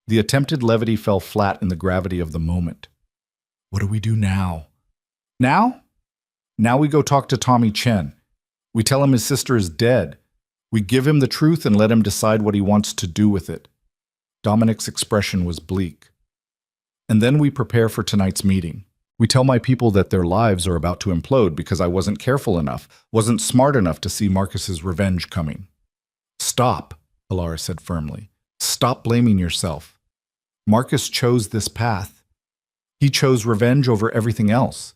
A: The attempted levity fell flat in the gravity of the moment. What do we do now? Now? Now we go talk to Tommy Chen. We tell him his sister is dead. We give him the truth and let him decide what he wants to do with it. Dominic's expression was bleak. And then we prepare for tonight's meeting. We tell my people that their lives are about to implode because I wasn't careful enough, wasn't smart enough to see Marcus's revenge coming. Stop, Alara said firmly. Stop blaming yourself. Marcus chose this path. He chose revenge over everything else.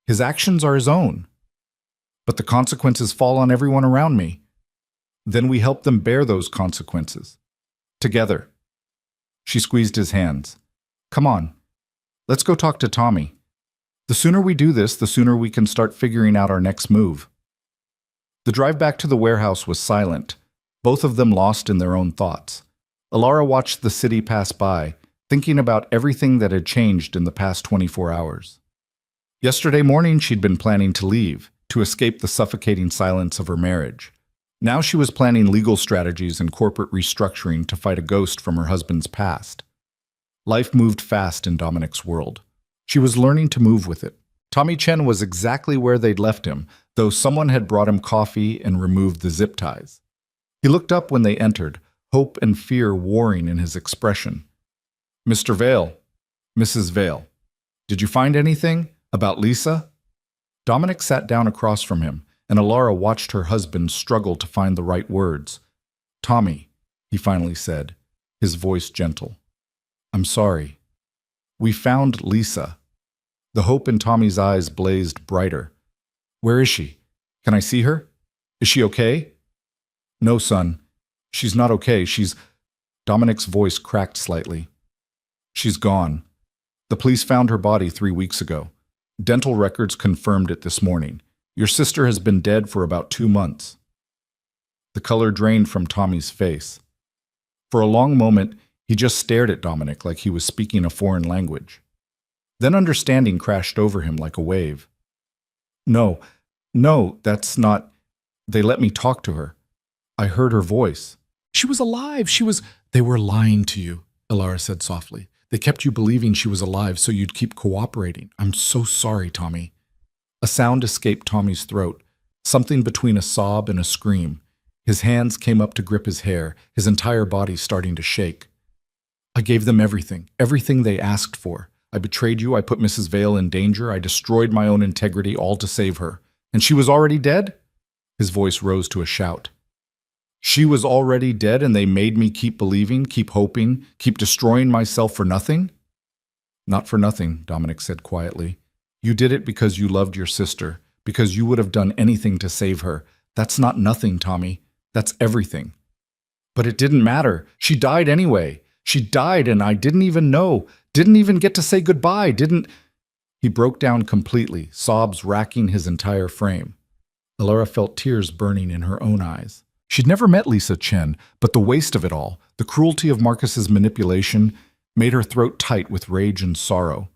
A: His actions are his own. But the consequences fall on everyone around me. Then we help them bear those consequences. Together. She squeezed his hands. Come on. Let's go talk to Tommy. The sooner we do this, the sooner we can start figuring out our next move. The drive back to the warehouse was silent, both of them lost in their own thoughts. Alara watched the city pass by, thinking about everything that had changed in the past 24 hours. Yesterday morning, she'd been planning to leave, to escape the suffocating silence of her marriage. Now she was planning legal strategies and corporate restructuring to fight a ghost from her husband's past. Life moved fast in Dominic's world. She was learning to move with it. Tommy Chen was exactly where they'd left him, though someone had brought him coffee and removed the zip ties. He looked up when they entered, hope and fear warring in his expression. "Mr. Vale, Mrs. Vale, did you find anything about Lisa?" Dominic sat down across from him, and Alara watched her husband struggle to find the right words. "Tommy," he finally said, his voice gentle. "I'm sorry. We found Lisa." The hope in Tommy's eyes blazed brighter. "Where is she? Can I see her? Is she okay?" "No, son. She's not okay. Dominic's voice cracked slightly. "She's gone. The police found her body 3 weeks ago. Dental records confirmed it this morning. Your sister has been dead for about 2 months." The color drained from Tommy's face. For a long moment, he just stared at Dominic like he was speaking a foreign language. Then understanding crashed over him like a wave. No, that's not. They let me talk to her. I heard her voice. She was alive. They were lying to you," Alara said softly. "They kept you believing she was alive so you'd keep cooperating. I'm so sorry, Tommy." A sound escaped Tommy's throat, something between a sob and a scream. His hands came up to grip his hair, his entire body starting to shake. "I gave them everything they asked for. I betrayed you, I put Mrs. Vale in danger, I destroyed my own integrity, all to save her. And she was already dead?" His voice rose to a shout. "She was already dead and they made me keep believing, keep hoping, keep destroying myself for nothing?" "Not for nothing," Dominic said quietly. "You did it because you loved your sister, because you would have done anything to save her. That's not nothing, Tommy. That's everything." "But it didn't matter. She died anyway. She died and I didn't even know. Didn't even get to say goodbye. He broke down completely, sobs racking his entire frame. Alara felt tears burning in her own eyes. She'd never met Lisa Chen, but the waste of it all, the cruelty of Marcus's manipulation, made her throat tight with rage and sorrow.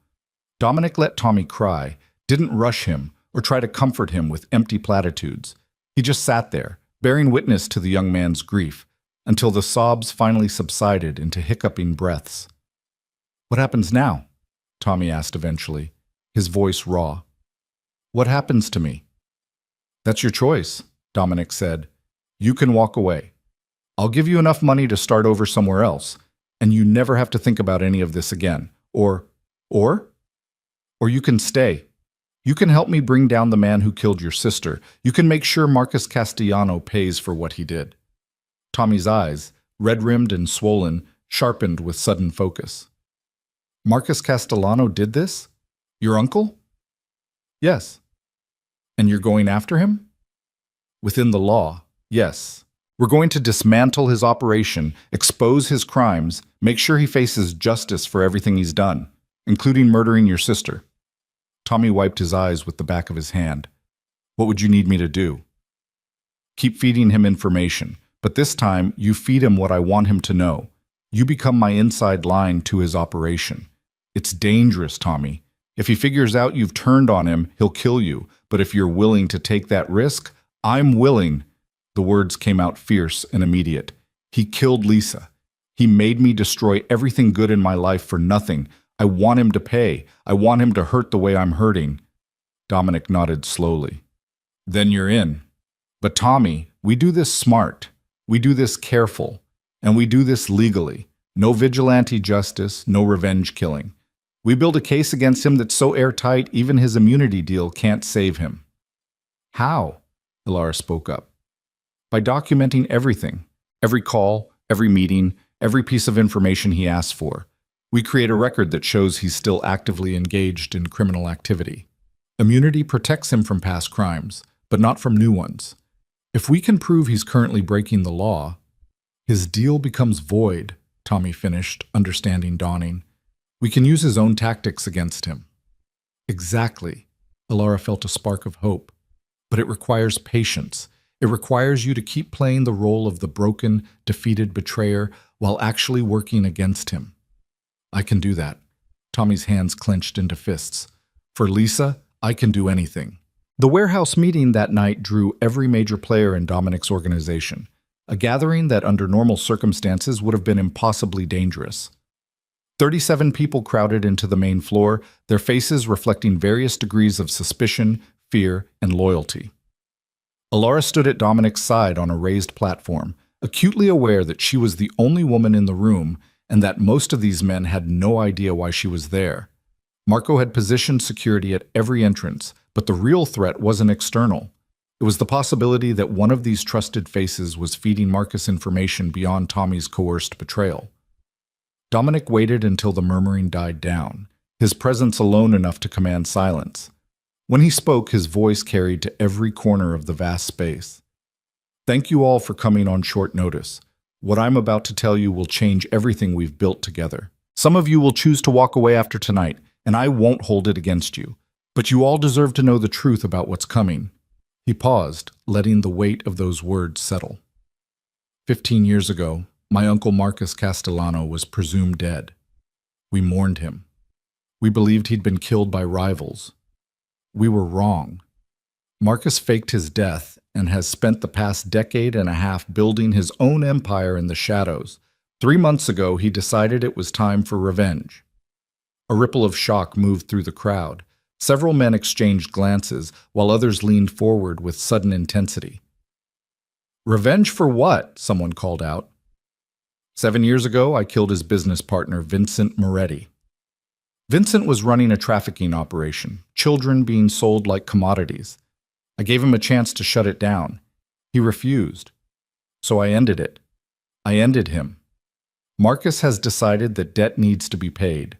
A: Dominic let Tommy cry, didn't rush him or try to comfort him with empty platitudes. He just sat there, bearing witness to the young man's grief, until the sobs finally subsided into hiccuping breaths. "What happens now?" Tommy asked eventually, his voice raw. "What happens to me?" "That's your choice," Dominic said. "You can walk away. I'll give you enough money to start over somewhere else, and you never have to think about any of this again. Or you can stay. You can help me bring down the man who killed your sister. You can make sure Marcus Castellano pays for what he did." Tommy's eyes, red-rimmed and swollen, sharpened with sudden focus. "Marcus Castellano did this? Your uncle?" "Yes." "And you're going after him?" "Within the law, yes. We're going to dismantle his operation, expose his crimes, make sure he faces justice for everything he's done, including murdering your sister." Tommy wiped his eyes with the back of his hand. "What would you need me to do?" "Keep feeding him information, but this time you feed him what I want him to know. You become my inside line to his operation. It's dangerous, Tommy. If he figures out you've turned on him, he'll kill you. But if you're willing to take that risk, I'm willing." The words came out fierce and immediate. "He killed Lisa. He made me destroy everything good in my life for nothing. I want him to pay. I want him to hurt the way I'm hurting." Dominic nodded slowly. "Then you're in. But Tommy, we do this smart. We do this careful. And we do this legally. No vigilante justice, no revenge killing. We build a case against him that's so airtight even his immunity deal can't save him." "How?" Alara spoke up. "By documenting everything. Every call, every meeting, every piece of information he asks for. We create a record that shows he's still actively engaged in criminal activity. Immunity protects him from past crimes, but not from new ones. If we can prove he's currently breaking the law, his deal becomes void," Tommy finished, understanding dawning. "We can use his own tactics against him." "Exactly." Alara felt a spark of hope. "But it requires patience. It requires you to keep playing the role of the broken, defeated betrayer while actually working against him." "I can do that." Tommy's hands clenched into fists. "For Lisa, I can do anything." The warehouse meeting that night drew every major player in Dominic's organization, a gathering that under normal circumstances would have been impossibly dangerous. 37 people crowded into the main floor, their faces reflecting various degrees of suspicion, fear, and loyalty. Alara stood at Dominic's side on a raised platform, acutely aware that she was the only woman in the room and that most of these men had no idea why she was there. Marco had positioned security at every entrance, but the real threat wasn't external. It was the possibility that one of these trusted faces was feeding Marcus information beyond Tommy's coerced betrayal. Dominic waited until the murmuring died down, his presence alone enough to command silence. When he spoke, his voice carried to every corner of the vast space. Thank you all for coming on short notice. What I'm about to tell you will change everything we've built together. Some of you will choose to walk away after tonight, and I won't hold it against you. But you all deserve to know the truth about what's coming. He paused, letting the weight of those words settle. 15 years ago, my uncle Marcus Castellano was presumed dead. We mourned him. We believed he'd been killed by rivals. We were wrong. Marcus faked his death and has spent the past decade and a half building his own empire in the shadows. 3 months ago, he decided it was time for revenge. A ripple of shock moved through the crowd. Several men exchanged glances, while others leaned forward with sudden intensity. Revenge for what? Someone called out. 7 years ago, I killed his business partner, Vincent Moretti. Vincent was running a trafficking operation, children being sold like commodities. I gave him a chance to shut it down. He refused. So I ended it. I ended him. Marcus has decided that debt needs to be paid.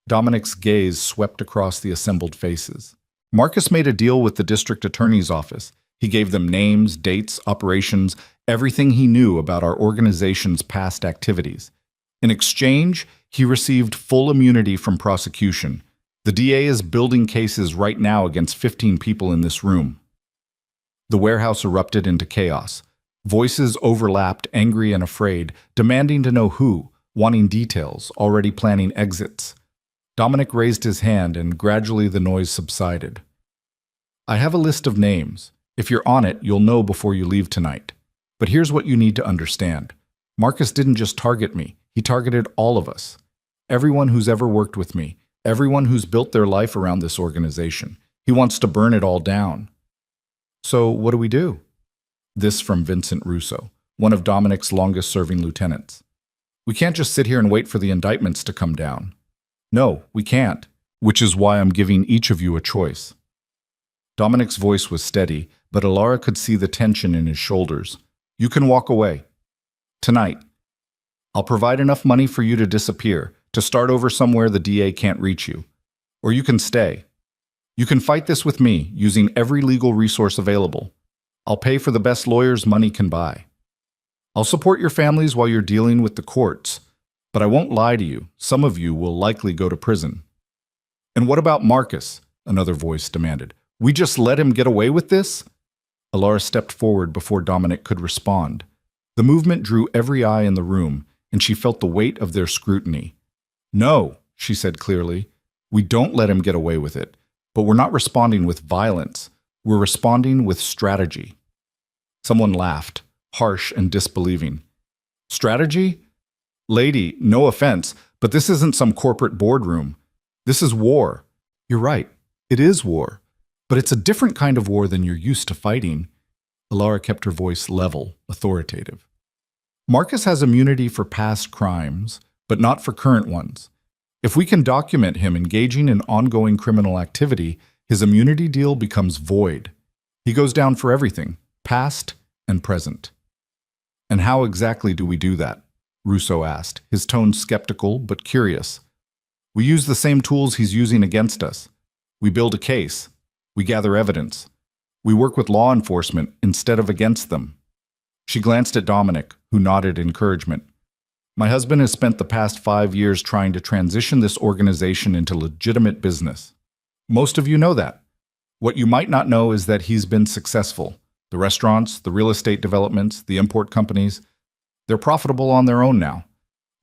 A: Dominic's gaze swept across the assembled faces. Marcus made a deal with the district attorney's office. He gave them names, dates, operations, everything he knew about our organization's past activities. In exchange, he received full immunity from prosecution. The DA is building cases right now against 15 people in this room. The warehouse erupted into chaos. Voices overlapped, angry and afraid, demanding to know who, wanting details, already planning exits. Dominic raised his hand, and gradually the noise subsided. I have a list of names. If you're on it, you'll know before you leave tonight. But here's what you need to understand. Marcus didn't just target me. He targeted all of us. Everyone who's ever worked with me. Everyone who's built their life around this organization. He wants to burn it all down. So what do we do? This from Vincent Russo, one of Dominic's longest-serving lieutenants. We can't just sit here and wait for the indictments to come down. No, we can't, which is why I'm giving each of you a choice. Dominic's voice was steady, but Alara could see the tension in his shoulders. You can walk away. Tonight. I'll provide enough money for you to disappear, to start over somewhere the DA can't reach you. Or you can stay. You can fight this with me, using every legal resource available. I'll pay for the best lawyers money can buy. I'll support your families while you're dealing with the courts. But I won't lie to you, some of you will likely go to prison. And what about Marcus? Another voice demanded. We just let him get away with this? Alara stepped forward before Dominic could respond. The movement drew every eye in the room, and she felt the weight of their scrutiny. No, she said clearly, we don't let him get away with it, but we're not responding with violence. We're responding with strategy. Someone laughed, harsh and disbelieving. Strategy? Lady, no offense, but this isn't some corporate boardroom. This is war. You're right, it is war. But it's a different kind of war than you're used to fighting. Alara kept her voice level, authoritative. Marcus has immunity for past crimes, but not for current ones. If we can document him engaging in ongoing criminal activity, his immunity deal becomes void. He goes down for everything, past and present. And how exactly do we do that? Russo asked, his tone skeptical but curious. We use the same tools he's using against us. We build a case. We gather evidence. We work with law enforcement instead of against them. She glanced at Dominic, who nodded encouragement. My husband has spent the past 5 years trying to transition this organization into legitimate business. Most of you know that. What you might not know is that he's been successful. The restaurants, the real estate developments, the import companies, they're profitable on their own now.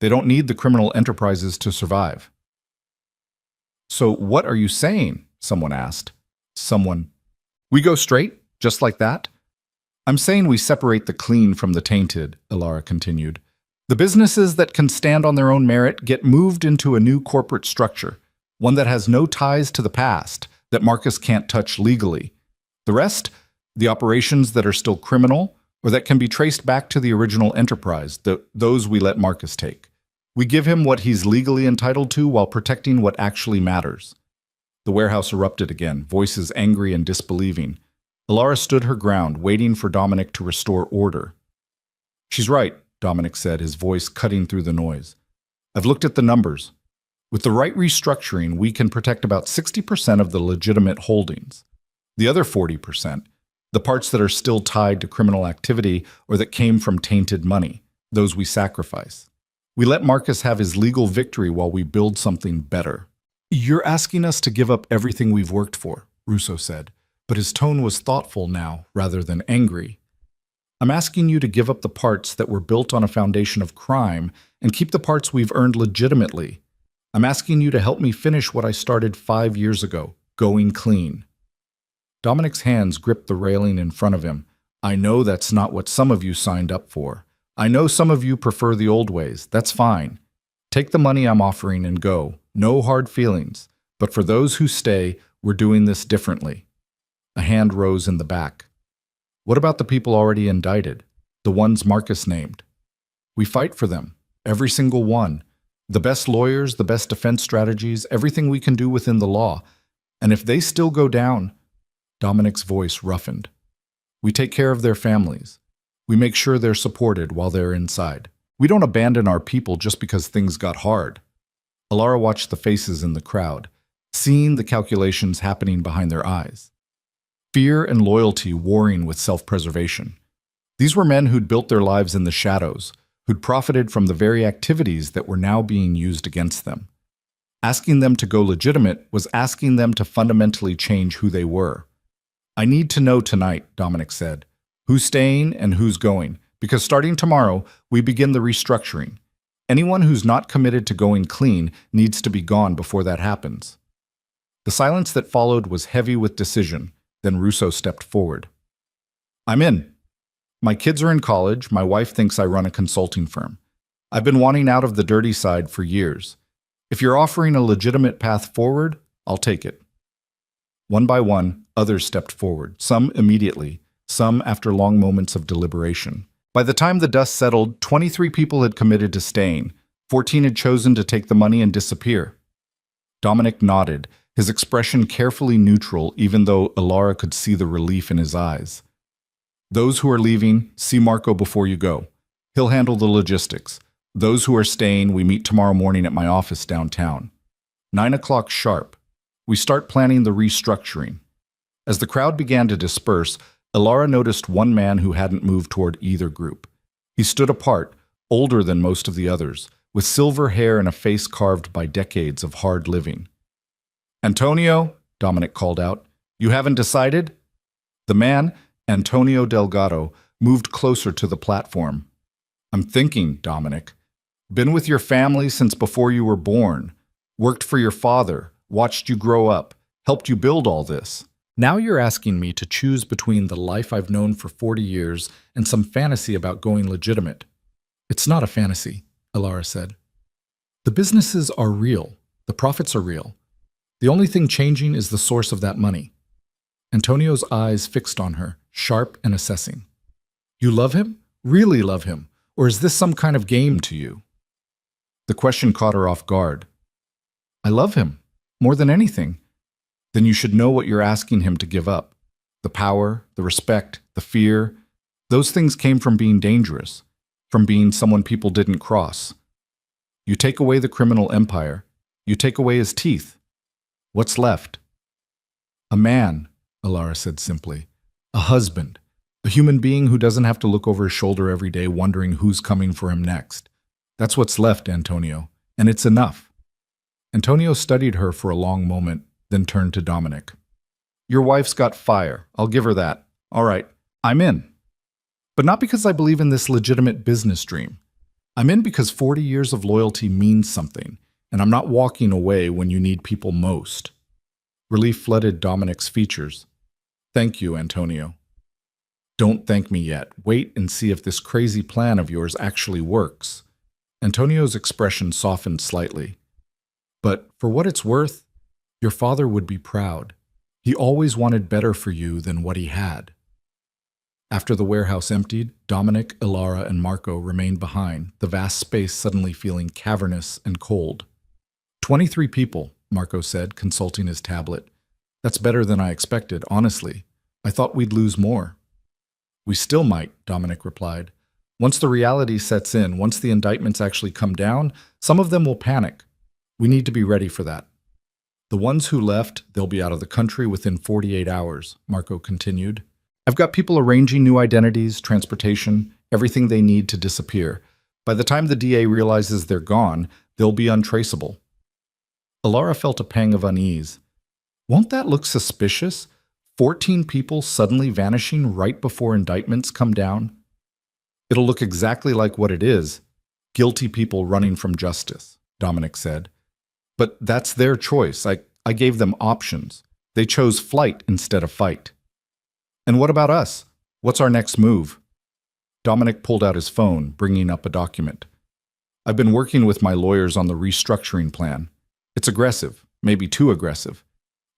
A: They don't need the criminal enterprises to survive. So what are you saying? Someone asked. We go straight, just like that? I'm saying we separate the clean from the tainted, Alara continued. The businesses that can stand on their own merit get moved into a new corporate structure, one that has no ties to the past, that Marcus can't touch legally. The rest, the operations that are still criminal, or that can be traced back to the original enterprise, those we let Marcus take. We give him what he's legally entitled to while protecting what actually matters. The warehouse erupted again, voices angry and disbelieving. Alara stood her ground, waiting for Dominic to restore order. "She's right," Dominic said, his voice cutting through the noise. "I've looked at the numbers. With the right restructuring, we can protect about 60% of the legitimate holdings. The other 40%, the parts that are still tied to criminal activity or that came from tainted money, those we sacrifice. We let Marcus have his legal victory while we build something better." "You're asking us to give up everything we've worked for," Russo said, but his tone was thoughtful now rather than angry. "I'm asking you to give up the parts that were built on a foundation of crime and keep the parts we've earned legitimately. I'm asking you to help me finish what I started 5 years ago, going clean." Dominic's hands gripped the railing in front of him. "I know that's not what some of you signed up for. I know some of you prefer the old ways. That's fine. Take the money I'm offering and go. No hard feelings. But for those who stay, we're doing this differently." A hand rose in the back. "What about the people already indicted? The ones Marcus named?" "We fight for them. Every single one. The best lawyers, the best defense strategies, everything we can do within the law. And if they still go down..." Dominic's voice roughened. "We take care of their families. We make sure they're supported while they're inside. We don't abandon our people just because things got hard." Alara watched the faces in the crowd, seeing the calculations happening behind their eyes. Fear and loyalty warring with self-preservation. These were men who'd built their lives in the shadows, who'd profited from the very activities that were now being used against them. Asking them to go legitimate was asking them to fundamentally change who they were. "I need to know tonight," Dominic said, "who's staying and who's going, because starting tomorrow, we begin the restructuring. Anyone who's not committed to going clean needs to be gone before that happens." The silence that followed was heavy with decision. Then Russo stepped forward. "I'm in. My kids are in college. My wife thinks I run a consulting firm. I've been wanting out of the dirty side for years. If you're offering a legitimate path forward, I'll take it." One by one, others stepped forward, some immediately, some after long moments of deliberation. By the time the dust settled, 23 people had committed to staying. 14 had chosen to take the money and disappear. Dominic nodded, his expression carefully neutral, even though Alara could see the relief in his eyes. "Those who are leaving, see Marco before you go. He'll handle the logistics. Those who are staying, we meet tomorrow morning at my office downtown. 9 o'clock sharp. We start planning the restructuring." As the crowd began to disperse, Alara noticed one man who hadn't moved toward either group. He stood apart, older than most of the others, with silver hair and a face carved by decades of hard living. "Antonio," Dominic called out, "you haven't decided?" The man, Antonio Delgado, moved closer to the platform. "I'm thinking, Dominic. Been with your family since before you were born. Worked for your father, watched you grow up, helped you build all this. Now you're asking me to choose between the life I've known for 40 years and some fantasy about going legitimate." "It's not a fantasy," Alara said. "The businesses are real. The profits are real. The only thing changing is the source of that money." Antonio's eyes fixed on her, sharp and assessing. "You love him? Really love him? Or is this some kind of game to you?" The question caught her off guard. "I love him, more than anything." "Then you should know what you're asking him to give up. The power, the respect, the fear. Those things came from being dangerous, from being someone people didn't cross. You take away the criminal empire, you take away his teeth. What's left?" "A man," Alara said simply. "A husband. A human being who doesn't have to look over his shoulder every day wondering who's coming for him next. That's what's left, Antonio, and it's enough." Antonio studied her for a long moment, then turned to Dominic. "Your wife's got fire. I'll give her that. All right, I'm in. But not because I believe in this legitimate business dream. I'm in because 40 years of loyalty means something, and I'm not walking away when you need people most." Relief flooded Dominic's features. "Thank you, Antonio." "Don't thank me yet. Wait and see if this crazy plan of yours actually works." Antonio's expression softened slightly. But for what it's worth, your father would be proud. He always wanted better for you than what he had. After the warehouse emptied, Dominic, Ilara, and Marco remained behind, the vast space suddenly feeling cavernous and cold. 23 people, Marco said, consulting his tablet. That's better than I expected, honestly. I thought we'd lose more. We still might, Dominic replied. Once the reality sets in, once the indictments actually come down, some of them will panic. We need to be ready for that. The ones who left, they'll be out of the country within 48 hours, Marco continued. I've got people arranging new identities, transportation, everything they need to disappear. By the time the DA realizes they're gone, they'll be untraceable. Ilara felt a pang of unease. Won't that look suspicious? 14 people suddenly vanishing right before indictments come down? It'll look exactly like what it is. Guilty people running from justice, Dominic said. But that's their choice. I gave them options. They chose flight instead of fight. And what about us? What's our next move? Dominic pulled out his phone, bringing up a document. I've been working with my lawyers on the restructuring plan. It's aggressive, maybe too aggressive.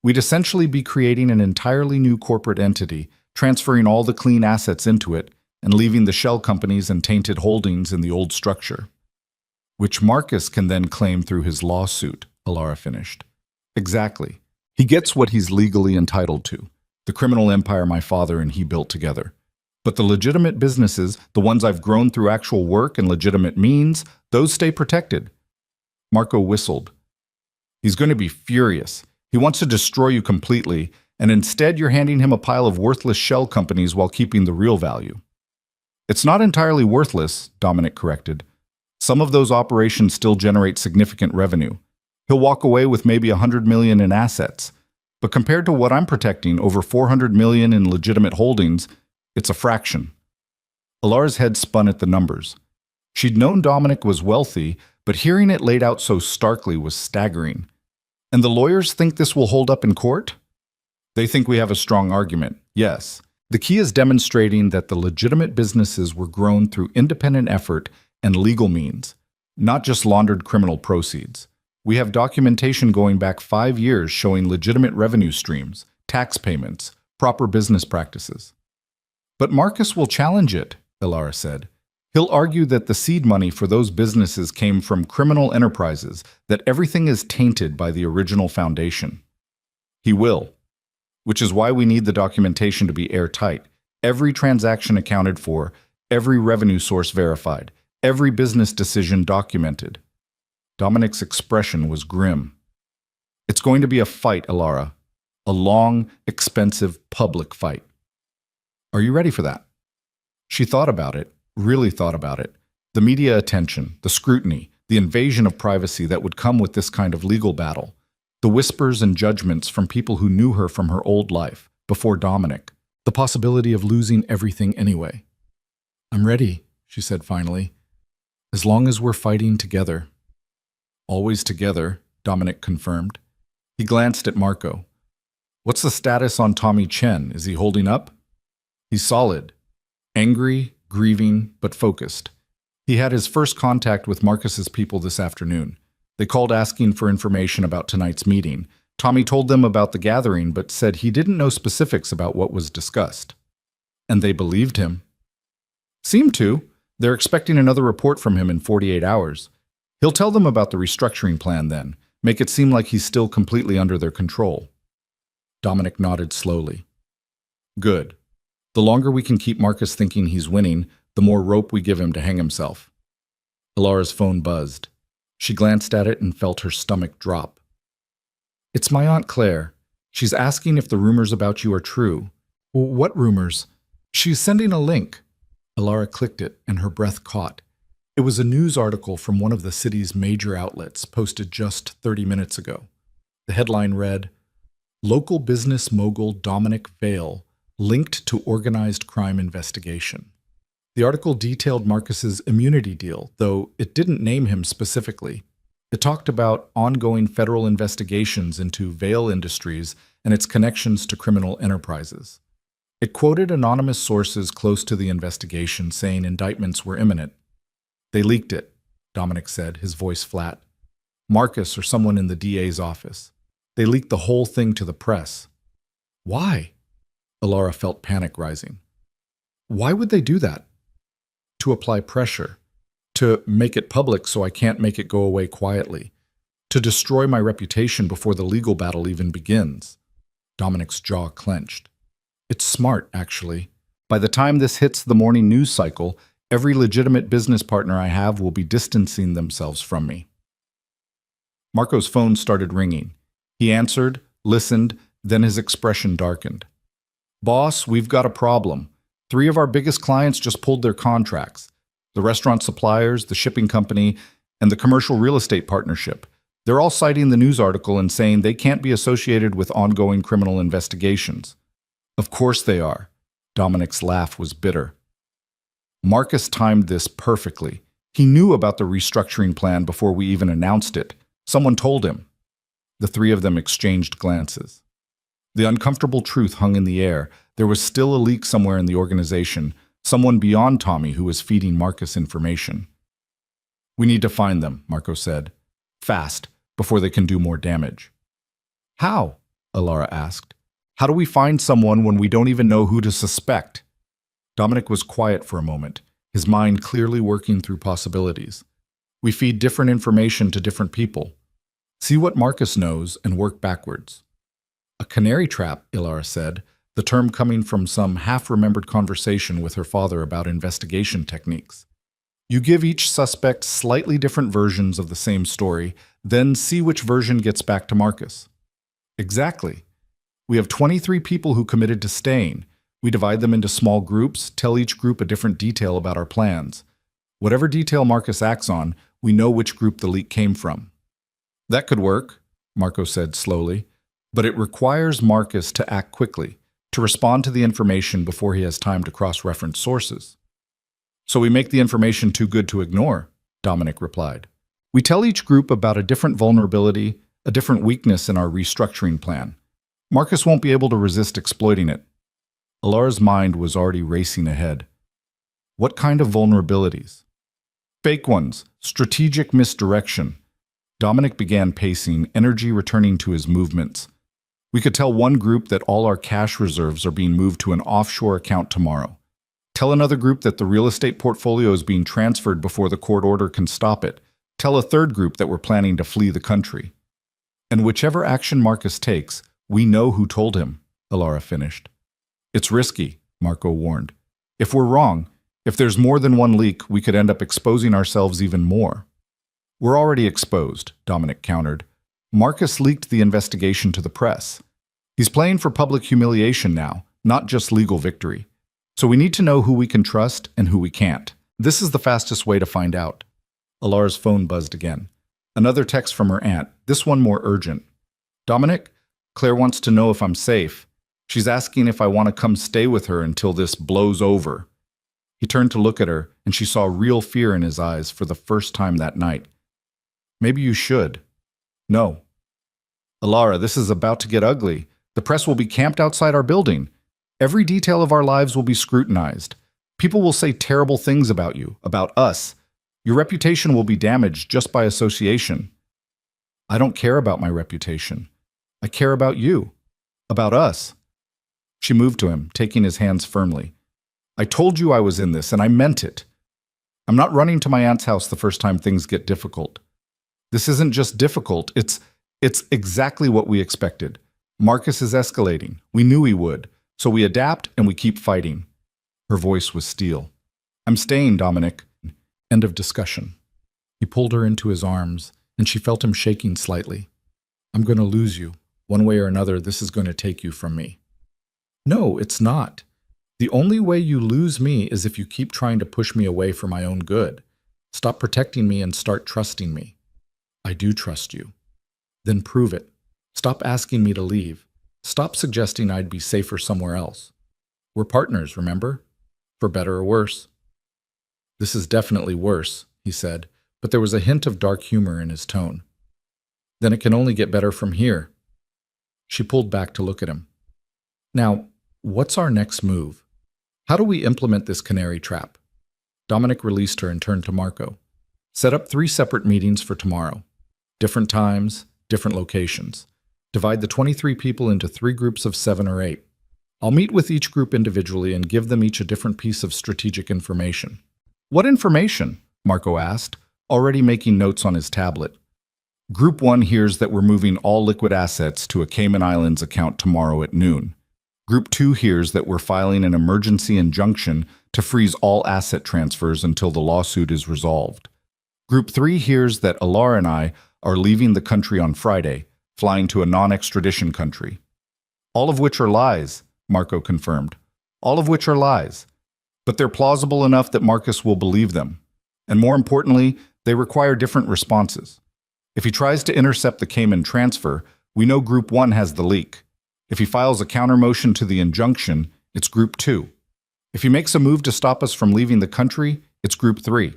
A: We'd essentially be creating an entirely new corporate entity, transferring all the clean assets into it, and leaving the shell companies and tainted holdings in the old structure. Which Marcus can then claim through his lawsuit, Ilara finished. Exactly. He gets what he's legally entitled to, the criminal empire my father and he built together. But the legitimate businesses, the ones I've grown through actual work and legitimate means, those stay protected. Marco whistled. He's going to be furious. He wants to destroy you completely, and instead you're handing him a pile of worthless shell companies while keeping the real value. It's not entirely worthless, Dominic corrected. Some of those operations still generate significant revenue. He'll walk away with maybe $100 million in assets. But compared to what I'm protecting, over $400 million in legitimate holdings, it's a fraction. Ilara's head spun at the numbers. She'd known Dominic was wealthy, but hearing it laid out so starkly was staggering. And the lawyers think this will hold up in court? They think we have a strong argument, yes. The key is demonstrating that the legitimate businesses were grown through independent effort and legal means, not just laundered criminal proceeds. We have documentation going back 5 years showing legitimate revenue streams, tax payments, proper business practices. But Marcus will challenge it, Ilara said. He'll argue that the seed money for those businesses came from criminal enterprises, that everything is tainted by the original foundation. He will. Which is why we need the documentation to be airtight. Every transaction accounted for, every revenue source verified, every business decision documented. Dominic's expression was grim. It's going to be a fight, Ilara. A long, expensive, public fight. Are you ready for that? She thought about it, really thought about it. The media attention, the scrutiny, the invasion of privacy that would come with this kind of legal battle. The whispers and judgments from people who knew her from her old life, before Dominic. The possibility of losing everything anyway. I'm ready, she said finally. As long as we're fighting together. Always together, Dominic confirmed. He glanced at Marco. What's the status on Tommy Chen? Is he holding up? He's solid. Angry, grieving, but focused. He had his first contact with Marcus's people this afternoon. They called asking for information about tonight's meeting. Tommy told them about the gathering, but said he didn't know specifics about what was discussed. And they believed him. Seemed to. They're expecting another report from him in 48 hours. He'll tell them about the restructuring plan then, make it seem like he's still completely under their control. Dominic nodded slowly. Good. The longer we can keep Marcus thinking he's winning, the more rope we give him to hang himself. Ilara's phone buzzed. She glanced at it and felt her stomach drop. It's my Aunt Claire. She's asking if the rumors about you are true. What rumors? She's sending a link. Ilara clicked it, and her breath caught. It was a news article from one of the city's major outlets, posted just 30 minutes ago. The headline read, Local business mogul Dominic Vale linked to organized crime investigation. The article detailed Marcus's immunity deal, though it didn't name him specifically. It talked about ongoing federal investigations into Vale Industries and its connections to criminal enterprises. It quoted anonymous sources close to the investigation saying indictments were imminent. They leaked it. Dominic said, his voice flat. Marcus or someone in the DA's office. They leaked the whole thing to the press. Why? Alara felt panic rising. Why would they do that? To apply pressure. To make it public so I can't make it go away quietly. To destroy my reputation before the legal battle even begins. Dominic's jaw clenched. It's smart, actually. By the time this hits the morning news cycle, every legitimate business partner I have will be distancing themselves from me. Marco's phone started ringing. He answered, listened, then his expression darkened. Boss, we've got a problem. 3 of our biggest clients just pulled their contracts. The restaurant suppliers, the shipping company, and the commercial real estate partnership. They're all citing the news article and saying they can't be associated with ongoing criminal investigations. Of course they are. Dominic's laugh was bitter. Marcus timed this perfectly. He knew about the restructuring plan before we even announced it. Someone told him. The 3 of them exchanged glances. The uncomfortable truth hung in the air. There was still a leak somewhere in the organization, someone beyond Tommy who was feeding Marcus information. We need to find them, Marco said. Fast, before they can do more damage. How? Alara asked. How do we find someone when we don't even know who to suspect? Dominic was quiet for a moment, his mind clearly working through possibilities. We feed different information to different people. See what Marcus knows and work backwards. A canary trap, Alara said, the term coming from some half-remembered conversation with her father about investigation techniques. You give each suspect slightly different versions of the same story, then see which version gets back to Marcus. Exactly. We have 23 people who committed to staying. We divide them into small groups, tell each group a different detail about our plans. Whatever detail Marcus acts on, we know which group the leak came from. That could work, Marco said slowly, but it requires Marcus to act quickly, to respond to the information before he has time to cross-reference sources. So we make the information too good to ignore, Dominic replied. We tell each group about a different vulnerability, a different weakness in our restructuring plan. Marcus won't be able to resist exploiting it. Alara's mind was already racing ahead. What kind of vulnerabilities? Fake ones, strategic misdirection. Dominic began pacing, energy returning to his movements. We could tell one group that all our cash reserves are being moved to an offshore account tomorrow. Tell another group that the real estate portfolio is being transferred before the court order can stop it. Tell a third group that we're planning to flee the country. And whichever action Marcus takes, we know who told him, Alara finished. It's risky, Marco warned. If we're wrong, if there's more than one leak, we could end up exposing ourselves even more. We're already exposed, Dominic countered. Marcus leaked the investigation to the press. He's playing for public humiliation now, not just legal victory. So we need to know who we can trust and who we can't. This is the fastest way to find out. Alara's phone buzzed again. Another text from her aunt, this one more urgent. Dominic, Claire wants to know if I'm safe. She's asking if I want to come stay with her until this blows over. He turned to look at her, and she saw real fear in his eyes for the first time that night. Maybe you should. No. Alara, this is about to get ugly. The press will be camped outside our building. Every detail of our lives will be scrutinized. People will say terrible things about you, about us. Your reputation will be damaged just by association. I don't care about my reputation. I care about you. About us. She moved to him, taking his hands firmly. I told you I was in this, and I meant it. I'm not running to my aunt's house the first time things get difficult. This isn't just difficult, it's exactly what we expected. Marcus is escalating. We knew he would. So we adapt and we keep fighting. Her voice was steel. I'm staying, Dominic. End of discussion. He pulled her into his arms, and she felt him shaking slightly. I'm going to lose you. One way or another, this is going to take you from me. No, it's not. The only way you lose me is if you keep trying to push me away for my own good. Stop protecting me and start trusting me. I do trust you. Then prove it. Stop asking me to leave. Stop suggesting I'd be safer somewhere else. We're partners, remember? For better or worse. This is definitely worse, he said, but there was a hint of dark humor in his tone. Then it can only get better from here. She pulled back to look at him. Now, what's our next move? How do we implement this canary trap? Dominic released her and turned to Marco. Set up 3 separate meetings for tomorrow. Different times, different locations. Divide the 23 people into 3 groups of 7 or 8. I'll meet with each group individually and give them each a different piece of strategic information. What information? Marco asked, already making notes on his tablet. Group 1 hears that we're moving all liquid assets to a Cayman Islands account tomorrow at noon. Group 2 hears that we're filing an emergency injunction to freeze all asset transfers until the lawsuit is resolved. Group 3 hears that Alara and I are leaving the country on Friday, flying to a non-extradition country. All of which are lies, Marco confirmed. All of which are lies. But they're plausible enough that Marcus will believe them. And more importantly, they require different responses. If he tries to intercept the Cayman transfer, we know Group 1 has the leak. If he files a counter-motion to the injunction, it's Group 2. If he makes a move to stop us from leaving the country, it's Group 3.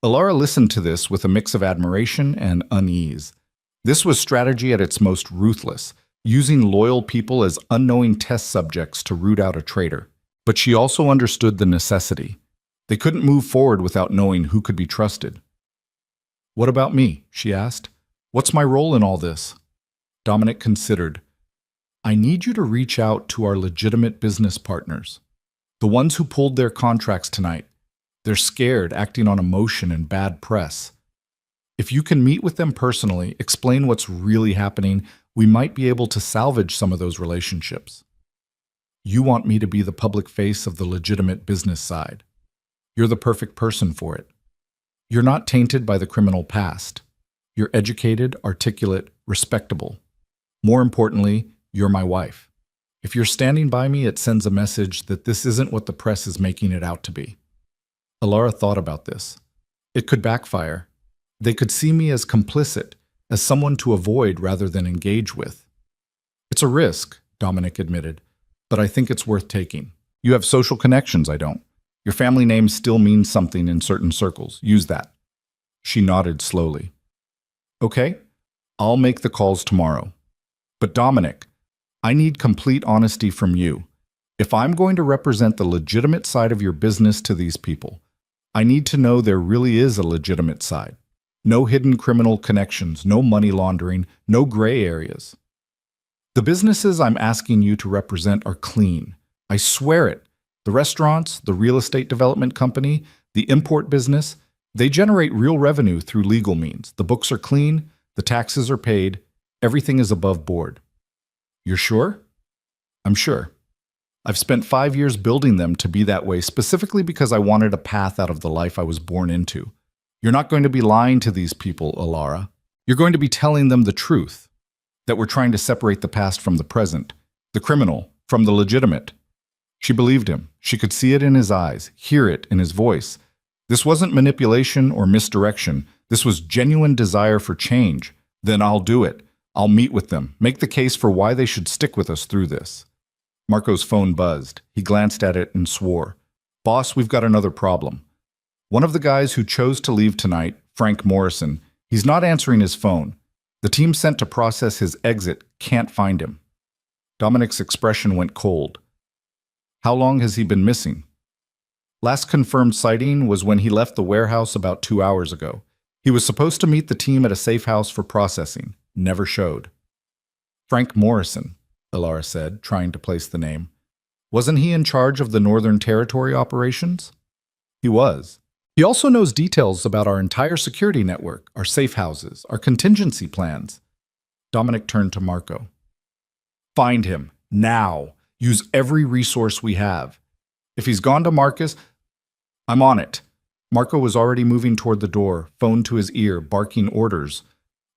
A: Alara listened to this with a mix of admiration and unease. This was strategy at its most ruthless, using loyal people as unknowing test subjects to root out a traitor. But she also understood the necessity. They couldn't move forward without knowing who could be trusted. "What about me?" she asked. "What's my role in all this?" Dominic considered. "I need you to reach out to our legitimate business partners, the ones who pulled their contracts tonight. They're scared, acting on emotion and bad press. If you can meet with them personally, explain what's really happening, we might be able to salvage some of those relationships. You want me to be the public face of the legitimate business side. You're the perfect person for it. You're not tainted by the criminal past. You're educated, articulate, respectable. More importantly, you're my wife. If you're standing by me, it sends a message that this isn't what the press is making it out to be." Alara thought about this. It could backfire. They could see me as complicit, as someone to avoid rather than engage with. "It's a risk," Dominic admitted, "but I think it's worth taking. You have social connections, I don't. Your family name still means something in certain circles. Use that." She nodded slowly. "Okay, I'll make the calls tomorrow. But Dominic, I need complete honesty from you. If I'm going to represent the legitimate side of your business to these people, I need to know there really is a legitimate side. No hidden criminal connections, no money laundering, no gray areas. The businesses I'm asking you to represent are clean. I swear it. The restaurants, the real estate development company, the import business, they generate real revenue through legal means. The books are clean, the taxes are paid, everything is above board." "You're sure?" "I'm sure. I've spent 5 years building them to be that way specifically because I wanted a path out of the life I was born into. You're not going to be lying to these people, Alara. You're going to be telling them the truth, that we're trying to separate the past from the present, the criminal from the legitimate." She believed him. She could see it in his eyes, hear it in his voice. This wasn't manipulation or misdirection. This was genuine desire for change. "Then I'll do it. I'll meet with them, make the case for why they should stick with us through this." Marco's phone buzzed. He glanced at it and swore. "Boss, we've got another problem. One of the guys who chose to leave tonight, Frank Morrison, he's not answering his phone. The team sent to process his exit can't find him." Dominic's expression went cold. "How long has he been missing?" "Last confirmed sighting was when he left the warehouse about 2 hours ago. He was supposed to meet the team at a safe house for processing. Never showed." "Frank Morrison," Alara said, trying to place the name. "Wasn't he in charge of the Northern Territory operations?" "He was. He also knows details about our entire security network, our safe houses, our contingency plans." Dominic turned to Marco. "Find him, now. Use every resource we have. If he's gone to Marcus, I'm on it." Marco was already moving toward the door, phone to his ear, barking orders.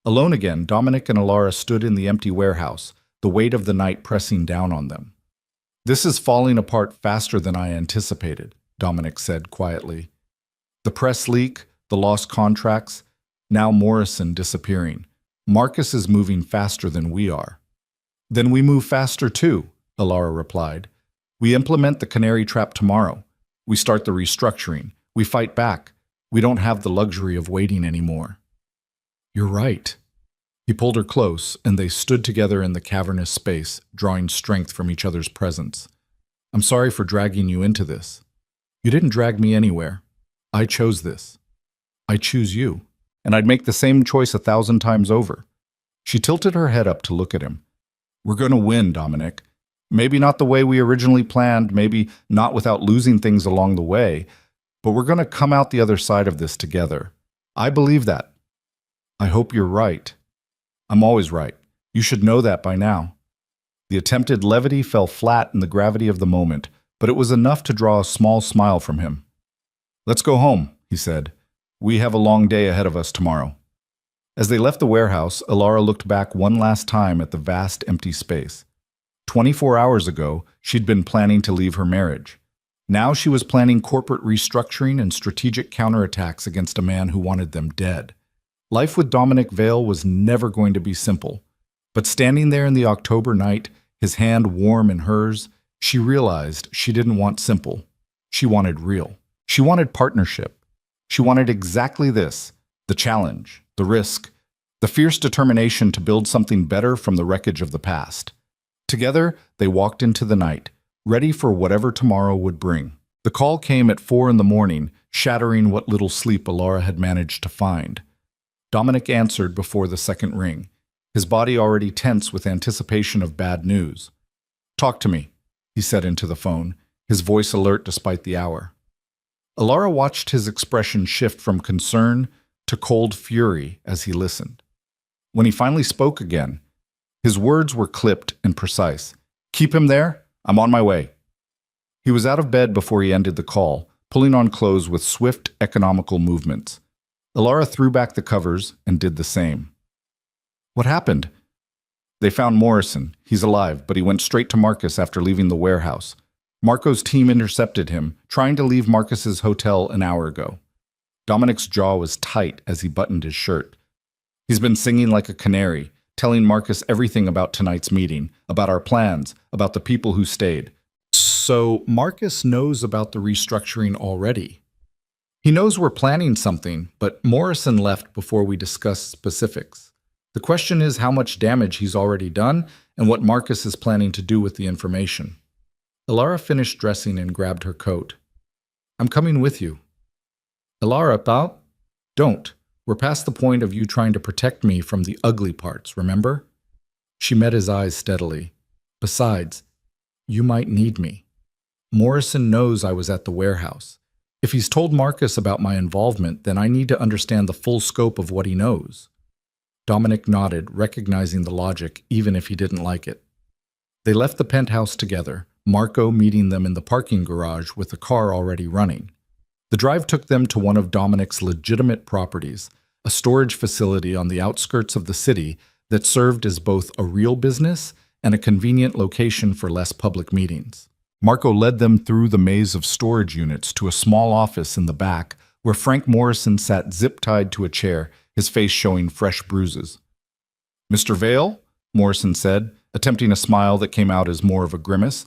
A: Alone again, Dominic and Alara stood in the empty warehouse, the weight of the night pressing down on them. "This is falling apart faster than I anticipated," Dominic said quietly. "The press leak, the lost contracts, now Morrison disappearing. Marcus is moving faster than we are." "Then we move faster too," Alara replied. "We implement the canary trap tomorrow. We start the restructuring. We fight back. We don't have the luxury of waiting anymore." "You're right." He pulled her close, and they stood together in the cavernous space, drawing strength from each other's presence. "I'm sorry for dragging you into this. You didn't drag me anywhere. I chose this." I choose you, and I'd make the same choice 1,000 times over. She tilted her head up to look at him. We're going to win, Dominic. Maybe not the way we originally planned, maybe not without losing things along the way, but we're going to come out the other side of this together. I believe that. I hope you're right. I'm always right. You should know that by now. The attempted levity fell flat in the gravity of the moment, but it was enough to draw a small smile from him. Let's go home, he said. We have a long day ahead of us tomorrow. As they left the warehouse, Alara looked back one last time at the vast empty space. 24 hours ago, she'd been planning to leave her marriage. Now she was planning corporate restructuring and strategic counterattacks against a man who wanted them dead. Life with Dominic Vale was never going to be simple. But standing there in the October night, his hand warm in hers, she realized she didn't want simple. She wanted real. She wanted partnership. She wanted exactly this: the challenge, the risk, the fierce determination to build something better from the wreckage of the past. Together, they walked into the night, ready for whatever tomorrow would bring. The call came at 4 in the morning, shattering what little sleep Alara had managed to find. Dominic answered before the second ring, his body already tense with anticipation of bad news. Talk to me, he said into the phone, his voice alert despite the hour. Alara watched his expression shift from concern to cold fury as he listened. When he finally spoke again, his words were clipped and precise. Keep him there. I'm on my way. He was out of bed before he ended the call, pulling on clothes with swift, economical movements. Alara threw back the covers and did the same. What happened? They found Morrison. He's alive, but he went straight to Marcus after leaving the warehouse. Marco's team intercepted him, trying to leave Marcus's hotel an hour ago. Dominic's jaw was tight as he buttoned his shirt. He's been singing like a canary, telling Marcus everything about tonight's meeting, about our plans, about the people who stayed. So Marcus knows about the restructuring already. He knows we're planning something, but Morrison left before we discussed specifics. The question is how much damage he's already done and what Marcus is planning to do with the information. Alara finished dressing and grabbed her coat. I'm coming with you. Alara, pal? Don't. We're past the point of you trying to protect me from the ugly parts, remember? She met his eyes steadily. Besides, you might need me. Morrison knows I was at the warehouse. If he's told Marcus about my involvement, then I need to understand the full scope of what he knows. Dominic nodded, recognizing the logic, even if he didn't like it. They left the penthouse together, Marco meeting them in the parking garage with the car already running. The drive took them to one of Dominic's legitimate properties, a storage facility on the outskirts of the city that served as both a real business and a convenient location for less public meetings. Marco led them through the maze of storage units to a small office in the back where Frank Morrison sat zip-tied to a chair, his face showing fresh bruises. Mr. Vale, Morrison said, attempting a smile that came out as more of a grimace.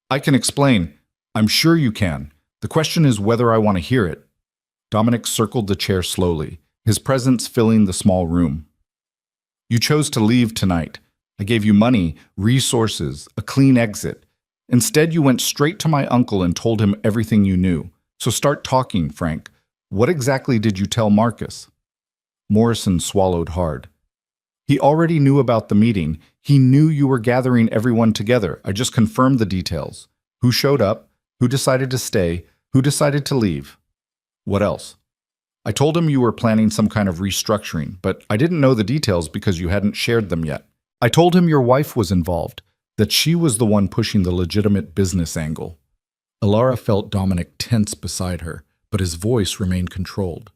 A: I can explain. I'm sure you can. The question is whether I want to hear it. Dominic circled the chair slowly, his presence filling the small room. You chose to leave tonight. I gave you money, resources, a clean exit. Instead, you went straight to my uncle and told him everything you knew. So start talking, Frank. What exactly did you tell Marcus? Morrison swallowed hard. He already knew about the meeting. He knew you were gathering everyone together. I just confirmed the details. Who showed up? Who decided to stay? Who decided to leave? What else? I told him you were planning some kind of restructuring, but I didn't know the details because you hadn't shared them yet. I told him your wife was involved, that she was the one pushing the legitimate business angle. Alara felt Dominic tense beside her, but his voice remained controlled.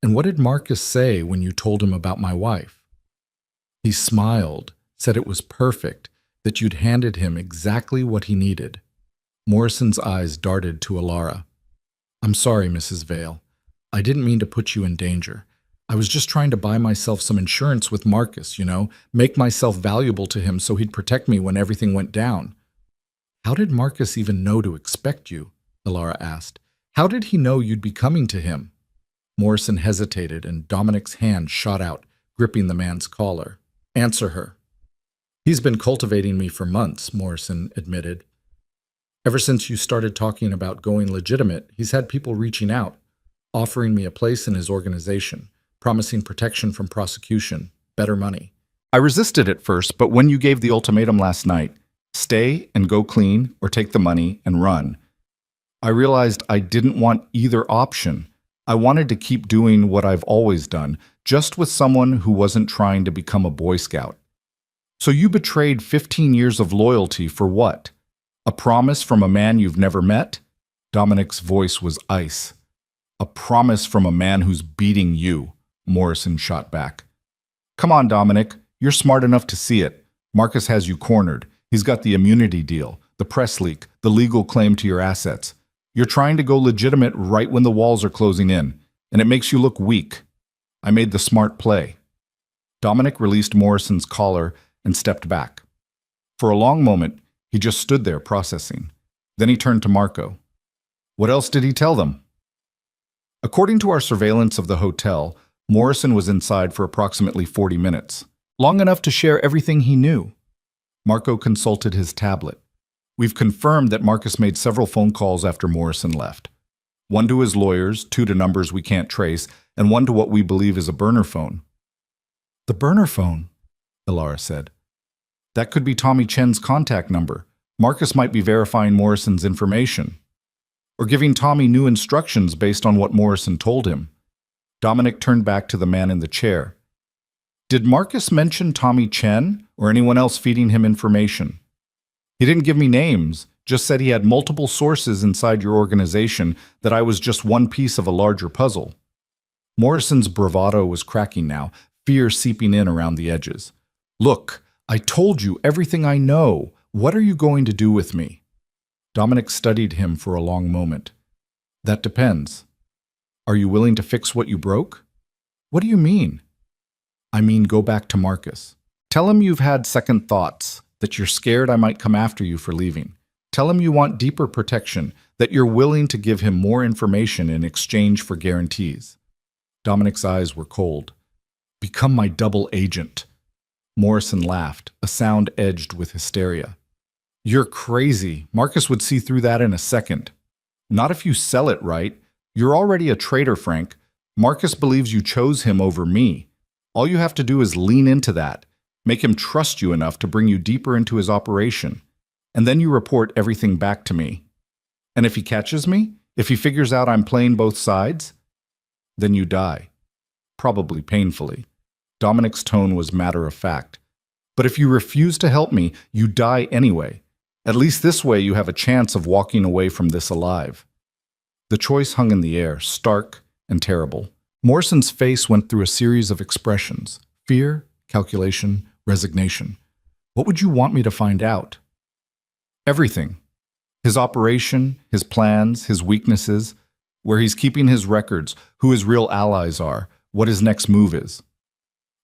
A: And what did Marcus say when you told him about my wife? He smiled, said it was perfect, that you'd handed him exactly what he needed. Morrison's eyes darted to Alara. I'm sorry, Mrs. Vale. I didn't mean to put you in danger. I was just trying to buy myself some insurance with Marcus, make myself valuable to him so he'd protect me when everything went down. How did Marcus even know to expect you? Alara asked. How did he know you'd be coming to him? Morrison hesitated, and Dominic's hand shot out, gripping the man's collar. Answer her. He's been cultivating me for months, Morrison admitted. Ever since you started talking about going legitimate, he's had people reaching out. offering me a place in his organization, promising protection from prosecution, better money. I resisted at first, but when you gave the ultimatum last night, stay and go clean or take the money and run, I realized I didn't want either option. I wanted to keep doing what I've always done, just with someone who wasn't trying to become a Boy Scout. So you betrayed 15 years of loyalty for what? A promise from a man you've never met? Dominic's voice was ice. A promise from a man who's beating you, Morrison shot back. Come on, Dominic. You're smart enough to see it. Marcus has you cornered. He's got the immunity deal, the press leak, the legal claim to your assets. You're trying to go legitimate right when the walls are closing in, and it makes you look weak. I made the smart play. Dominic released Morrison's collar and stepped back. For a long moment, he just stood there processing. Then he turned to Marco. What else did he tell them? According to our surveillance of the hotel, Morrison was inside for approximately 40 minutes, long enough to share everything he knew. Marco consulted his tablet. We've confirmed that Marcus made several phone calls after Morrison left. One to his lawyers, two to numbers we can't trace, and one to what we believe is a burner phone. The burner phone, Ilara said. That could be Tommy Chen's contact number. Marcus might be verifying Morrison's information, or giving Tommy new instructions based on what Morrison told him. Dominic turned back to the man in the chair. Did Marcus mention Tommy Chen or anyone else feeding him information? He didn't give me names, just said he had multiple sources inside your organization, that I was just one piece of a larger puzzle. Morrison's bravado was cracking now, fear seeping in around the edges. Look, I told you everything I know. What are you going to do with me? Dominic studied him for a long moment. That depends. Are you willing to fix what you broke? What do you mean? I mean, go back to Marcus. Tell him you've had second thoughts, that you're scared I might come after you for leaving. Tell him you want deeper protection, that you're willing to give him more information in exchange for guarantees. Dominic's eyes were cold. Become my double agent. Morrison laughed, a sound edged with hysteria. You're crazy. Marcus would see through that in a second. Not if you sell it right. You're already a traitor, Frank. Marcus believes you chose him over me. All you have to do is lean into that. Make him trust you enough to bring you deeper into his operation. And then you report everything back to me. And if he catches me, if he figures out I'm playing both sides, then you die. Probably painfully. Dominic's tone was matter of fact. But if you refuse to help me, you die anyway. At least this way you have a chance of walking away from this alive. The choice hung in the air, stark and terrible. Morrison's face went through a series of expressions: fear, calculation, resignation. What would you want me to find out? Everything. His operation, his plans, his weaknesses, where he's keeping his records, who his real allies are, what his next move is.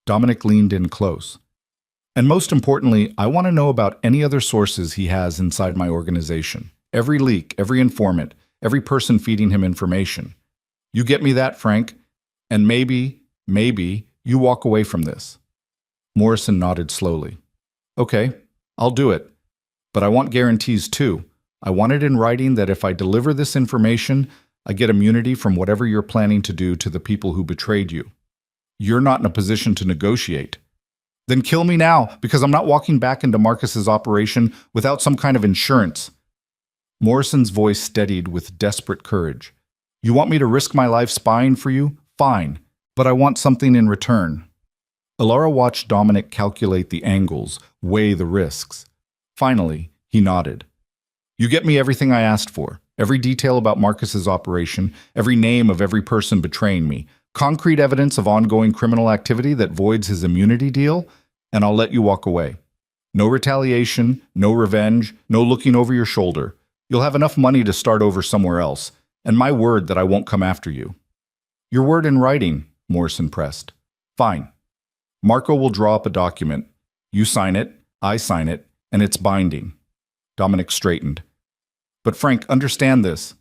A: Dominic leaned in close. And most importantly, I want to know about any other sources he has inside my organization. Every leak, every informant, every person feeding him information. You get me that, Frank? And maybe you walk away from this. Morrison nodded slowly. Okay, I'll do it. But I want guarantees too. I want it in writing that if I deliver this information, I get immunity from whatever you're planning to do to the people who betrayed you. You're not in a position to negotiate. Then kill me now, because I'm not walking back into Marcus's operation without some kind of insurance. Morrison's voice steadied with desperate courage. You want me to risk my life spying for you? Fine, but I want something in return. Ilara watched Dominic calculate the angles, weigh the risks. Finally, he nodded. You get me everything I asked for, every detail about Marcus's operation, every name of every person betraying me, concrete evidence of ongoing criminal activity that voids his immunity deal, and I'll let you walk away. No retaliation, no revenge, no looking over your shoulder. You'll have enough money to start over somewhere else, and my word that I won't come after you. Your word in writing, Morrison pressed. Fine. Marco will draw up a document. You sign it, I sign it, and it's binding. Dominic straightened. But Frank, understand this.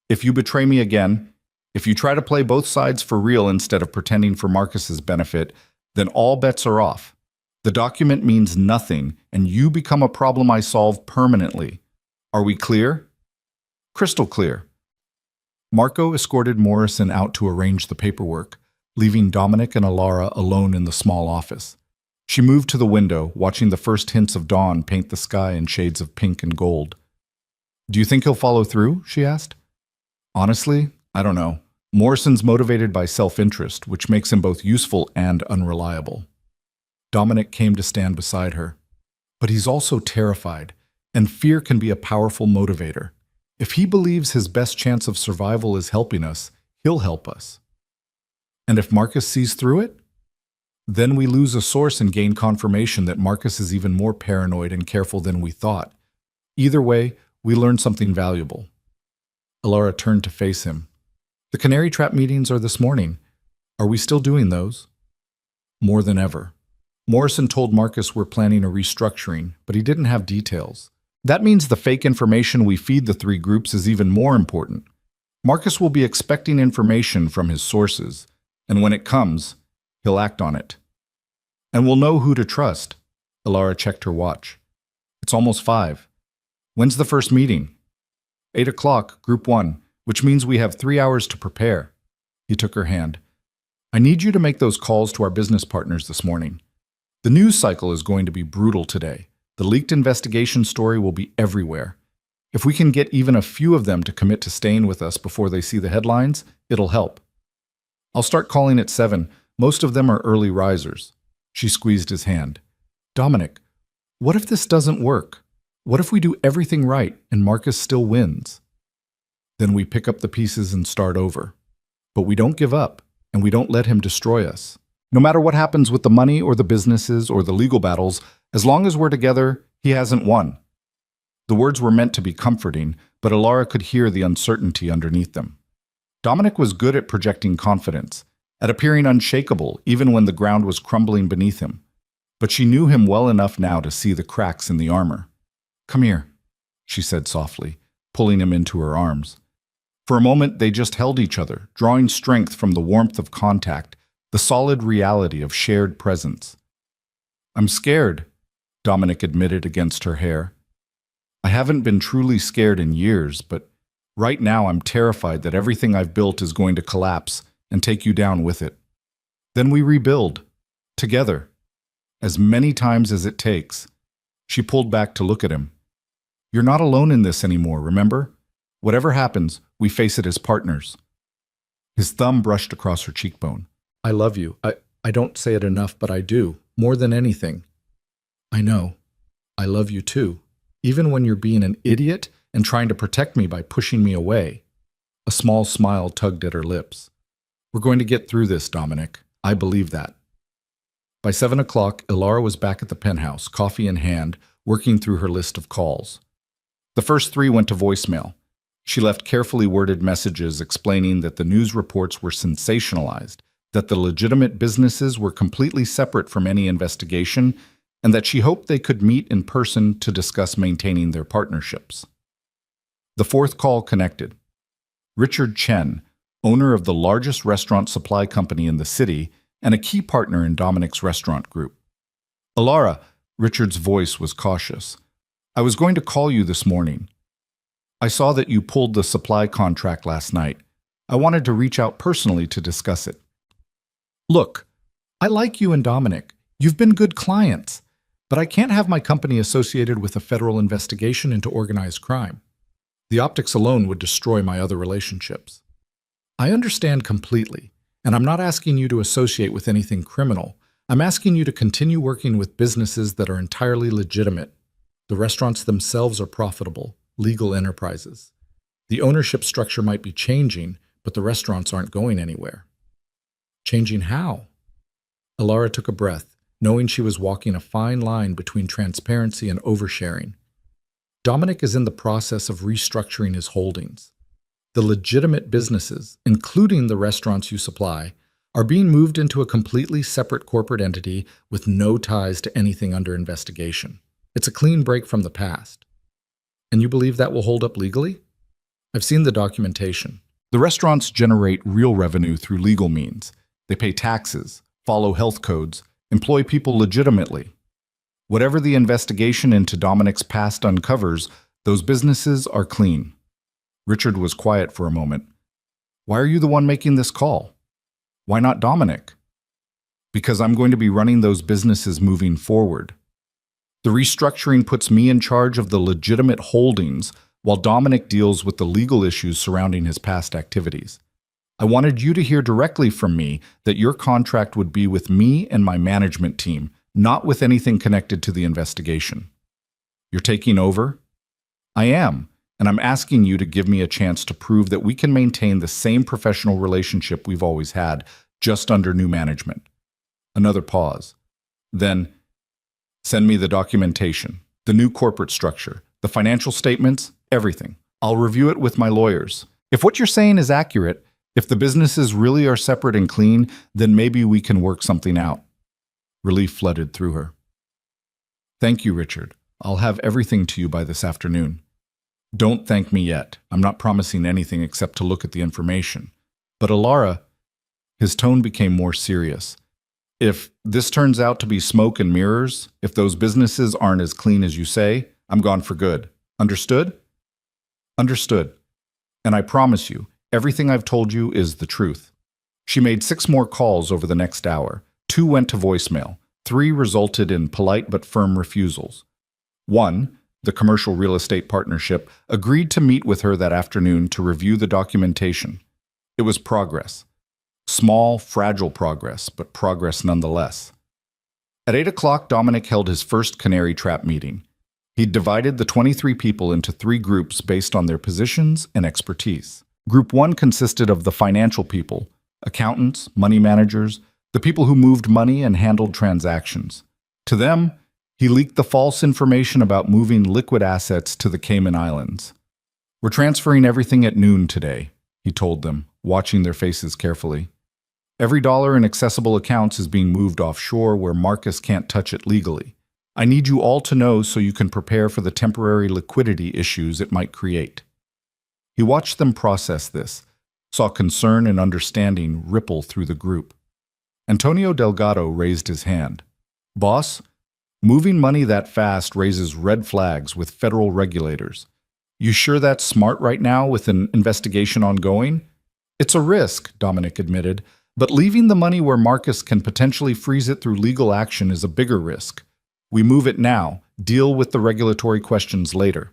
A: If you betray me again, if you try to play both sides for real instead of pretending for Marcus's benefit, then all bets are off. The document means nothing, and you become a problem I solve permanently. Are we clear? Crystal clear. Marco escorted Morrison out to arrange the paperwork, leaving Dominic and Alara alone in the small office. She moved to the window, watching the first hints of dawn paint the sky in shades of pink and gold. "Do you think he'll follow through?" she asked. "Honestly, I don't know. Morrison's motivated by self-interest, which makes him both useful and unreliable." Dominic came to stand beside her. "But he's also terrified, and fear can be a powerful motivator. If he believes his best chance of survival is helping us, he'll help us. And if Marcus sees through it? Then we lose a source and gain confirmation that Marcus is even more paranoid and careful than we thought. Either way, we learn something valuable." Alara turned to face him. "The Canary Trap meetings are this morning. Are we still doing those?" "More than ever. Morrison told Marcus we're planning a restructuring, but he didn't have details. That means the fake information we feed the three groups is even more important. Marcus will be expecting information from his sources, and when it comes, he'll act on it. And we'll know who to trust." Alara checked her watch. "It's almost 5. When's the first meeting?" 8 o'clock, Group 1, which means we have 3 hours to prepare." He took her hand. "I need you to make those calls to our business partners this morning. The news cycle is going to be brutal today. The leaked investigation story will be everywhere. If we can get even a few of them to commit to staying with us before they see the headlines, it'll help. I'll start calling at 7. Most of them are early risers." She squeezed his hand. "Dominic, what if this doesn't work? What if we do everything right and Marcus still wins?" "Then we pick up the pieces and start over. But we don't give up, and we don't let him destroy us. No matter what happens with the money or the businesses or the legal battles, as long as we're together, he hasn't won." The words were meant to be comforting, but Alara could hear the uncertainty underneath them. Dominic was good at projecting confidence, at appearing unshakable even when the ground was crumbling beneath him. But she knew him well enough now to see the cracks in the armor. "Come here," she said softly, pulling him into her arms. For a moment, they just held each other, drawing strength from the warmth of contact, the solid reality of shared presence. "I'm scared," Dominic admitted against her hair. "I haven't been truly scared in years, but right now I'm terrified that everything I've built is going to collapse and take you down with it. Then we rebuild, together, as many times as it takes." She pulled back to look at him. "You're not alone in this anymore, remember? Whatever happens, we face it as partners." His thumb brushed across her cheekbone. "I love you. I don't say it enough, but I do, more than anything." "I know. I love you too, even when you're being an idiot and trying to protect me by pushing me away." A small smile tugged at her lips. "We're going to get through this, Dominic. I believe that." By 7 o'clock, Alara was back at the penthouse, coffee in hand, working through her list of calls. The first 3 went to voicemail. She left carefully worded messages explaining that the news reports were sensationalized, that the legitimate businesses were completely separate from any investigation, and that she hoped they could meet in person to discuss maintaining their partnerships. The fourth call connected. Richard Chen, owner of the largest restaurant supply company in the city and a key partner in Dominic's restaurant group. "Alara," Richard's voice was cautious. "I was going to call you this morning. I saw that you pulled the supply contract last night. I wanted to reach out personally to discuss it. Look, I like you and Dominic. You've been good clients, but I can't have my company associated with a federal investigation into organized crime. The optics alone would destroy my other relationships. I understand completely, and I'm not asking you to associate with anything criminal. I'm asking you to continue working with businesses that are entirely legitimate. The restaurants themselves are profitable, legal enterprises. The ownership structure might be changing, but the restaurants aren't going anywhere." "Changing how?" Alara took a breath, knowing she was walking a fine line between transparency and oversharing. Dominic is in the process of restructuring his holdings. The legitimate businesses, including the restaurants you supply, are being moved into a completely separate corporate entity with no ties to anything under investigation. It's a clean break from the past. And you believe that will hold up legally? I've seen the documentation. The restaurants generate real revenue through legal means. They pay taxes, follow health codes, employ people legitimately. Whatever the investigation into Dominic's past uncovers, those businesses are clean. Richard was quiet for a moment. Why are you the one making this call? Why not Dominic? Because I'm going to be running those businesses moving forward. The restructuring puts me in charge of the legitimate holdings while Dominic deals with the legal issues surrounding his past activities. I wanted you to hear directly from me that your contract would be with me and my management team, not with anything connected to the investigation. You're taking over? I am, and I'm asking you to give me a chance to prove that we can maintain the same professional relationship we've always had, just under new management. Another pause. Then, send me the documentation, the new corporate structure, the financial statements, everything. I'll review it with my lawyers. If what you're saying is accurate, if the businesses really are separate and clean, then maybe we can work something out. Relief flooded through her. Thank you, Richard. I'll have everything to you by this afternoon. Don't thank me yet. I'm not promising anything except to look at the information. But Alara, his tone became more serious. If this turns out to be smoke and mirrors, if those businesses aren't as clean as you say, I'm gone for good. Understood? Understood. And I promise you, everything I've told you is the truth. She made 6 more calls over the next hour. 2 went to voicemail. 3 resulted in polite but firm refusals. 1, the commercial real estate partnership, agreed to meet with her that afternoon to review the documentation. It was progress. Small, fragile progress, but progress nonetheless. At 8 o'clock, Dominic held his first canary trap meeting. He'd divided the 23 people into 3 groups based on their positions and expertise. Group 1 consisted of the financial people, accountants, money managers, the people who moved money and handled transactions. To them, he leaked the false information about moving liquid assets to the Cayman Islands. We're transferring everything at noon today, he told them, watching their faces carefully. Every dollar in accessible accounts is being moved offshore where Marcus can't touch it legally. I need you all to know so you can prepare for the temporary liquidity issues it might create. He watched them process this, saw concern and understanding ripple through the group. Antonio Delgado raised his hand. Boss, moving money that fast raises red flags with federal regulators. You sure that's smart right now with an investigation ongoing? It's a risk, Dominic admitted, but leaving the money where Marcus can potentially freeze it through legal action is a bigger risk. We move it now, deal with the regulatory questions later.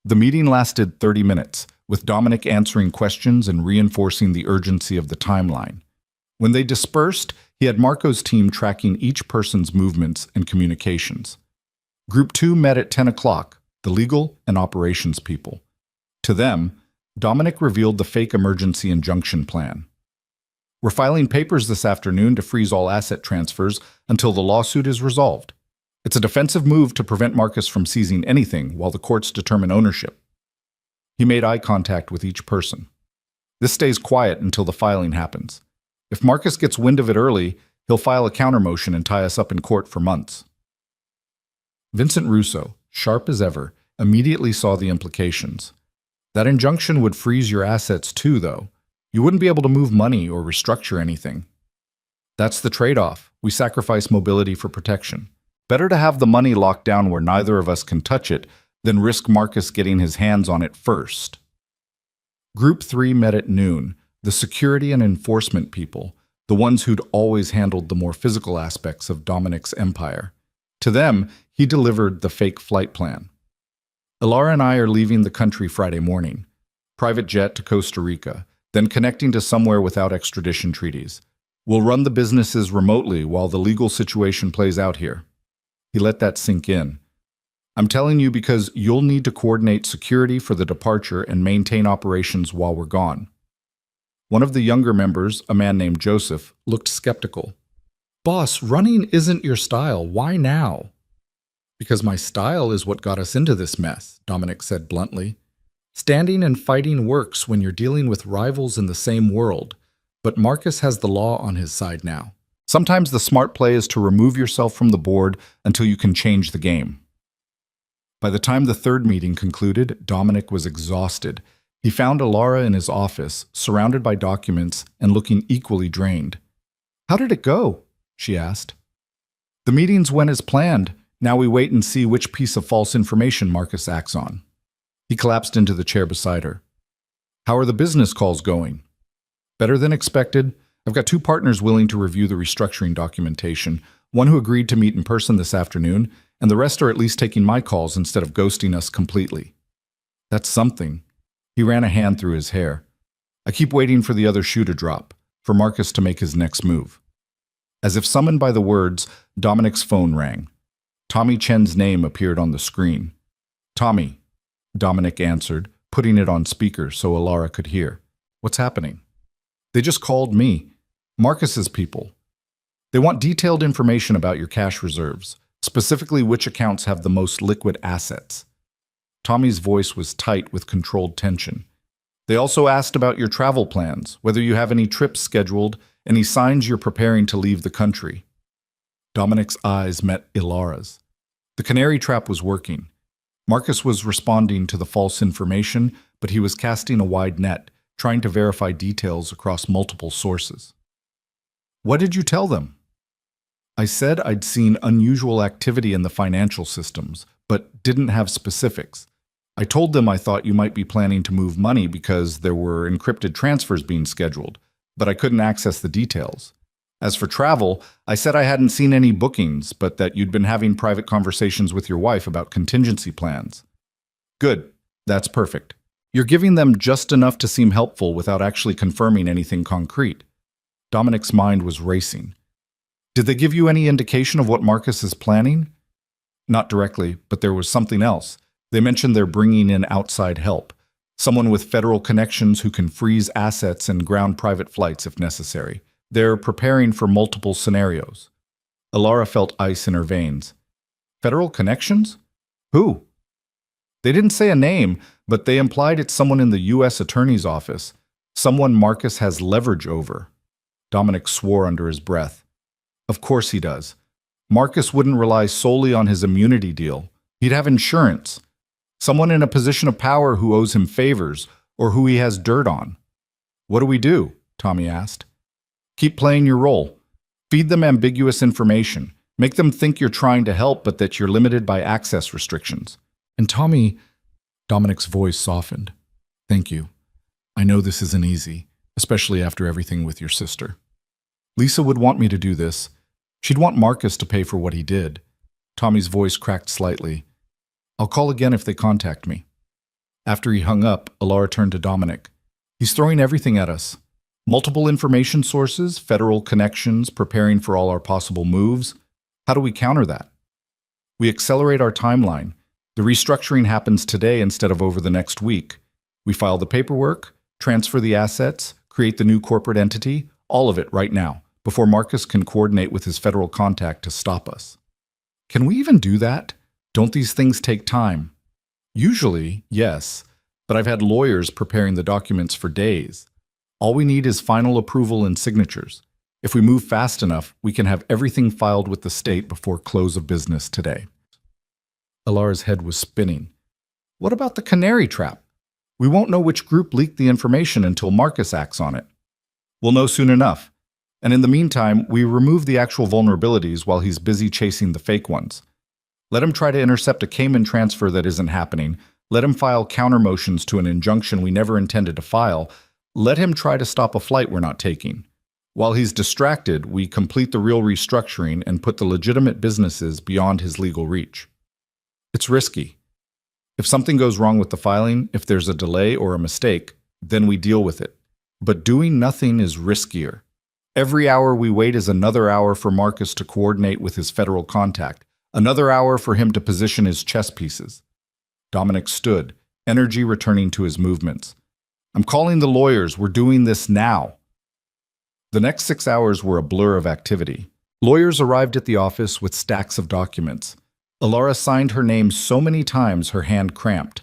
A: The meeting lasted 30 minutes, with Dominic answering questions and reinforcing the urgency of the timeline. When they dispersed, he had Marco's team tracking each person's movements and communications. Group 2 met at 10 o'clock, the legal and operations people. To them, Dominic revealed the fake emergency injunction plan. We're filing papers this afternoon to freeze all asset transfers until the lawsuit is resolved. It's a defensive move to prevent Marcus from seizing anything while the courts determine ownership. He made eye contact with each person. This stays quiet until the filing happens. If Marcus gets wind of it early, he'll file a countermotion and tie us up in court for months. Vincent Russo, sharp as ever, immediately saw the implications. That injunction would freeze your assets too, though. You wouldn't be able to move money or restructure anything. That's the trade-off. We sacrifice mobility for protection. Better to have the money locked down where neither of us can touch it than risk Marcus getting his hands on it first. Group 3 met at noon, the security and enforcement people, the ones who'd always handled the more physical aspects of Dominic's empire. To them, he delivered the fake flight plan. Ilara and I are leaving the country Friday morning. Private jet to Costa Rica, then connecting to somewhere without extradition treaties. We'll run the businesses remotely while the legal situation plays out here. He let that sink in. I'm telling you because you'll need to coordinate security for the departure and maintain operations while we're gone. One of the younger members, a man named Joseph, looked skeptical. Boss, running isn't your style. Why now? Because my style is what got us into this mess, Dominic said bluntly. Standing and fighting works when you're dealing with rivals in the same world, but Marcus has the law on his side now. Sometimes the smart play is to remove yourself from the board until you can change the game. By the time the third meeting concluded, Dominic was exhausted. He found Ilara in his office, surrounded by documents and looking equally drained. How did it go? She asked. The meetings went as planned. Now we wait and see which piece of false information Marcus acts on. He collapsed into the chair beside her. How are the business calls going? Better than expected. I've got two partners willing to review the restructuring documentation, one who agreed to meet in person this afternoon, and the rest are at least taking my calls instead of ghosting us completely. That's something. He ran a hand through his hair. I keep waiting for the other shoe to drop, for Marcus to make his next move. As if summoned by the words, Dominic's phone rang. Tommy Chen's name appeared on the screen. Tommy, Dominic answered, putting it on speaker so Alara could hear. What's happening? They just called me. Marcus's people. They want detailed information about your cash reserves, specifically which accounts have the most liquid assets. Tommy's voice was tight with controlled tension. They also asked about your travel plans, whether you have any trips scheduled, any signs you're preparing to leave the country. Dominic's eyes met Ilara's. The canary trap was working. Marcus was responding to the false information, but he was casting a wide net, trying to verify details across multiple sources. What did you tell them? I said I'd seen unusual activity in the financial systems, but didn't have specifics. I told them I thought you might be planning to move money because there were encrypted transfers being scheduled, but I couldn't access the details. As for travel, I said I hadn't seen any bookings, but that you'd been having private conversations with your wife about contingency plans. Good. That's perfect. You're giving them just enough to seem helpful without actually confirming anything concrete. Dominic's mind was racing. Did they give you any indication of what Marcus is planning? Not directly, but there was something else. They mentioned they're bringing in outside help, someone with federal connections who can freeze assets and ground private flights if necessary. They're preparing for multiple scenarios. Alara felt ice in her veins. Federal connections? Who? They didn't say a name, but they implied it's someone in the U.S. Attorney's Office, someone Marcus has leverage over. Dominic swore under his breath. Of course he does. Marcus wouldn't rely solely on his immunity deal. He'd have insurance. Someone in a position of power who owes him favors or who he has dirt on. What do we do? Tommy asked. Keep playing your role. Feed them ambiguous information. Make them think you're trying to help but that you're limited by access restrictions. And Tommy, Dominic's voice softened. Thank you. I know this isn't easy, especially after everything with your sister. Lisa would want me to do this. She'd want Marcus to pay for what he did. Tommy's voice cracked slightly. I'll call again if they contact me. After he hung up, Alara turned to Dominic. He's throwing everything at us. Multiple information sources, federal connections, preparing for all our possible moves. How do we counter that? We accelerate our timeline. The restructuring happens today instead of over the next week. We file the paperwork, transfer the assets, create the new corporate entity, all of it right now, before Marcus can coordinate with his federal contact to stop us. Can we even do that? Don't these things take time? Usually, yes, but I've had lawyers preparing the documents for days. All we need is final approval and signatures. If we move fast enough, we can have everything filed with the state before close of business today. Alara's head was spinning. What about the canary trap? We won't know which group leaked the information until Marcus acts on it. We'll know soon enough. And in the meantime, we remove the actual vulnerabilities while he's busy chasing the fake ones. Let him try to intercept a Cayman transfer that isn't happening. Let him file counter motions to an injunction we never intended to file. Let him try to stop a flight we're not taking. While he's distracted, we complete the real restructuring and put the legitimate businesses beyond his legal reach. It's risky. If something goes wrong with the filing, if there's a delay or a mistake, then we deal with it. But doing nothing is riskier. Every hour we wait is another hour for Marcus to coordinate with his federal contact, another hour for him to position his chess pieces. Dominic stood, energy returning to his movements. I'm calling the lawyers. We're doing this now. The next 6 hours were a blur of activity. Lawyers arrived at the office with stacks of documents. Alara signed her name so many times her hand cramped.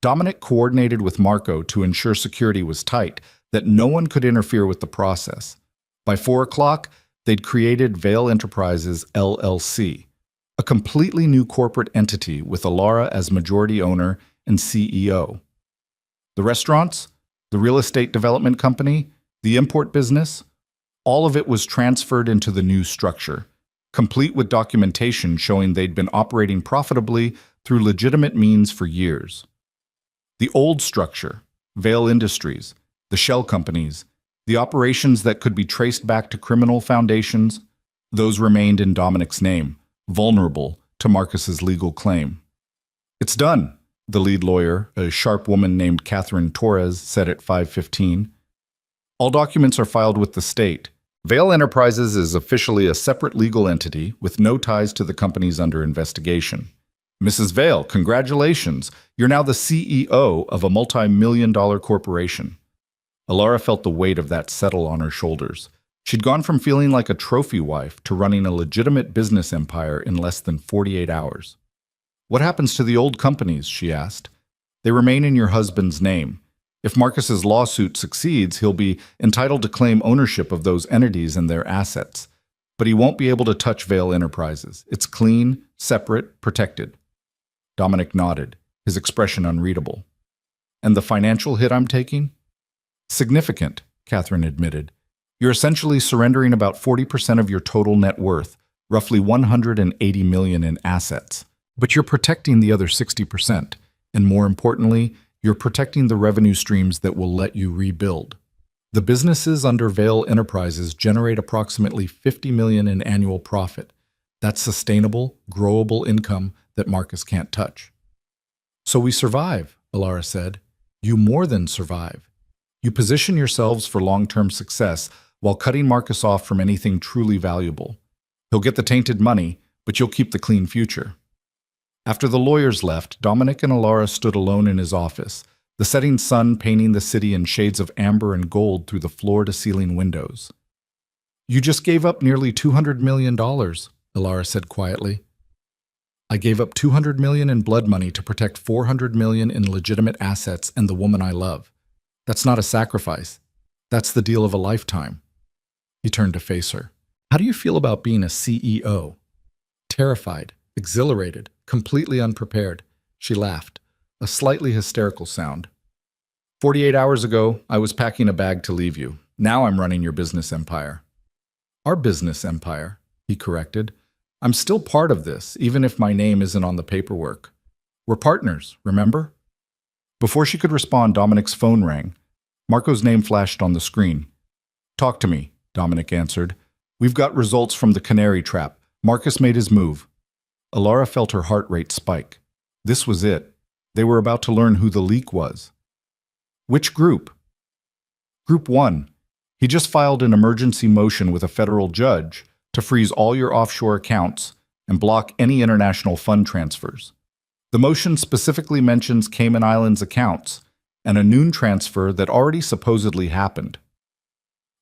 A: Dominic coordinated with Marco to ensure security was tight, that no one could interfere with the process. By 4 o'clock, they'd created Vale Enterprises LLC, a completely new corporate entity with Alara as majority owner and CEO. The restaurants, the real estate development company, the import business, all of it was transferred into the new structure, complete with documentation showing they'd been operating profitably through legitimate means for years. The old structure, Vale Industries, the shell companies, the operations that could be traced back to criminal foundations, those remained in Dominic's name, vulnerable to Marcus's legal claim. "It's done," the lead lawyer, a sharp woman named Catherine Torres, said at 5:15. "All documents are filed with the state. Vale Enterprises is officially a separate legal entity with no ties to the companies under investigation. Mrs. Vale, congratulations. You're now the CEO of a multi-million-dollar corporation." Alara felt the weight of that settle on her shoulders. She'd gone from feeling like a trophy wife to running a legitimate business empire in less than 48 hours. "What happens to the old companies?" she asked. "They remain in your husband's name. If Marcus's lawsuit succeeds, he'll be entitled to claim ownership of those entities and their assets. But he won't be able to touch Vale Enterprises. It's clean, separate, protected." Dominic nodded, his expression unreadable. "And the financial hit I'm taking?" "Significant," Catherine admitted. "You're essentially surrendering about 40% of your total net worth, roughly $180 million in assets. But you're protecting the other 60%, and more importantly, you're protecting the revenue streams that will let you rebuild. The businesses under Vale Enterprises generate approximately $50 million in annual profit. That's sustainable, growable income that Marcus can't touch." "So we survive," Alara said. "You more than survive. You position yourselves for long-term success while cutting Marcus off from anything truly valuable. He'll get the tainted money, but you'll keep the clean future." After the lawyers left, Dominic and Alara stood alone in his office, the setting sun painting the city in shades of amber and gold through the floor-to-ceiling windows. "You just gave up nearly $200 million, Alara said quietly. "I gave up $200 million in blood money to protect $400 million in legitimate assets and the woman I love. That's not a sacrifice. That's the deal of a lifetime." He turned to face her. "How do you feel about being a CEO?" Terrified, exhilarated, completely unprepared, she laughed, a slightly hysterical sound. 48 hours ago, I was packing a bag to leave you. Now I'm running your business empire." "Our business empire," he corrected. "I'm still part of this, even if my name isn't on the paperwork. We're partners, remember?" Before she could respond, Dominic's phone rang. Marco's name flashed on the screen. "Talk to me," Dominic answered. "We've got results from the canary trap. Marcus made his move." Alara felt her heart rate spike. This was it. They were about to learn who the leak was. "Which group?" "Group 1. He just filed an emergency motion with a federal judge to freeze all your offshore accounts and block any international fund transfers. The motion specifically mentions Cayman Islands accounts and a noon transfer that already supposedly happened."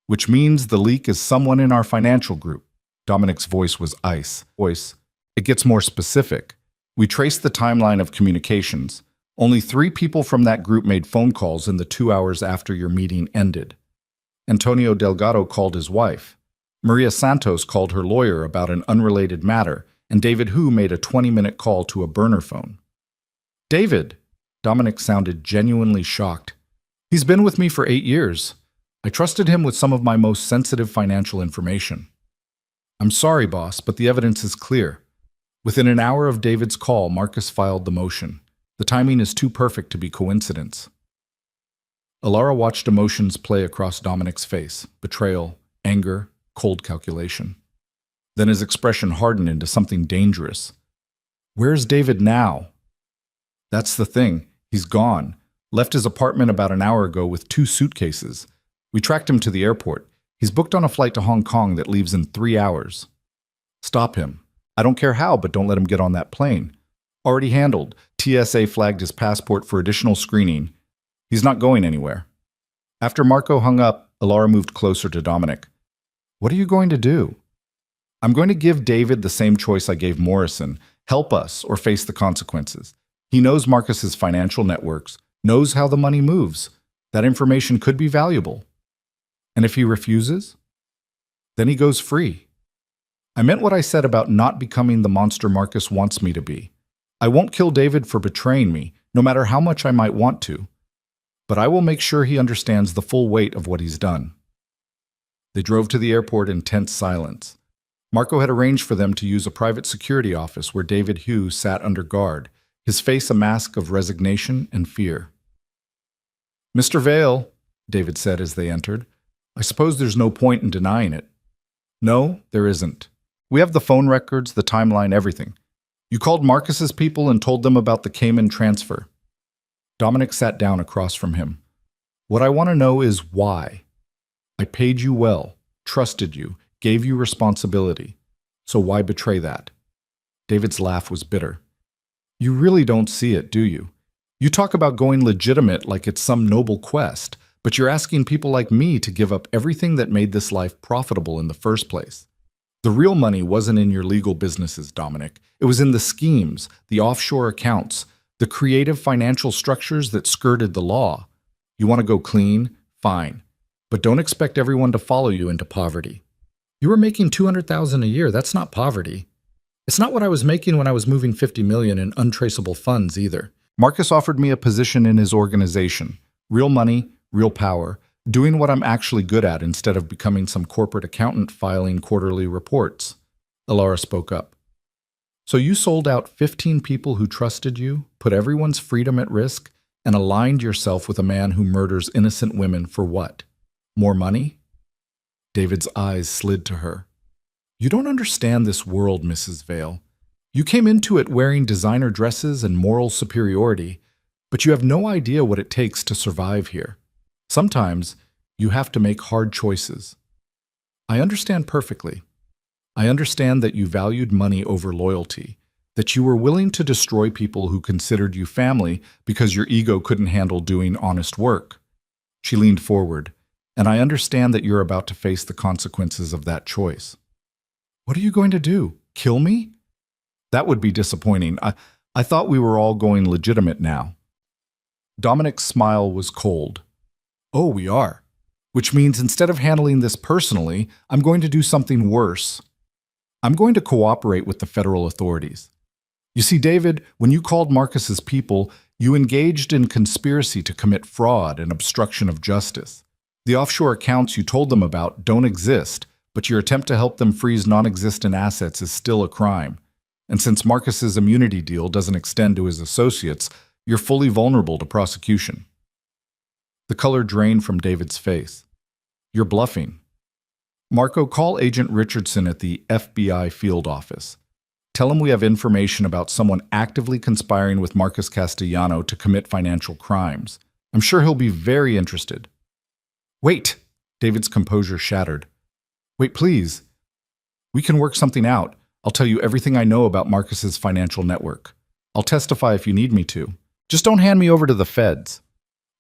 A: "Which means the leak is someone in our financial group." Dominic's voice was ice. "It gets more specific. We traced the timeline of communications. Only 3 people from that group made phone calls in the 2 hours after your meeting ended. Antonio Delgado called his wife. Maria Santos called her lawyer about an unrelated matter, and David Hu made a 20-minute call to a burner phone." "David!" Dominic sounded genuinely shocked. "He's been with me for 8 years. I trusted him with some of my most sensitive financial information." "I'm sorry, boss, but the evidence is clear. Within an hour of David's call, Marcus filed the motion. The timing is too perfect to be coincidence." Alara watched emotions play across Dominic's face: betrayal, anger, cold calculation. Then his expression hardened into something dangerous. "Where's David now?" "That's the thing. He's gone. Left his apartment about an hour ago with 2 suitcases. We tracked him to the airport. He's booked on a flight to Hong Kong that leaves in 3 hours." "Stop him. I don't care how, but don't let him get on that plane." "Already handled. TSA flagged his passport for additional screening. He's not going anywhere." After Marco hung up, Alara moved closer to Dominic. "What are you going to do?" "I'm going to give David the same choice I gave Morrison. Help us or face the consequences. He knows Marcus's financial networks, knows how the money moves. That information could be valuable." "And if he refuses?" "Then he goes free. I meant what I said about not becoming the monster Marcus wants me to be. I won't kill David for betraying me, no matter how much I might want to. But I will make sure he understands the full weight of what he's done." They drove to the airport in tense silence. Marco had arranged for them to use a private security office where David Hu sat under guard, his face a mask of resignation and fear. Mr. Vale, David said as they entered, I suppose there's no point in denying it. No, there isn't. We have the phone records, the timeline, everything. You called Marcus's people and told them about the Cayman transfer. Dominic sat down across from him. What I want to know is why. I paid you well, trusted you, gave you responsibility. So why betray that? David's laugh was bitter. You really don't see it, do you? You talk about going legitimate like it's some noble quest, but you're asking people like me to give up everything that made this life profitable in the first place. The real money wasn't in your legal businesses, Dominic. It was in the schemes, the offshore accounts, the creative financial structures that skirted the law. You want to go clean? Fine. But don't expect everyone to follow you into poverty. You were making $200,000 a year. That's not poverty. It's not what I was making when I was moving $50 million in untraceable funds either. Marcus offered me a position in his organization. Real money, real power, doing what I'm actually good at instead of becoming some corporate accountant filing quarterly reports. Alara spoke up. So you sold out 15 people who trusted you, put everyone's freedom at risk, and aligned yourself with a man who murders innocent women for what? More money? David's eyes slid to her. You don't understand this world, Mrs. Vale. You came into it wearing designer dresses and moral superiority, but you have no idea what it takes to survive here. Sometimes you have to make hard choices. I understand perfectly. I understand that you valued money over loyalty, that you were willing to destroy people who considered you family because your ego couldn't handle doing honest work. She leaned forward, and I understand that you're about to face the consequences of that choice. What are you going to do? Kill me? That would be disappointing. I thought we were all going legitimate now. Dominic's smile was cold. Oh, we are. Which means instead of handling this personally, I'm going to do something worse. I'm going to cooperate with the federal authorities. You see, David, when you called Marcus's people, you engaged in conspiracy to commit fraud and obstruction of justice. The offshore accounts you told them about don't exist, but your attempt to help them freeze non-existent assets is still a crime. And since Marcus's immunity deal doesn't extend to his associates, you're fully vulnerable to prosecution. The color drained from David's face. You're bluffing. Marco, call Agent Richardson at the FBI field office. Tell him we have information about someone actively conspiring with Marcus Castellano to commit financial crimes. I'm sure he'll be very interested. Wait! David's composure shattered. Wait, please. We can work something out. I'll tell you everything I know about Marcus's financial network. I'll testify if you need me to. Just don't hand me over to the feds.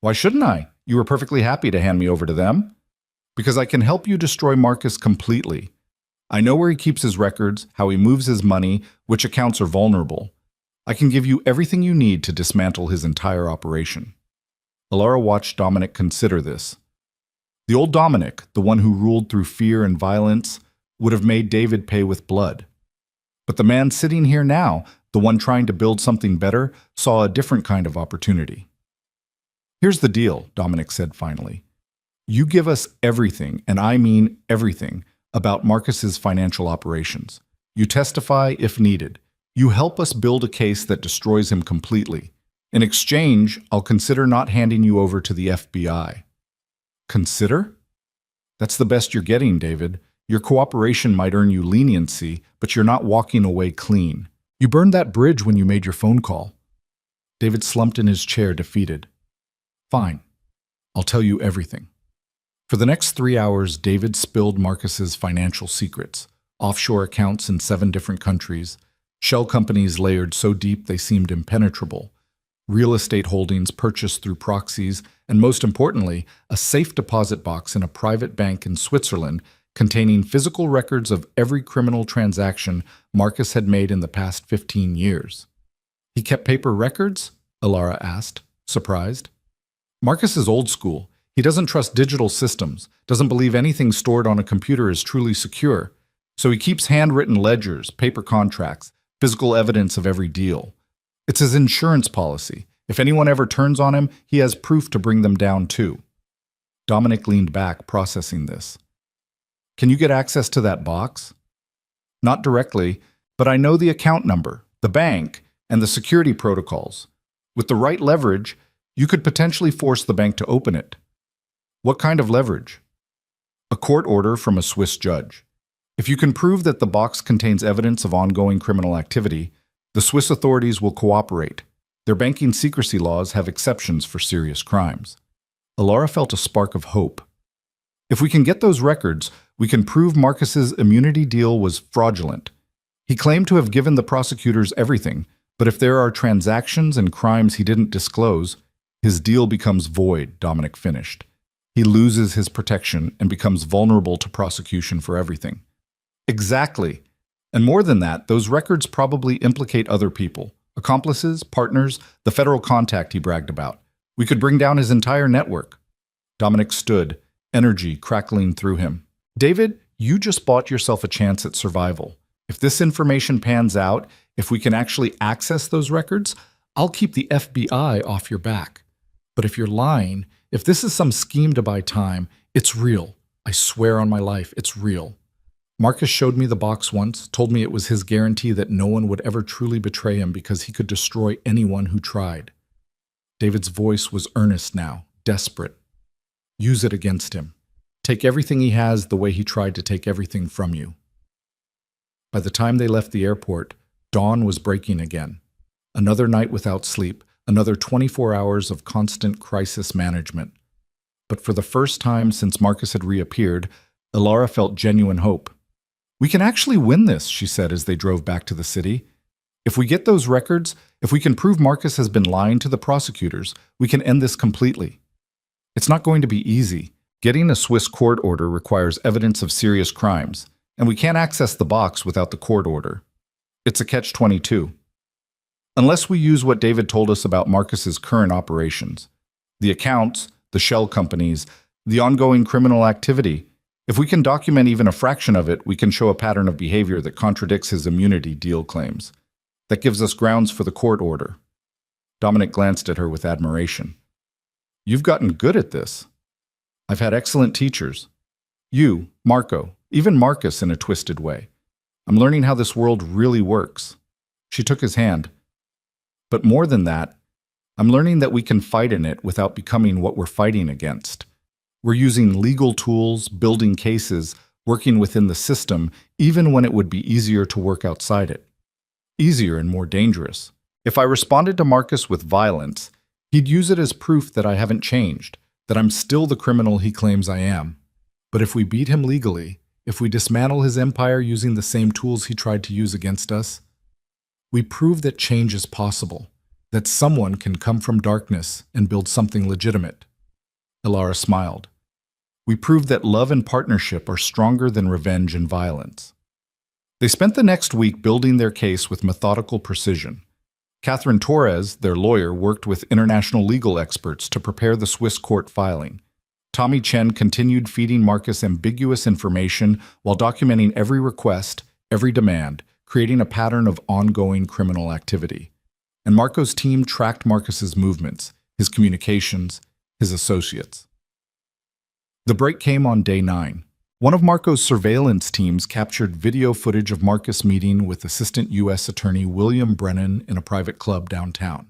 A: Why shouldn't I? You were perfectly happy to hand me over to them. Because I can help you destroy Marcus completely. I know where he keeps his records, how he moves his money, which accounts are vulnerable. I can give you everything you need to dismantle his entire operation. Alara watched Dominic consider this. The old Dominic, the one who ruled through fear and violence, would have made David pay with blood. But the man sitting here now, the one trying to build something better, saw a different kind of opportunity. Here's the deal, Dominic said finally. You give us everything, and I mean everything, about Marcus's financial operations. You testify if needed. You help us build a case that destroys him completely. In exchange, I'll consider not handing you over to the FBI. Consider? That's the best you're getting, David. Your cooperation might earn you leniency, but you're not walking away clean. You burned that bridge when you made your phone call. David slumped in his chair, defeated. Fine. I'll tell you everything. For the next 3 hours, David spilled Marcus's financial secrets, offshore accounts in 7 different countries, shell companies layered so deep they seemed impenetrable, real estate holdings purchased through proxies, and most importantly, a safe deposit box in a private bank in Switzerland containing physical records of every criminal transaction Marcus had made in the past 15 years. He kept paper records? Alara asked, surprised. Marcus is old school. He doesn't trust digital systems, doesn't believe anything stored on a computer is truly secure. So he keeps handwritten ledgers, paper contracts, physical evidence of every deal. It's his insurance policy. If anyone ever turns on him, he has proof to bring them down too. Dominic leaned back, processing this. Can you get access to that box? Not directly, but I know the account number, the bank, and the security protocols. With the right leverage, You could potentially force the bank to open it. What kind of leverage? A court order from a Swiss judge. If you can prove that the box contains evidence of ongoing criminal activity, the Swiss authorities will cooperate. Their banking secrecy laws have exceptions for serious crimes. Alara felt a spark of hope. If we can get those records, we can prove Marcus's immunity deal was fraudulent. He claimed to have given the prosecutors everything, but if there are transactions and crimes he didn't disclose, his deal becomes void, Dominic finished. He loses his protection and becomes vulnerable to prosecution for everything. Exactly. And more than that, those records probably implicate other people, accomplices, partners, the federal contact he bragged about. We could bring down his entire network. Dominic stood, energy crackling through him. David, you just bought yourself a chance at survival. If this information pans out, if we can actually access those records, I'll keep the FBI off your back. But if you're lying, if this is some scheme to buy time, it's real. I swear on my life, it's real. Marcus showed me the box once, told me it was his guarantee that no one would ever truly betray him because he could destroy anyone who tried. David's voice was earnest now, desperate. Use it against him. Take everything he has the way he tried to take everything from you. By the time they left the airport, dawn was breaking again. Another night without sleep, another 24 hours of constant crisis management. But for the first time since Marcus had reappeared, Alara felt genuine hope. We can actually win this, she said as they drove back to the city. If we get those records, if we can prove Marcus has been lying to the prosecutors, we can end this completely. It's not going to be easy. Getting a Swiss court order requires evidence of serious crimes, and we can't access the box without the court order. It's a catch-22. Unless we use what David told us about Marcus's current operations, the accounts, the shell companies, the ongoing criminal activity, if we can document even a fraction of it, we can show a pattern of behavior that contradicts his immunity deal claims. That gives us grounds for the court order. Dominic glanced at her with admiration. You've gotten good at this. I've had excellent teachers. You, Marco, even Marcus in a twisted way. I'm learning how this world really works. She took his hand. But more than that, I'm learning that we can fight in it without becoming what we're fighting against. We're using legal tools, building cases, working within the system, even when it would be easier to work outside it. Easier and more dangerous. If I responded to Marcus with violence, he'd use it as proof that I haven't changed, that I'm still the criminal he claims I am. But if we beat him legally, if we dismantle his empire using the same tools he tried to use against us, we prove that change is possible, that someone can come from darkness and build something legitimate. Alara smiled. We prove that love and partnership are stronger than revenge and violence. They spent the next week building their case with methodical precision. Catherine Torres, their lawyer, worked with international legal experts to prepare the Swiss court filing. Tommy Chen continued feeding Marcus ambiguous information while documenting every request, every demand, creating a pattern of ongoing criminal activity. And Marco's team tracked Marcus's movements, his communications, his associates. The break came on day 9. One of Marco's surveillance teams captured video footage of Marcus meeting with Assistant U.S. Attorney William Brennan in a private club downtown.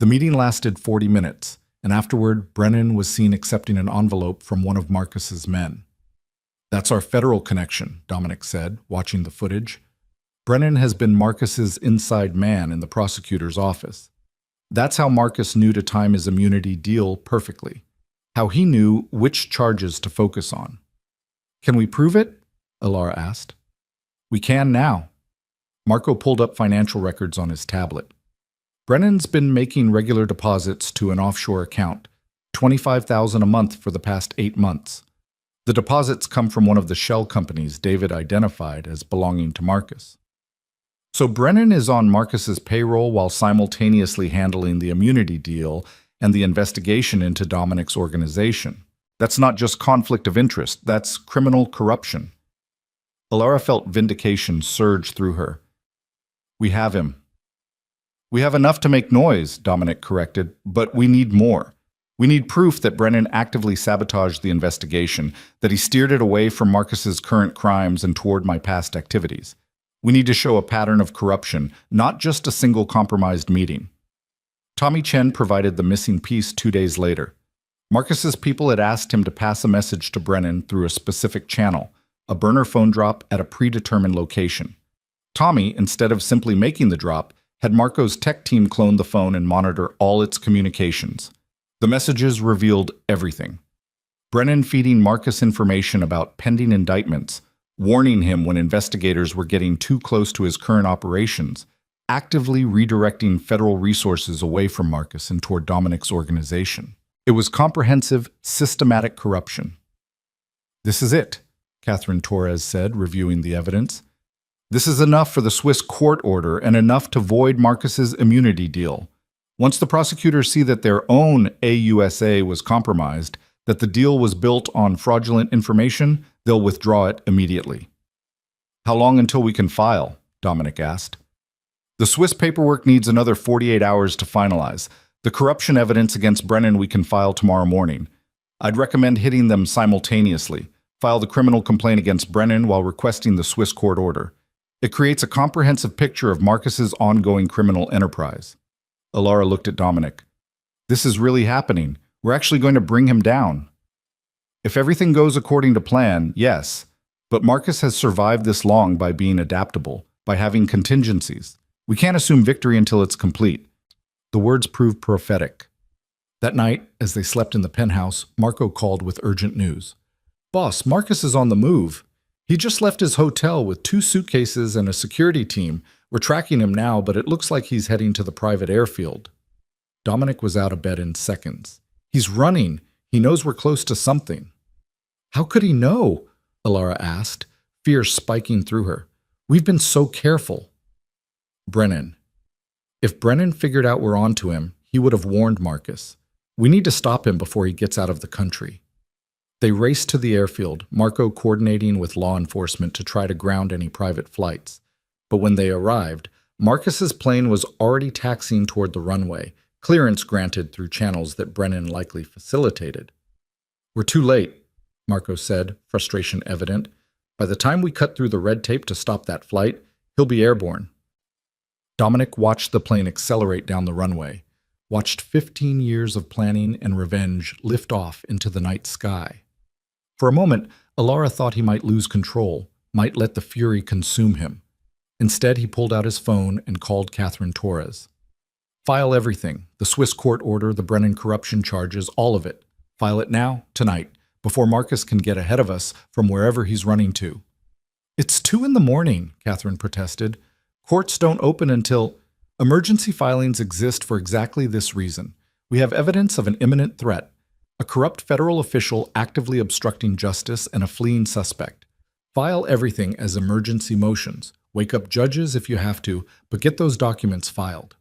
A: The meeting lasted 40 minutes, and afterward, Brennan was seen accepting an envelope from one of Marcus's men. That's our federal connection, Dominic said, watching the footage. Brennan has been Marcus's inside man in the prosecutor's office. That's how Marcus knew to time his immunity deal perfectly, how he knew which charges to focus on. Can we prove it? Alara asked. We can now. Marco pulled up financial records on his tablet. Brennan's been making regular deposits to an offshore account, $25,000 a month for the past 8 months. The deposits come from one of the shell companies David identified as belonging to Marcus. So Brennan is on Marcus's payroll while simultaneously handling the immunity deal and the investigation into Dominic's organization. That's not just conflict of interest, that's criminal corruption. Alara felt vindication surge through her. We have him. We have enough to make noise, Dominic corrected, but we need more. We need proof that Brennan actively sabotaged the investigation, that he steered it away from Marcus's current crimes and toward my past activities. We need to show a pattern of corruption, not just a single compromised meeting. Tommy Chen provided the missing piece 2 days later. Marcus's people had asked him to pass a message to Brennan through a specific channel, a burner phone drop at a predetermined location. Tommy, instead of simply making the drop, had Marco's tech team clone the phone and monitor all its communications. The messages revealed everything. Brennan feeding Marcus information about pending indictments, warning him when investigators were getting too close to his current operations, actively redirecting federal resources away from Marcus and toward Dominic's organization. It was comprehensive, systematic corruption. "This is it," Catherine Torres said, reviewing the evidence. "This is enough for the Swiss court order and enough to void Marcus's immunity deal. Once the prosecutors see that their own AUSA was compromised, that the deal was built on fraudulent information, they'll withdraw it immediately." "How long until we can file?" Dominic asked. "The Swiss paperwork needs another 48 hours to finalize. The corruption evidence against Brennan we can file tomorrow morning. I'd recommend hitting them simultaneously. File the criminal complaint against Brennan while requesting the Swiss court order. It creates a comprehensive picture of Marcus's ongoing criminal enterprise." Alara looked at Dominic. "This is really happening. We're actually going to bring him down." "If everything goes according to plan, yes. But Marcus has survived this long by being adaptable, by having contingencies. We can't assume victory until it's complete." The words proved prophetic. That night, as they slept in the penthouse, Marco called with urgent news. "Boss, Marcus is on the move. He just left his hotel with 2 suitcases and a security team. We're tracking him now, but it looks like he's heading to the private airfield." Dominic was out of bed in seconds. "He's running. He knows we're close to something." "How could he know?" Alara asked, fear spiking through her. "We've been so careful." "Brennan. If Brennan figured out we're onto him, he would have warned Marcus. We need to stop him before he gets out of the country." They raced to the airfield, Marco coordinating with law enforcement to try to ground any private flights. But when they arrived, Marcus's plane was already taxiing toward the runway, clearance granted through channels that Brennan likely facilitated. "We're too late," Marco said, frustration evident. "By the time we cut through the red tape to stop that flight, he'll be airborne." Dominic watched the plane accelerate down the runway, watched 15 years of planning and revenge lift off into the night sky. For a moment, Alara thought he might lose control, might let the fury consume him. Instead, he pulled out his phone and called Catherine Torres. "File everything, the Swiss court order, the Brennan corruption charges, all of it. File it now, tonight, before Marcus can get ahead of us from wherever he's running to." "It's 2 a.m, Catherine protested. "Courts don't open until—" "Emergency filings exist for exactly this reason. We have evidence of an imminent threat, a corrupt federal official actively obstructing justice and a fleeing suspect. File everything as emergency motions. Wake up judges if you have to, but get those documents filed."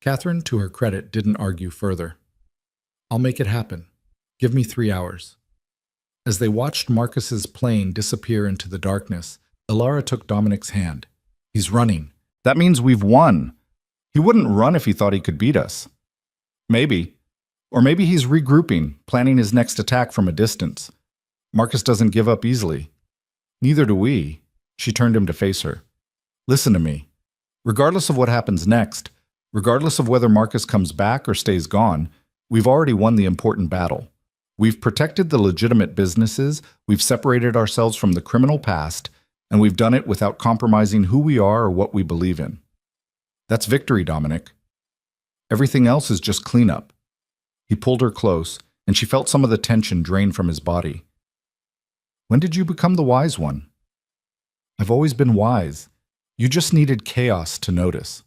A: Catherine, to her credit, didn't argue further. "I'll make it happen. Give me 3 hours." As they watched Marcus's plane disappear into the darkness, Alara took Dominic's hand. "He's running. That means we've won. He wouldn't run if he thought he could beat us." "Maybe. Or maybe he's regrouping, planning his next attack from a distance. Marcus doesn't give up easily. Neither do we." She turned him to face her. "Listen to me. Regardless of what happens next, regardless of whether Marcus comes back or stays gone, we've already won the important battle. We've protected the legitimate businesses, we've separated ourselves from the criminal past, and we've done it without compromising who we are or what we believe in. That's victory, Dominic. Everything else is just cleanup." He pulled her close, and she felt some of the tension drain from his body. "When did you become the wise one?" "I've always been wise. You just needed chaos to notice."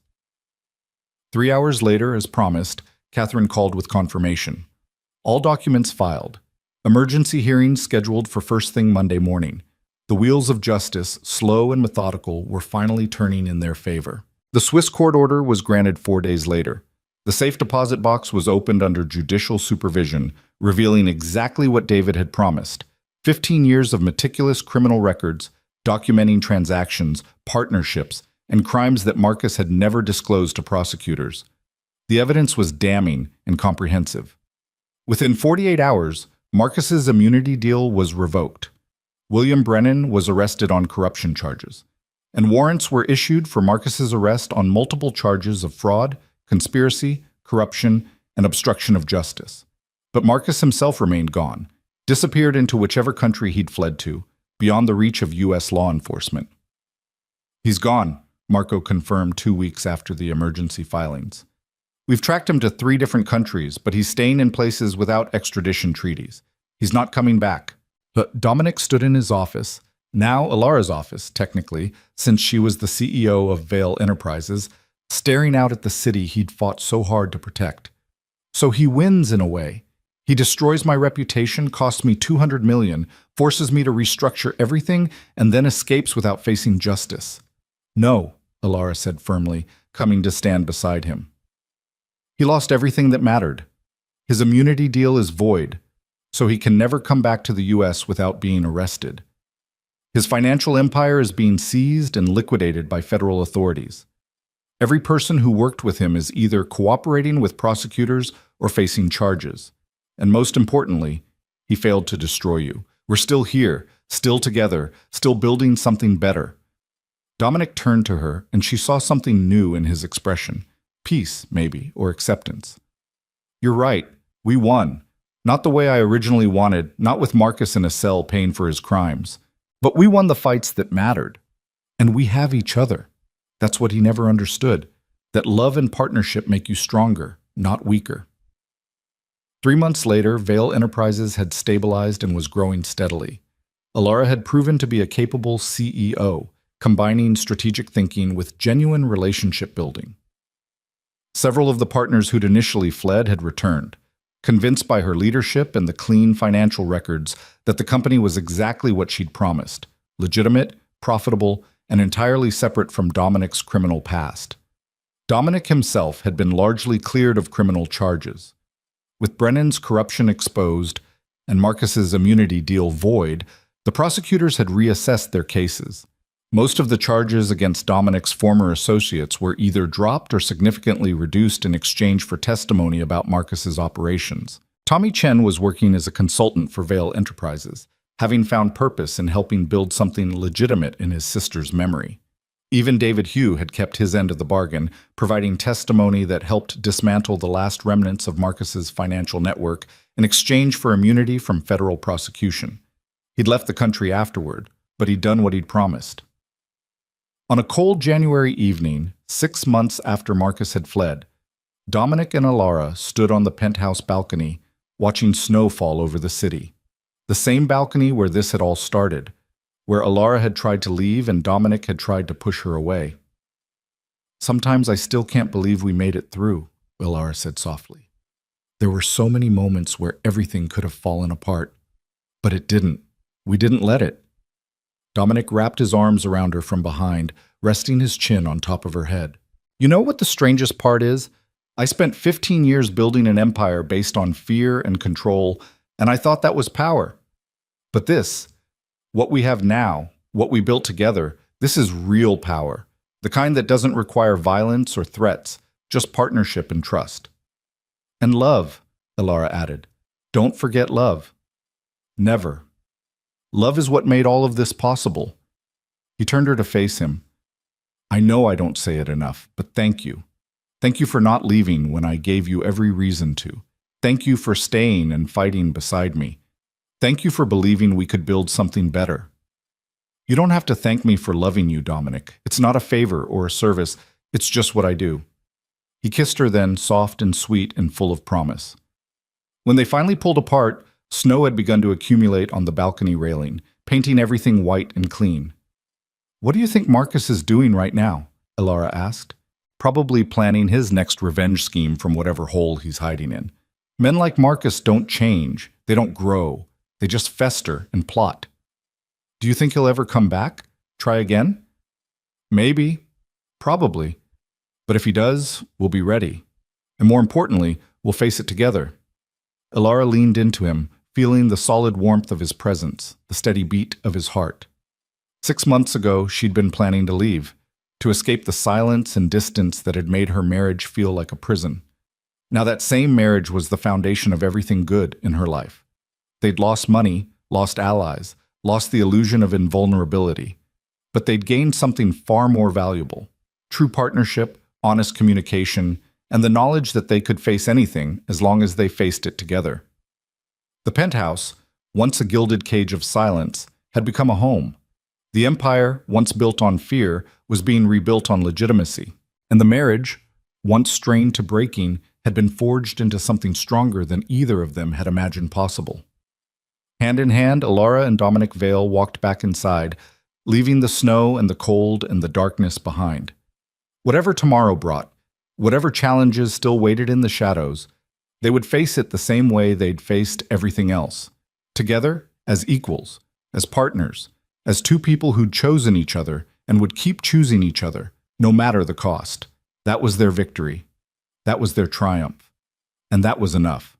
A: 3 hours later, as promised, Catherine called with confirmation. All documents filed. Emergency hearings scheduled for first thing Monday morning. The wheels of justice, slow and methodical, were finally turning in their favor. The Swiss court order was granted 4 days later. The safe deposit box was opened under judicial supervision, revealing exactly what David had promised: 15 years of meticulous criminal records, documenting transactions, partnerships, and crimes that Marcus had never disclosed to prosecutors. The evidence was damning and comprehensive. Within 48 hours, Marcus's immunity deal was revoked. William Brennan was arrested on corruption charges, and warrants were issued for Marcus's arrest on multiple charges of fraud, conspiracy, corruption, and obstruction of justice. But Marcus himself remained gone, disappeared into whichever country he'd fled to, beyond the reach of U.S. law enforcement. "He's gone," Marco confirmed 2 weeks after the emergency filings. "We've tracked him to 3 different countries, but he's staying in places without extradition treaties. He's not coming back." But Dominic stood in his office, now Alara's office, technically, since she was the CEO of Vale Enterprises, staring out at the city he'd fought so hard to protect. "So he wins in a way. He destroys my reputation, costs me $200 million, forces me to restructure everything, and then escapes without facing justice." "No," Alara said firmly, coming to stand beside him. "He lost everything that mattered. His immunity deal is void, so he can never come back to the U.S. without being arrested. His financial empire is being seized and liquidated by federal authorities. Every person who worked with him is either cooperating with prosecutors or facing charges. And most importantly, he failed to destroy you. We're still here, still together, still building something better." Dominic turned to her, and she saw something new in his expression. Peace, maybe, or acceptance. "You're right. We won. Not the way I originally wanted, not with Marcus in a cell paying for his crimes. But we won the fights that mattered. And we have each other." That's what he never understood, that love and partnership make you stronger, not weaker. 3 months later, Vale Enterprises had stabilized and was growing steadily. Alara had proven to be a capable CEO, combining strategic thinking with genuine relationship building. Several of the partners who'd initially fled had returned, convinced by her leadership and the clean financial records that the company was exactly what she'd promised: legitimate, profitable, and entirely separate from Dominic's criminal past. Dominic himself had been largely cleared of criminal charges. With Brennan's corruption exposed and Marcus's immunity deal void, the prosecutors had reassessed their cases. Most of the charges against Dominic's former associates were either dropped or significantly reduced in exchange for testimony about Marcus's operations. Tommy Chen was working as a consultant for Vale Enterprises, having found purpose in helping build something legitimate in his sister's memory. Even David Hugh had kept his end of the bargain, providing testimony that helped dismantle the last remnants of Marcus's financial network in exchange for immunity from federal prosecution. He'd left the country afterward, but he'd done what he'd promised. On a cold January evening, 6 months after Marcus had fled, Dominic and Alara stood on the penthouse balcony, watching snow fall over the city. The same balcony where this had all started, where Alara had tried to leave and Dominic had tried to push her away. "Sometimes I still can't believe we made it through," Alara said softly. "There were so many moments where everything could have fallen apart. But it didn't. We didn't let it." Dominic wrapped his arms around her from behind, resting his chin on top of her head. "You know what the strangest part is? I spent 15 years building an empire based on fear and control, and I thought that was power. But this, what we have now, what we built together, this is real power. The kind that doesn't require violence or threats, just partnership and trust." "And love," Alara added. "Don't forget love." "Never. Love is what made all of this possible." He turned her to face him. "I know I don't say it enough, but thank you. Thank you for not leaving when I gave you every reason to. Thank you for staying and fighting beside me. Thank you for believing we could build something better. You don't have to thank me for loving you, Dominic. It's not a favor or a service. It's just what I do." He kissed her then, soft and sweet and full of promise. When they finally pulled apart, snow had begun to accumulate on the balcony railing, painting everything white and clean. "What do you think Marcus is doing right now?" Alara asked. "Probably planning his next revenge scheme from whatever hole he's hiding in. Men like Marcus don't change. They don't grow. They just fester and plot. Do you think he'll ever come back? Try again?" "Maybe. Probably. But if he does, we'll be ready. And more importantly, we'll face it together." Alara leaned into him, feeling the solid warmth of his presence, the steady beat of his heart. 6 months ago, she'd been planning to leave, to escape the silence and distance that had made her marriage feel like a prison. Now that same marriage was the foundation of everything good in her life. They'd lost money, lost allies, lost the illusion of invulnerability. But they'd gained something far more valuable: true partnership, honest communication, and the knowledge that they could face anything as long as they faced it together. The penthouse, once a gilded cage of silence, had become a home. The empire, once built on fear, was being rebuilt on legitimacy. And the marriage, once strained to breaking, had been forged into something stronger than either of them had imagined possible. Hand in hand, Alara and Dominic Vale walked back inside, leaving the snow and the cold and the darkness behind. Whatever tomorrow brought, whatever challenges still waited in the shadows, they would face it the same way they'd faced everything else. Together, as equals, as partners, as two people who'd chosen each other and would keep choosing each other, no matter the cost. That was their victory. That was their triumph. And that was enough.